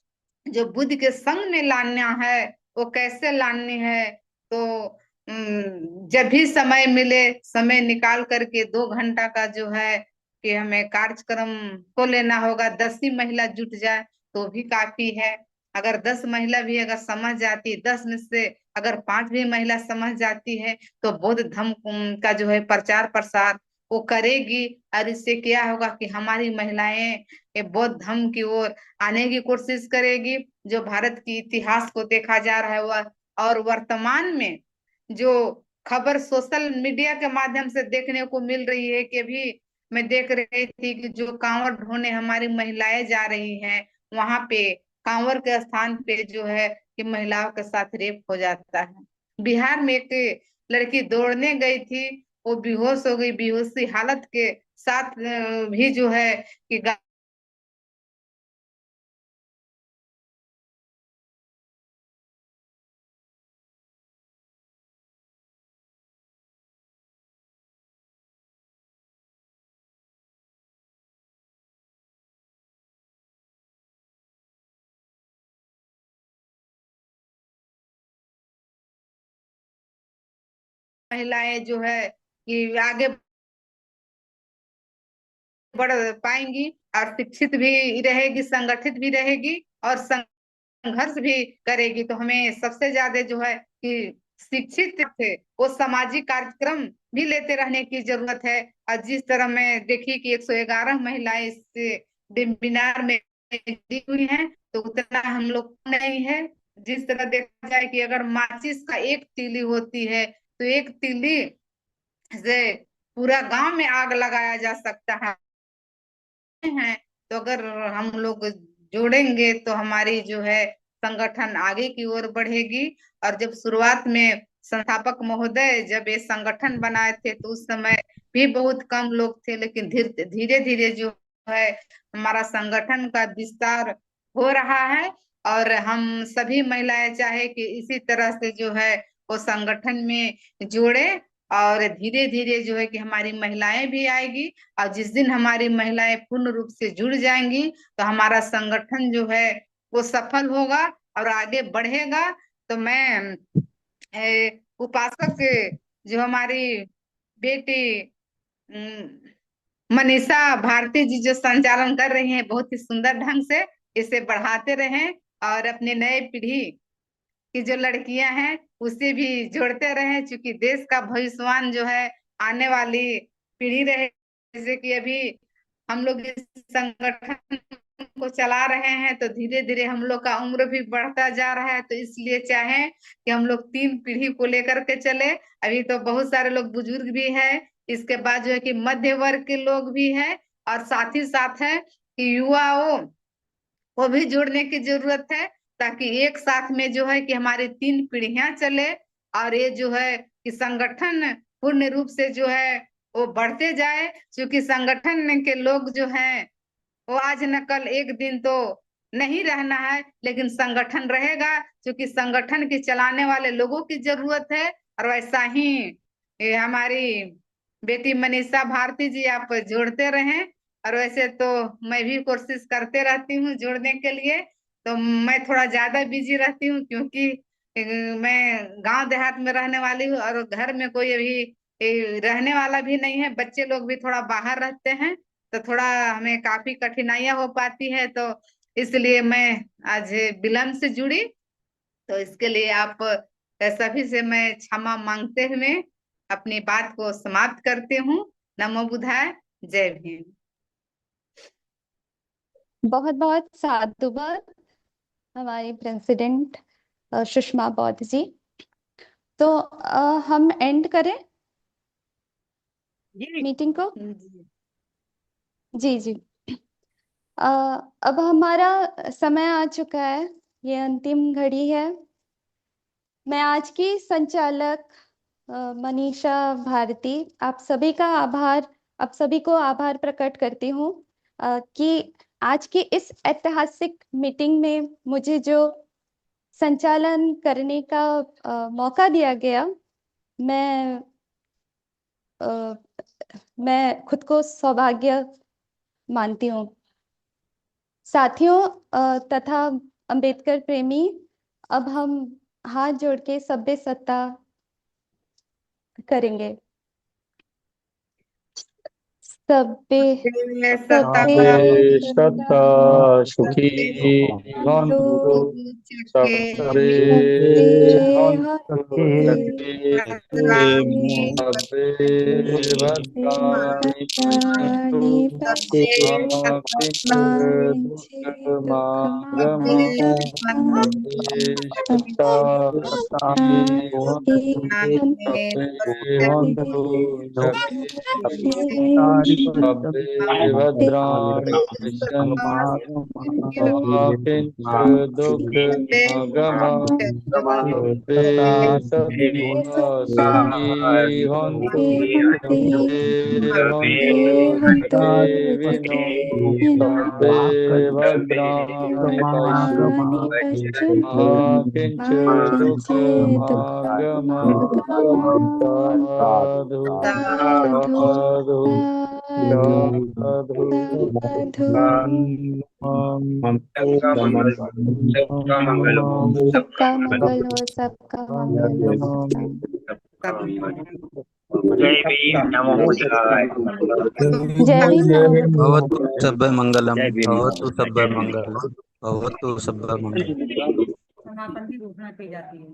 जो बुद्ध के संग में लाना है वो कैसे लानी है। तो जब भी समय मिले समय निकाल करके 2 घंटा का जो है कि हमें कार्यक्रम को लेना होगा। 10 ही महिला जुट जाए तो भी काफी है। अगर 10 महिला भी अगर समझ जाती, 10 में से अगर 5 भी महिला समझ जाती है तो बौद्ध धर्म का जो है प्रचार प्रसार वो करेगी। और इससे क्या होगा कि हमारी महिलाएं ये बौद्ध धर्म की ओर आने की कोशिश करेगी। जो भारत की इतिहास को देखा जा रहा है वह और वर्तमान में जो खबर सोशल मीडिया के माध्यम से देखने को मिल रही है कि अभी मैं देख रही थी कि जो कांवड़ ढोने हमारी महिलाएं जा रही हैं वहां पे कांवड़ के स्थान पे जो है कि महिलाओं के साथ रेप हो जाता है। बिहार में एक लड़की दौड़ने गई थी, वो बेहोश हो गई, बेहोशी हालत के साथ भी जो है कि महिलाएं जो है कि आगे बढ़ पाएंगी और शिक्षित भी रहेगी, संगठित भी रहेगी और संघर्ष भी करेगी। तो हमें सबसे ज्यादा जो है कि शिक्षित थे वो सामाजिक कार्यक्रम भी लेते रहने की जरूरत है। और जिस तरह मैं देखी कि 111 महिलाएं इस वेबिनार में दी हुई हैं तो उतना हम लोग नहीं है। जिस तरह देखा जाए कि अगर माचिस का एक तीली होती है तो एक तीली से पूरा गांव में आग लगाया जा सकता है। तो अगर हम लोग जोड़ेंगे तो हमारी जो है संगठन आगे की ओर बढ़ेगी। और जब शुरुआत में संस्थापक महोदय जब ये संगठन बनाए थे तो उस समय भी बहुत कम लोग थे, लेकिन धीरे धीरे जो है हमारा संगठन का विस्तार हो रहा है। और हम सभी महिलाएं चाहे कि इसी तरह से जो है वो संगठन में जोड़े और धीरे धीरे जो है कि हमारी महिलाएं भी आएगी। और जिस दिन हमारी महिलाएं पूर्ण रूप से जुड़ जाएंगी तो हमारा संगठन जो है वो सफल होगा और आगे बढ़ेगा। तो मैं उपासक जो हमारी बेटी मनीषा भारती जी जो संचालन कर रही हैं बहुत ही सुंदर ढंग से इसे बढ़ाते रहें और अपने नए पीढ़ी की जो लड़कियां हैं उसे भी जोड़ते रहें, क्योंकि देश का भविष्यवान जो है आने वाली पीढ़ी रहे। जैसे कि अभी हम लोग इस संगठन को चला रहे हैं, तो धीरे धीरे हम लोग का उम्र भी बढ़ता जा रहा है, तो इसलिए चाहे कि हम लोग 3 पीढ़ी को लेकर के चले। अभी तो बहुत सारे लोग बुजुर्ग भी है, इसके बाद जो है कि मध्य वर्ग के लोग भी है, और साथ ही साथ है कि युवाओं को भी जोड़ने की जरूरत है, ताकि एक साथ में जो है कि हमारी 3 पीढ़ियां चले, और ये जो है कि संगठन पूर्ण रूप से जो है वो बढ़ते जाए। क्योंकि संगठन के लोग जो हैं वो आज न कल एक दिन तो नहीं रहना है, लेकिन संगठन रहेगा, क्योंकि संगठन के चलाने वाले लोगों की जरूरत है। और वैसा ही ये हमारी बेटी मनीषा भारती जी आप जोड़ते रहें, और वैसे तो मैं भी कोशिश करते रहती हूँ जोड़ने के लिए। तो मैं थोड़ा ज्यादा बिजी रहती हूँ, क्योंकि मैं गांव देहात में रहने वाली हूँ, और घर में कोई अभी रहने वाला भी नहीं है, बच्चे लोग भी थोड़ा बाहर रहते हैं, तो थोड़ा हमें काफी कठिनाइयां हो पाती है। तो इसलिए मैं आज विलम्ब से जुड़ी, तो इसके लिए आप सभी से मैं क्षमा मांगते हुए अपनी बात को समाप्त करती हूँ। नमो बुद्धाय, जय भीम। बहुत बहुत साधुवाद हमारी प्रेसिडेंट सुषमा बौद्ध जी। तो हम एंड करें मीटिंग को। जी जी। अब हमारा समय आ चुका है, ये अंतिम घड़ी है। मैं आज की संचालक मनीषा भारती आप सभी को आभार प्रकट करती हूँ कि आज की इस ऐतिहासिक मीटिंग में मुझे जो संचालन करने का मौका दिया गया, मैं खुद को सौभाग्य मानती हूँ। साथियों तथा अंबेडकर प्रेमी, अब हम हाथ जोड़ के सभ्य सत्ता करेंगे। सभ्य सत्ता सुखी भवन्तु, सभ्ये भवन्तु सुखिनः, सभ्ये भद्राणि पश्यन्तु, मा कश्चित् दुःखमागमः, सभ्ये शतानि भवन्तु सभ्ये भद्राणि पश्यन्तु, मा कश्चित् दुःखमागमः, सभ्ये शतानि सुखी भवन्तु, सभ्ये भवन्तु सुखिनो, सभ्ये भद्राणि पश्यन्तु, मा कश्चित् दुःखमागमः। साधु साधु साधु सबका मंगल हो, सबका मंगल हो। जय भीम, नमो बुद्धाय। जय भीम, नमो बुद्धाय। भवतु सभ्य मंगलम, भवतु सभ्य मंगलम, भवतु सभ्य मंगलम। समापन की घोषणा की जाती है।